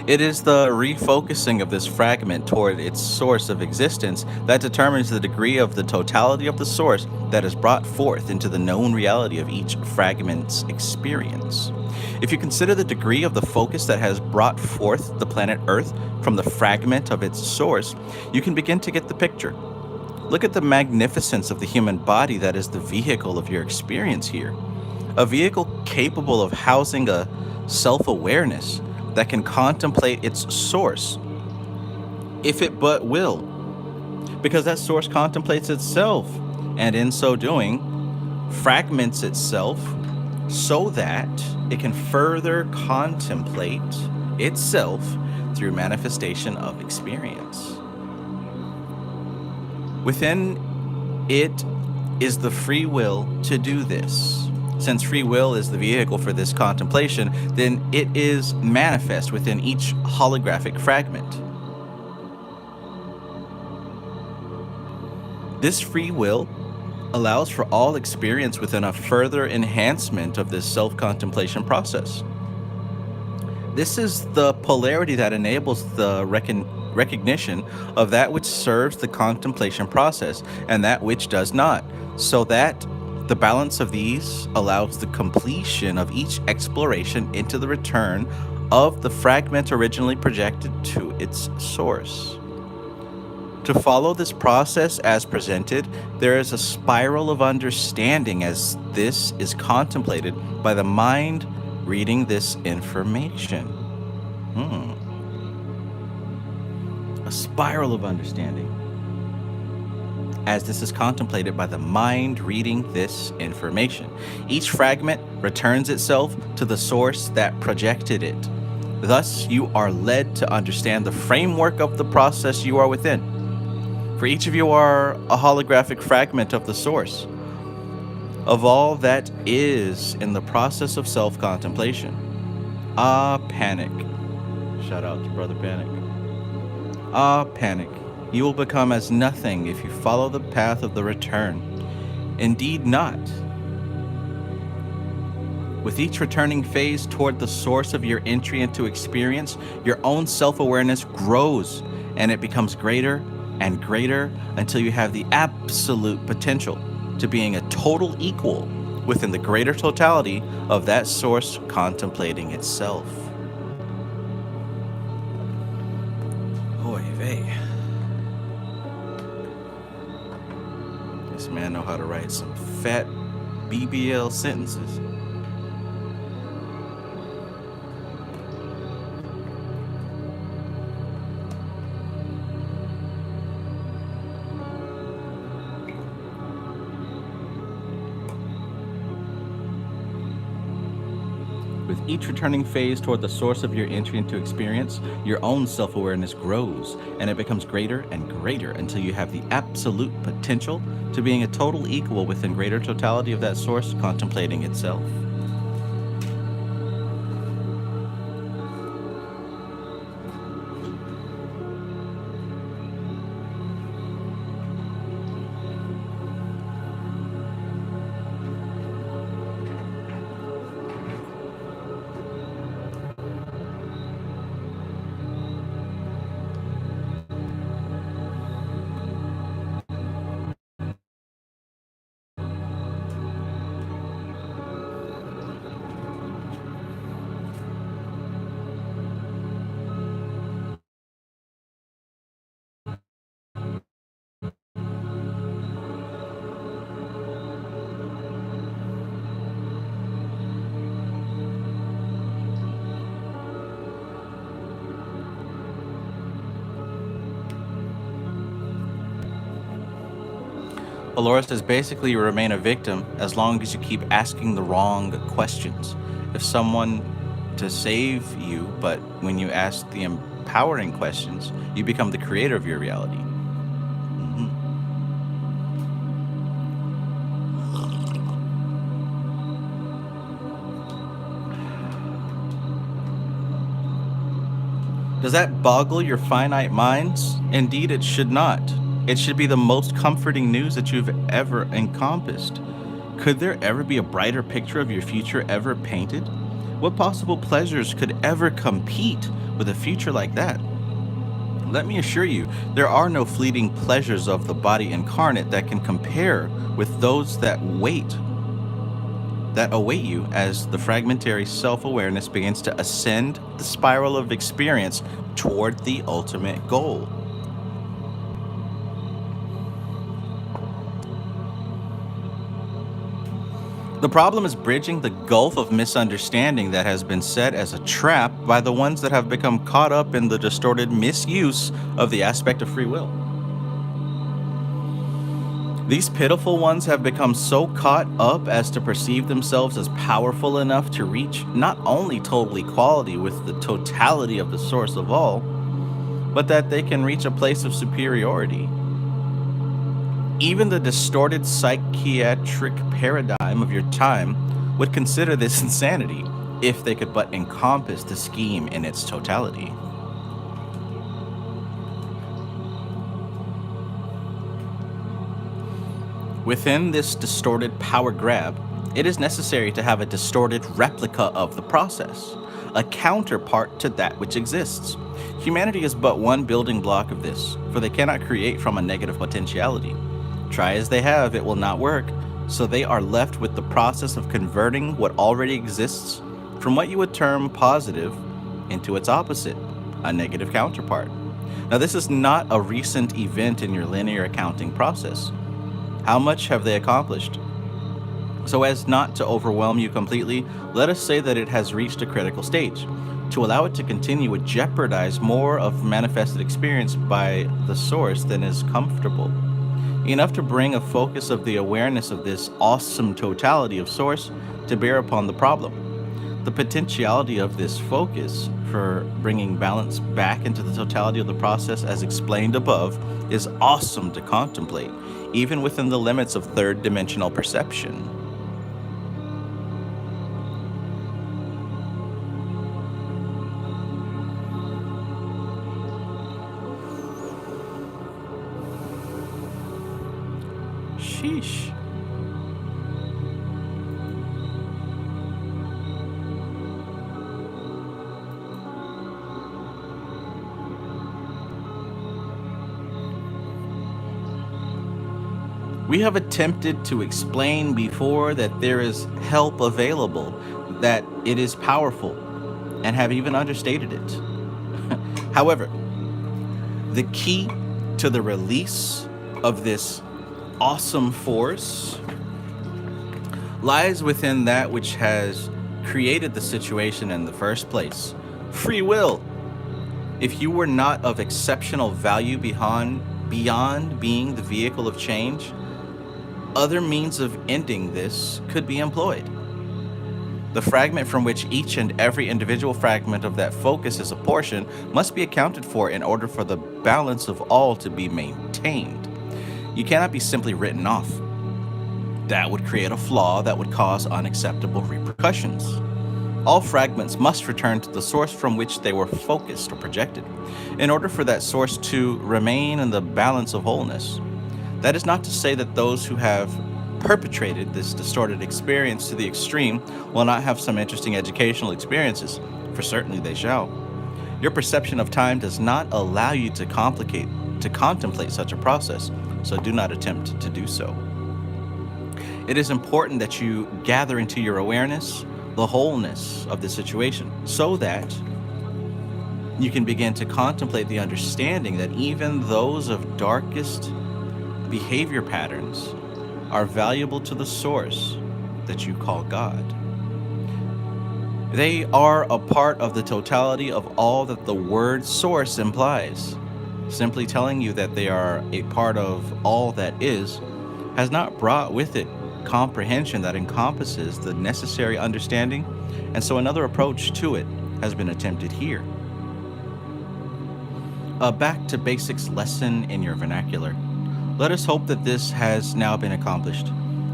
It is the refocusing of this fragment toward its source of existence that determines the degree of the totality of the source that is brought forth into the known reality of each fragment's experience. If you consider the degree of the focus that has brought forth the planet Earth from the fragment of its source, you can begin to get the picture. Look at the magnificence of the human body that is the vehicle of your experience here. A vehicle capable of housing a self-awareness that can contemplate its source, if it but will, because that source contemplates itself, and in so doing, fragments itself so that it can further contemplate itself through manifestation of experience. Within it is the free will to do this. Since free will is the vehicle for this contemplation, then it is manifest within each holographic fragment. This free will allows for all experience within a further enhancement of this self-contemplation process. This is the polarity that enables the recognition of that which serves the contemplation process and that which does not, so that the balance of these allows the completion of each exploration into the return of the fragment originally projected to its source. To follow this process as presented, there is a spiral of understanding as this is contemplated by the mind reading this information. A spiral of understanding as this is contemplated by the mind reading this information. Each fragment returns itself to the source that projected it. Thus, you are led to understand the framework of the process you are within. For each of you are a holographic fragment of the source, of all that is in the process of self-contemplation. Panic. Shout out to Brother Panic. Panic. You will become as nothing if you follow the path of the return. Indeed not. With each returning phase toward the source of your entry into experience, your own self-awareness grows and it becomes greater and greater until you have the absolute potential to being a total equal within the greater totality of that source contemplating itself. Oy vey. This man know how to write some fat BBL sentences. With each returning phase toward the source of your entry into experience, your own self-awareness grows, and it becomes greater and greater until you have the absolute potential to being a total equal within greater totality of that source contemplating itself. Laura says basically you remain a victim as long as you keep asking the wrong questions. If someone to save you, but when you ask the empowering questions, you become the creator of your reality. Mhm. Does that boggle your finite minds? Indeed, it should not. It should be the most comforting news that you've ever encompassed. Could there ever be a brighter picture of your future ever painted? What possible pleasures could ever compete with a future like that? Let me assure you, there are no fleeting pleasures of the body incarnate that can compare with those that await you as the fragmentary self-awareness begins to ascend the spiral of experience toward the ultimate goal. The problem is bridging the gulf of misunderstanding that has been set as a trap by the ones that have become caught up in the distorted misuse of the aspect of free will. These pitiful ones have become so caught up as to perceive themselves as powerful enough to reach not only total equality with the totality of the source of all, but that they can reach a place of superiority. Even the distorted psychiatric paradigm of your time would consider this insanity if they could but encompass the scheme in its totality. Within this distorted power grab, it is necessary to have a distorted replica of the process, a counterpart to that which exists. Humanity is but one building block of this, for they cannot create from a negative potentiality. Try as they have, it will not work, so they are left with the process of converting what already exists from what you would term positive into its opposite, a negative counterpart. Now, this is not a recent event in your linear accounting process. How much have they accomplished? So as not to overwhelm you completely, let us say that it has reached a critical stage. To allow it to continue would jeopardize more of manifested experience by the source than is comfortable. Enough to bring a focus of the awareness of this awesome totality of source to bear upon the problem. The potentiality of this focus for bringing balance back into the totality of the process as explained above is awesome to contemplate, even within the limits of third dimensional perception. Sheesh. We have attempted to explain before that there is help available, that it is powerful, and have even understated it. However, the key to the release of this awesome force lies within that which has created the situation in the first place: free will. If you were not of exceptional value beyond being the vehicle of change, other means of ending this could be employed. The fragment from which each and every individual fragment of that focus is a portion must be accounted for in order for the balance of all to be maintained. You cannot be simply written off. That would create a flaw that would cause unacceptable repercussions. All fragments must return to the source from which they were focused or projected, in order for that source to remain in the balance of wholeness. That is not to say that those who have perpetrated this distorted experience to the extreme will not have some interesting educational experiences, for certainly they shall. Your perception of time does not allow you to contemplate such a process, so do not attempt to do so. It is important that you gather into your awareness the wholeness of the situation, so that you can begin to contemplate the understanding that even those of darkest behavior patterns are valuable to the source that you call God. They are a part of the totality of all that the word source implies. Simply telling you that they are a part of all that is has not brought with it comprehension that encompasses the necessary understanding, and so another approach to it has been attempted here. A back to basics lesson in your vernacular. Let us hope that this has now been accomplished.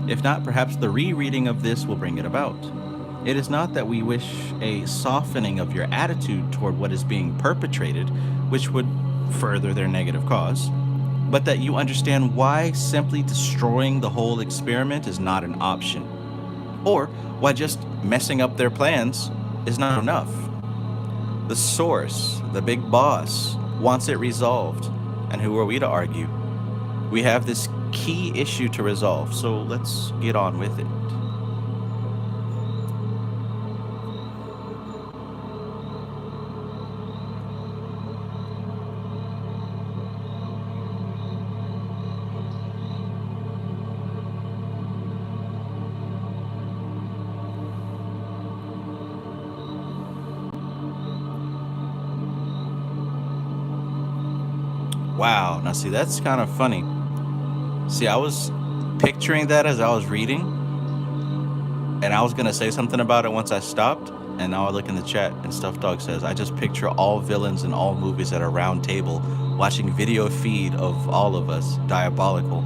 If not, perhaps the rereading of this will bring it about. It is not that we wish a softening of your attitude toward what is being perpetrated, which would further their negative cause, but that you understand why simply destroying the whole experiment is not an option, or why just messing up their plans is not enough. The source, the big boss, wants it resolved, and who are we to argue? We have this key issue to resolve, so let's get on with it. Wow, now see, that's kind of funny. See, I was picturing that as I was reading, and I was gonna say something about it once I stopped, and now I look in the chat, and Stuff Dog says, I just picture all villains in all movies at a round table, watching video feed of all of us, diabolical.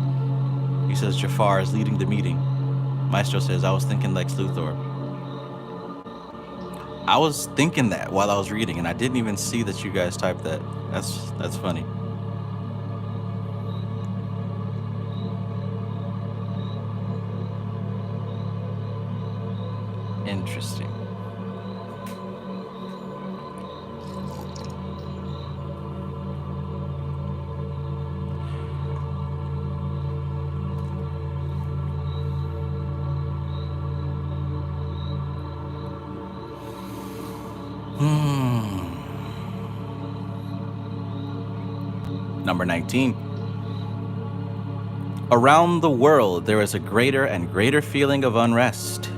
He says Jafar is leading the meeting. Maestro says, I was thinking Lex Luthor. I was thinking that while I was reading, and I didn't even see that you guys typed that. That's funny. Interesting. Number 19. Around the world, there is a greater and greater feeling of unrest.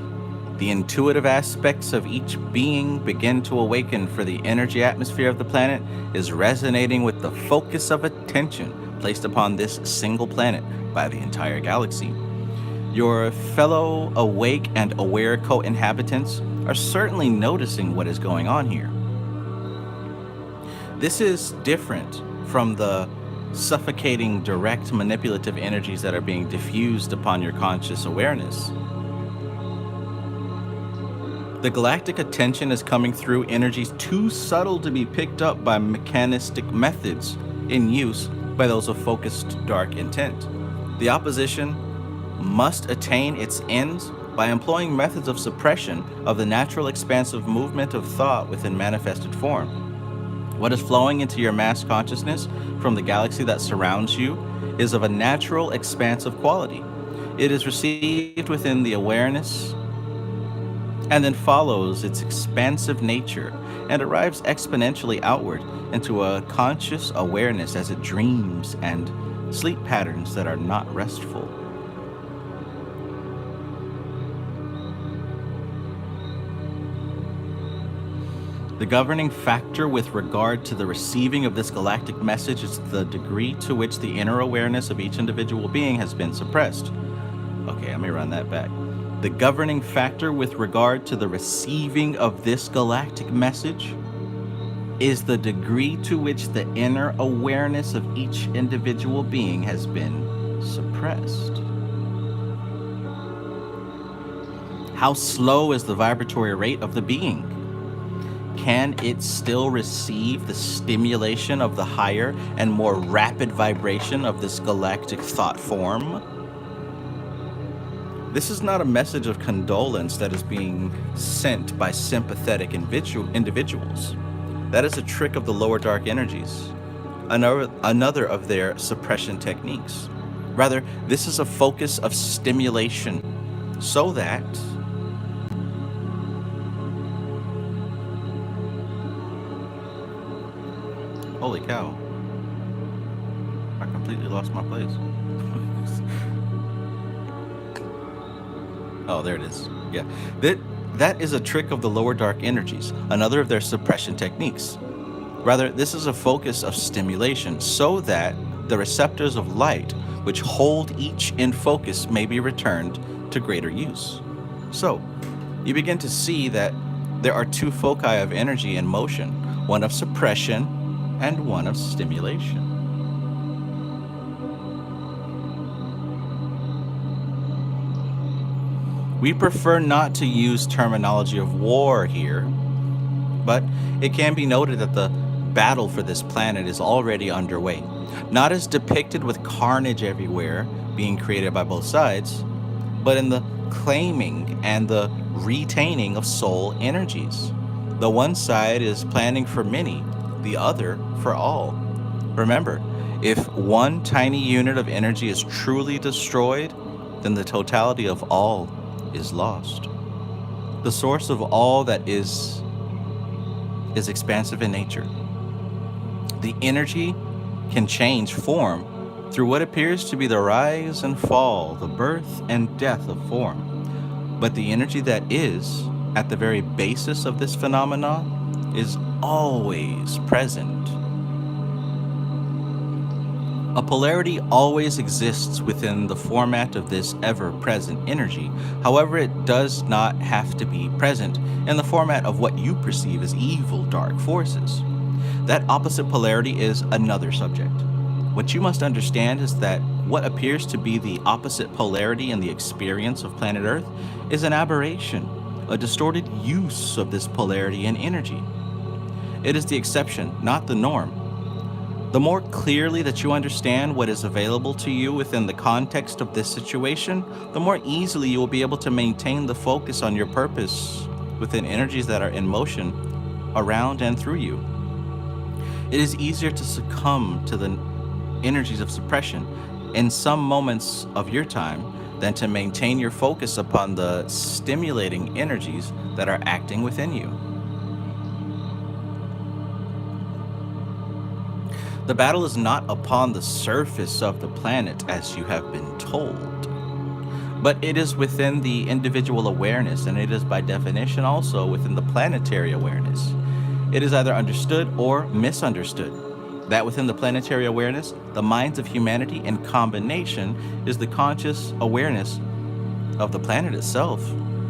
The intuitive aspects of each being begin to awaken, for the energy atmosphere of the planet is resonating with the focus of attention placed upon this single planet by the entire galaxy. Your fellow awake and aware co-inhabitants are certainly noticing what is going on here. This is different from the suffocating, direct, manipulative energies that are being diffused upon your conscious awareness. The galactic attention is coming through energies too subtle to be picked up by mechanistic methods in use by those of focused dark intent. The opposition must attain its ends by employing methods of suppression of the natural expansive movement of thought within manifested form. What is flowing into your mass consciousness from the galaxy that surrounds you is of a natural expansive quality. It is received within the awareness and then follows its expansive nature and arrives exponentially outward into a conscious awareness as it dreams and sleep patterns that are not restful. The governing factor with regard to the receiving of this galactic message is the degree to which the inner awareness of each individual being has been suppressed. Okay, let me run that back. The governing factor with regard to the receiving of this galactic message is the degree to which the inner awareness of each individual being has been suppressed. How slow is the vibratory rate of the being? Can it still receive the stimulation of the higher and more rapid vibration of this galactic thought form? This is not a message of condolence that is being sent by sympathetic individuals. That is a trick of the lower dark energies, another of their suppression techniques. Rather, this is a focus of stimulation so that holy cow, I completely lost my place. Oh, there it is. Yeah. That is a trick of the lower dark energies, another of their suppression techniques. Rather, this is a focus of stimulation so that the receptors of light which hold each in focus may be returned to greater use. So, you begin to see that there are two foci of energy in motion, one of suppression and one of stimulation. We prefer not to use terminology of war here, but it can be noted that the battle for this planet is already underway, not as depicted with carnage everywhere being created by both sides, but in the claiming and the retaining of soul energies. The one side is planning for many, the other for all. Remember, if one tiny unit of energy is truly destroyed, then the totality of all is lost. The source of all that is expansive in nature. The energy can change form through what appears to be the rise and fall, the birth and death of form. But the energy that is at the very basis of this phenomenon is always present. A polarity always exists within the format of this ever-present energy. However, it does not have to be present in the format of what you perceive as evil, dark forces. That opposite polarity is another subject. What you must understand is that what appears to be the opposite polarity in the experience of planet Earth is an aberration, a distorted use of this polarity and energy. It is the exception, not the norm. The more clearly that you understand what is available to you within the context of this situation, the more easily you will be able to maintain the focus on your purpose within energies that are in motion around and through you. It is easier to succumb to the energies of suppression in some moments of your time than to maintain your focus upon the stimulating energies that are acting within you. The battle is not upon the surface of the planet as you have been told, but it is within the individual awareness, and it is by definition also within the planetary awareness. It is either understood or misunderstood. That within the planetary awareness, the minds of humanity in combination is the conscious awareness of the planet itself.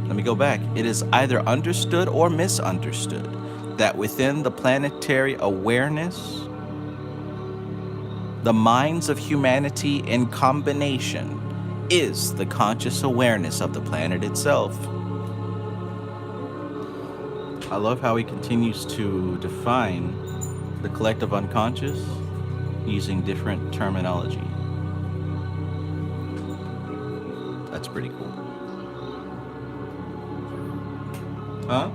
Let me go back. It is either understood or misunderstood. That within the planetary awareness, the minds of humanity in combination is the conscious awareness of the planet itself. I love how he continues to define the collective unconscious using different terminology. That's pretty cool. Huh?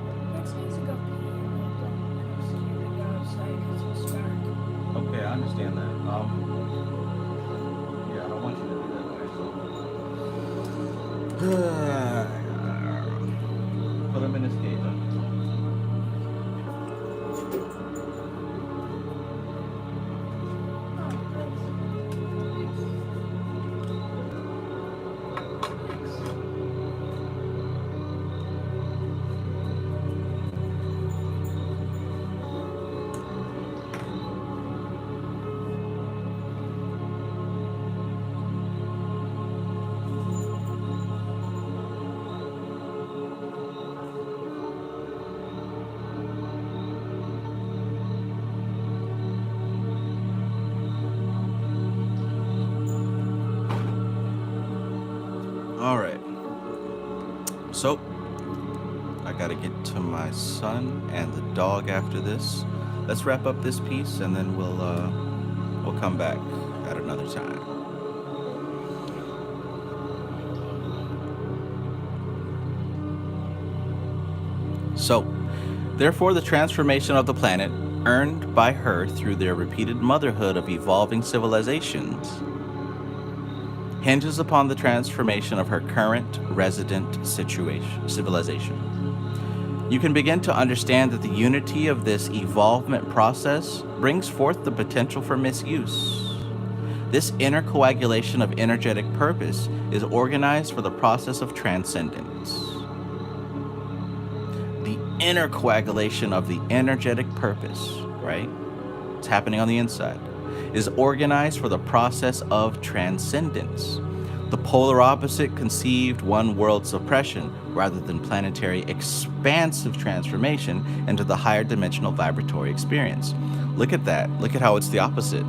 Okay, I understand that. Yeah, I don't want you to do that way, so. Put him in his cage. All right. So, I gotta get to my son and the dog after this. Let's wrap up this piece and then we'll come back at another time. So, therefore, the transformation of the planet, earned by her through their repeated motherhood of evolving civilizations, hinges upon the transformation of her current resident civilization. You can begin to understand that the unity of this evolvement process brings forth the potential for misuse. This inner coagulation of energetic purpose is organized for the process of transcendence. The inner coagulation of the energetic purpose, right? It's happening on the inside. is organized for the process of transcendence. The polar opposite conceived one world suppression rather than planetary expansive transformation into the higher dimensional vibratory experience. Look at that. Look at how it's the opposite.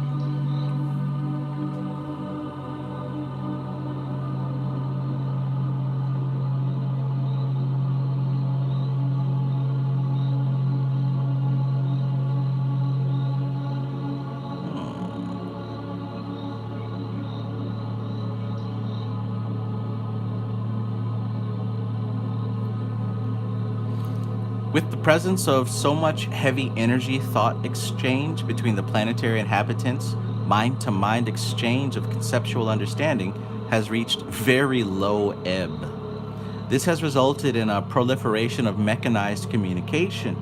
With the presence of so much heavy energy thought exchange between the planetary inhabitants, mind to mind exchange of conceptual understanding has reached very low ebb. This has resulted in a proliferation of mechanized communication,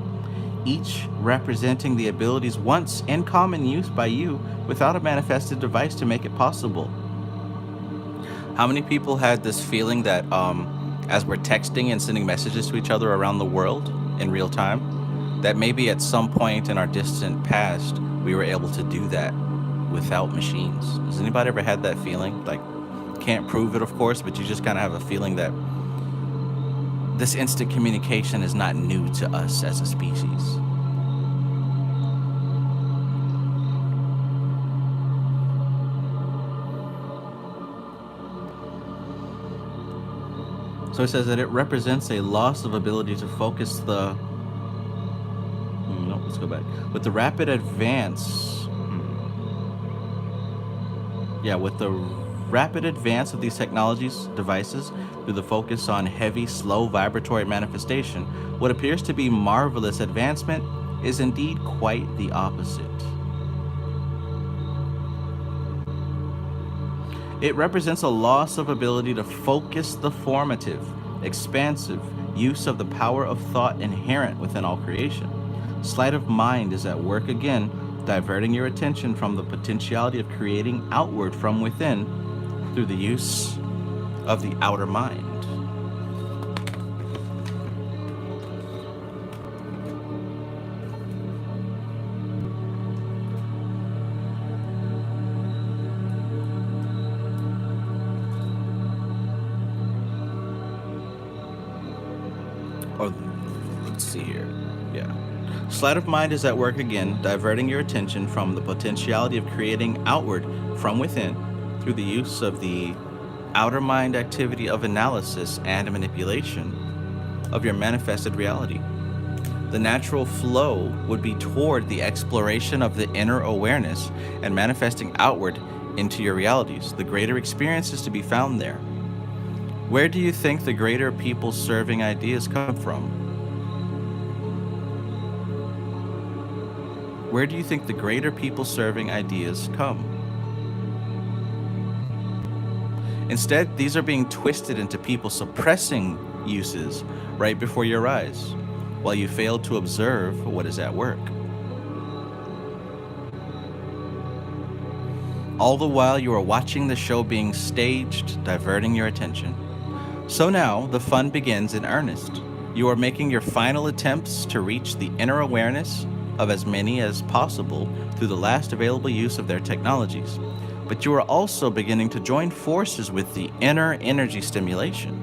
each representing the abilities once in common use by you without a manifested device to make it possible. How many people had this feeling that as we're texting and sending messages to each other around the world in real time, that maybe at some point in our distant past, we were able to do that without machines? Has anybody ever had that feeling? Like, can't prove it, of course, but you just kind of have a feeling that this instant communication is not new to us as a species. So it says that it represents a loss of ability to focus the... No, let's go back. With the rapid advance... Yeah, with the rapid advance of these technologies, devices, through the focus on heavy, slow vibratory manifestation, what appears to be marvelous advancement is indeed quite the opposite. It represents a loss of ability to focus the formative, expansive use of the power of thought inherent within all creation. Sleight of mind is at work again, diverting your attention from the potentiality of creating outward from within through the use of the outer mind. Or let's see here. Yeah. Sleight of mind is at work again, diverting your attention from the potentiality of creating outward from within through the use of the outer mind activity of analysis and manipulation of your manifested reality. The natural flow would be toward the exploration of the inner awareness and manifesting outward into your realities. The greater experience is to be found there. Where do you think the greater people serving ideas come from? Where do you think the greater people serving ideas come? Instead, these are being twisted into people suppressing uses right before your eyes, while you fail to observe what is at work. All the while you are watching the show being staged, diverting your attention. So now, the fun begins in earnest. You are making your final attempts to reach the inner awareness of as many as possible through the last available use of their technologies. But you are also beginning to join forces with the inner energy stimulation.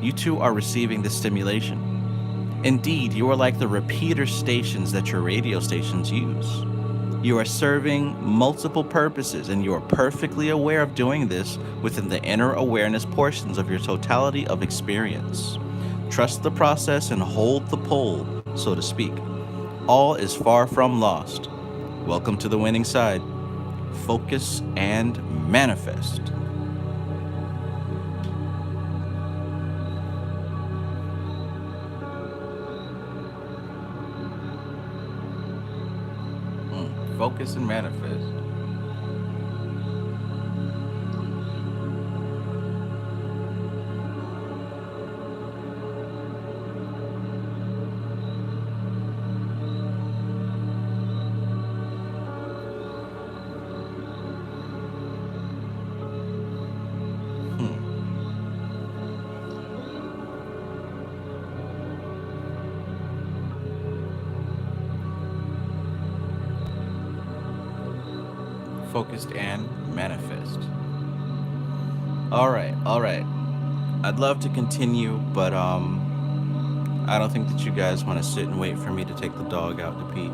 You too are receiving the stimulation. Indeed, you are like the repeater stations that your radio stations use. You are serving multiple purposes, and you are perfectly aware of doing this within the inner awareness portions of your totality of experience. Trust the process and hold the pole, so to speak. All is far from lost. Welcome to the winning side. Focus and manifest. Focus and manifest. focused, and manifest. All right, all right. I'd love to continue, but I don't think that you guys want to sit and wait for me to take the dog out to pee,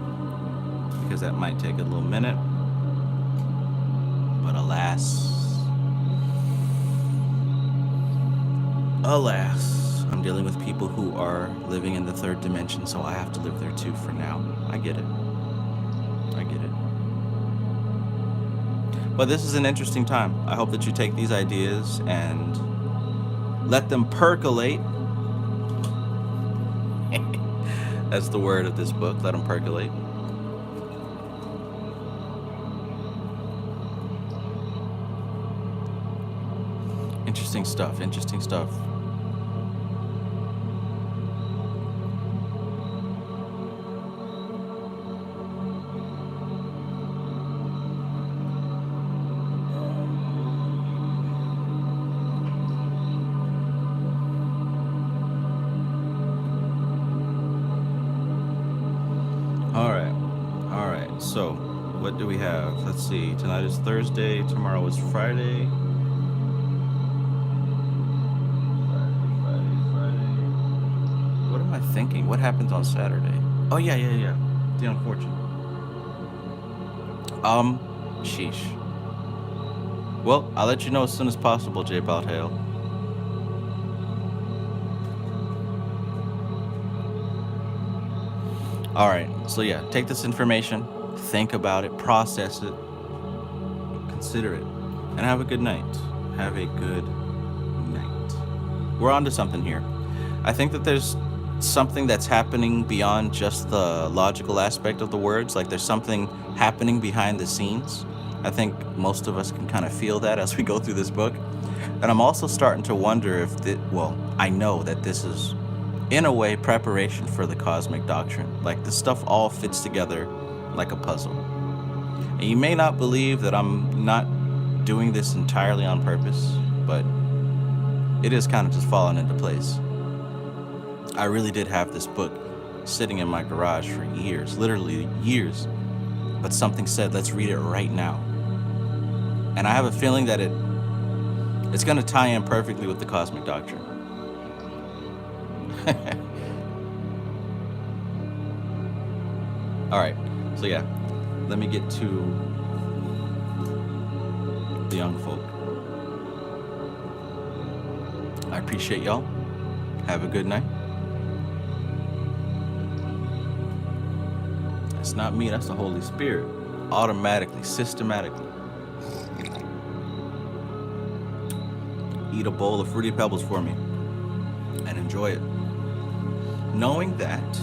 because that might take a little minute. But alas, I'm dealing with people who are living in the third dimension, so I have to live there too for now. I get it. I get it. But this is an interesting time. I hope that you take these ideas and let them percolate. That's the word of this book. Let them percolate. Interesting stuff. Interesting stuff. All right. So, what do we have? Let's see. Tonight is Thursday. Tomorrow is Friday. What am I thinking? What happens on Saturday? Oh, yeah. The unfortunate. Sheesh. Well, I'll let you know as soon as possible, J. Baltail. All right, so yeah, take this information, think about it, process it, consider it, and have a good night. Have a good night. We're on to something here. I think that there's something that's happening beyond just the logical aspect of the words. Like there's something happening behind the scenes. I think most of us can kind of feel that as we go through this book. And I'm also starting to wonder if, I know that this is, in a way, preparation for the cosmic doctrine. Like this stuff all fits together like a puzzle. And you may not believe that I'm not doing this entirely on purpose, but it is kind of just falling into place. I really did have this book sitting in my garage for years, literally years, but something said, let's read it right now. And I have a feeling that it's going to tie in perfectly with the cosmic doctrine. All right, so yeah, let me get to the young folk. I appreciate y'all. Have a good night. That's not me, that's the Holy Spirit. Automatically, systematically. Eat a bowl of Fruity Pebbles for me and enjoy it. Knowing that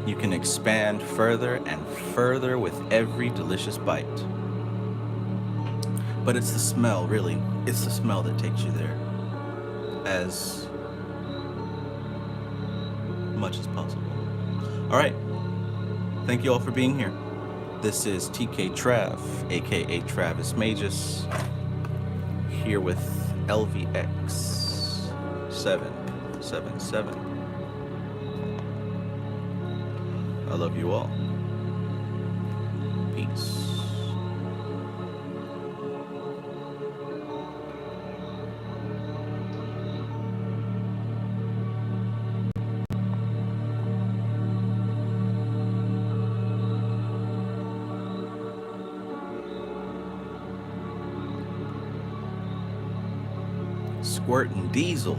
you can expand further and further with every delicious bite. But it's the smell, really. It's the smell that takes you there as much as possible. All right. Thank you all for being here. This is TK Trav, aka Travis Magus, here with LVX777. I love you all. Peace. Squirt and Diesel.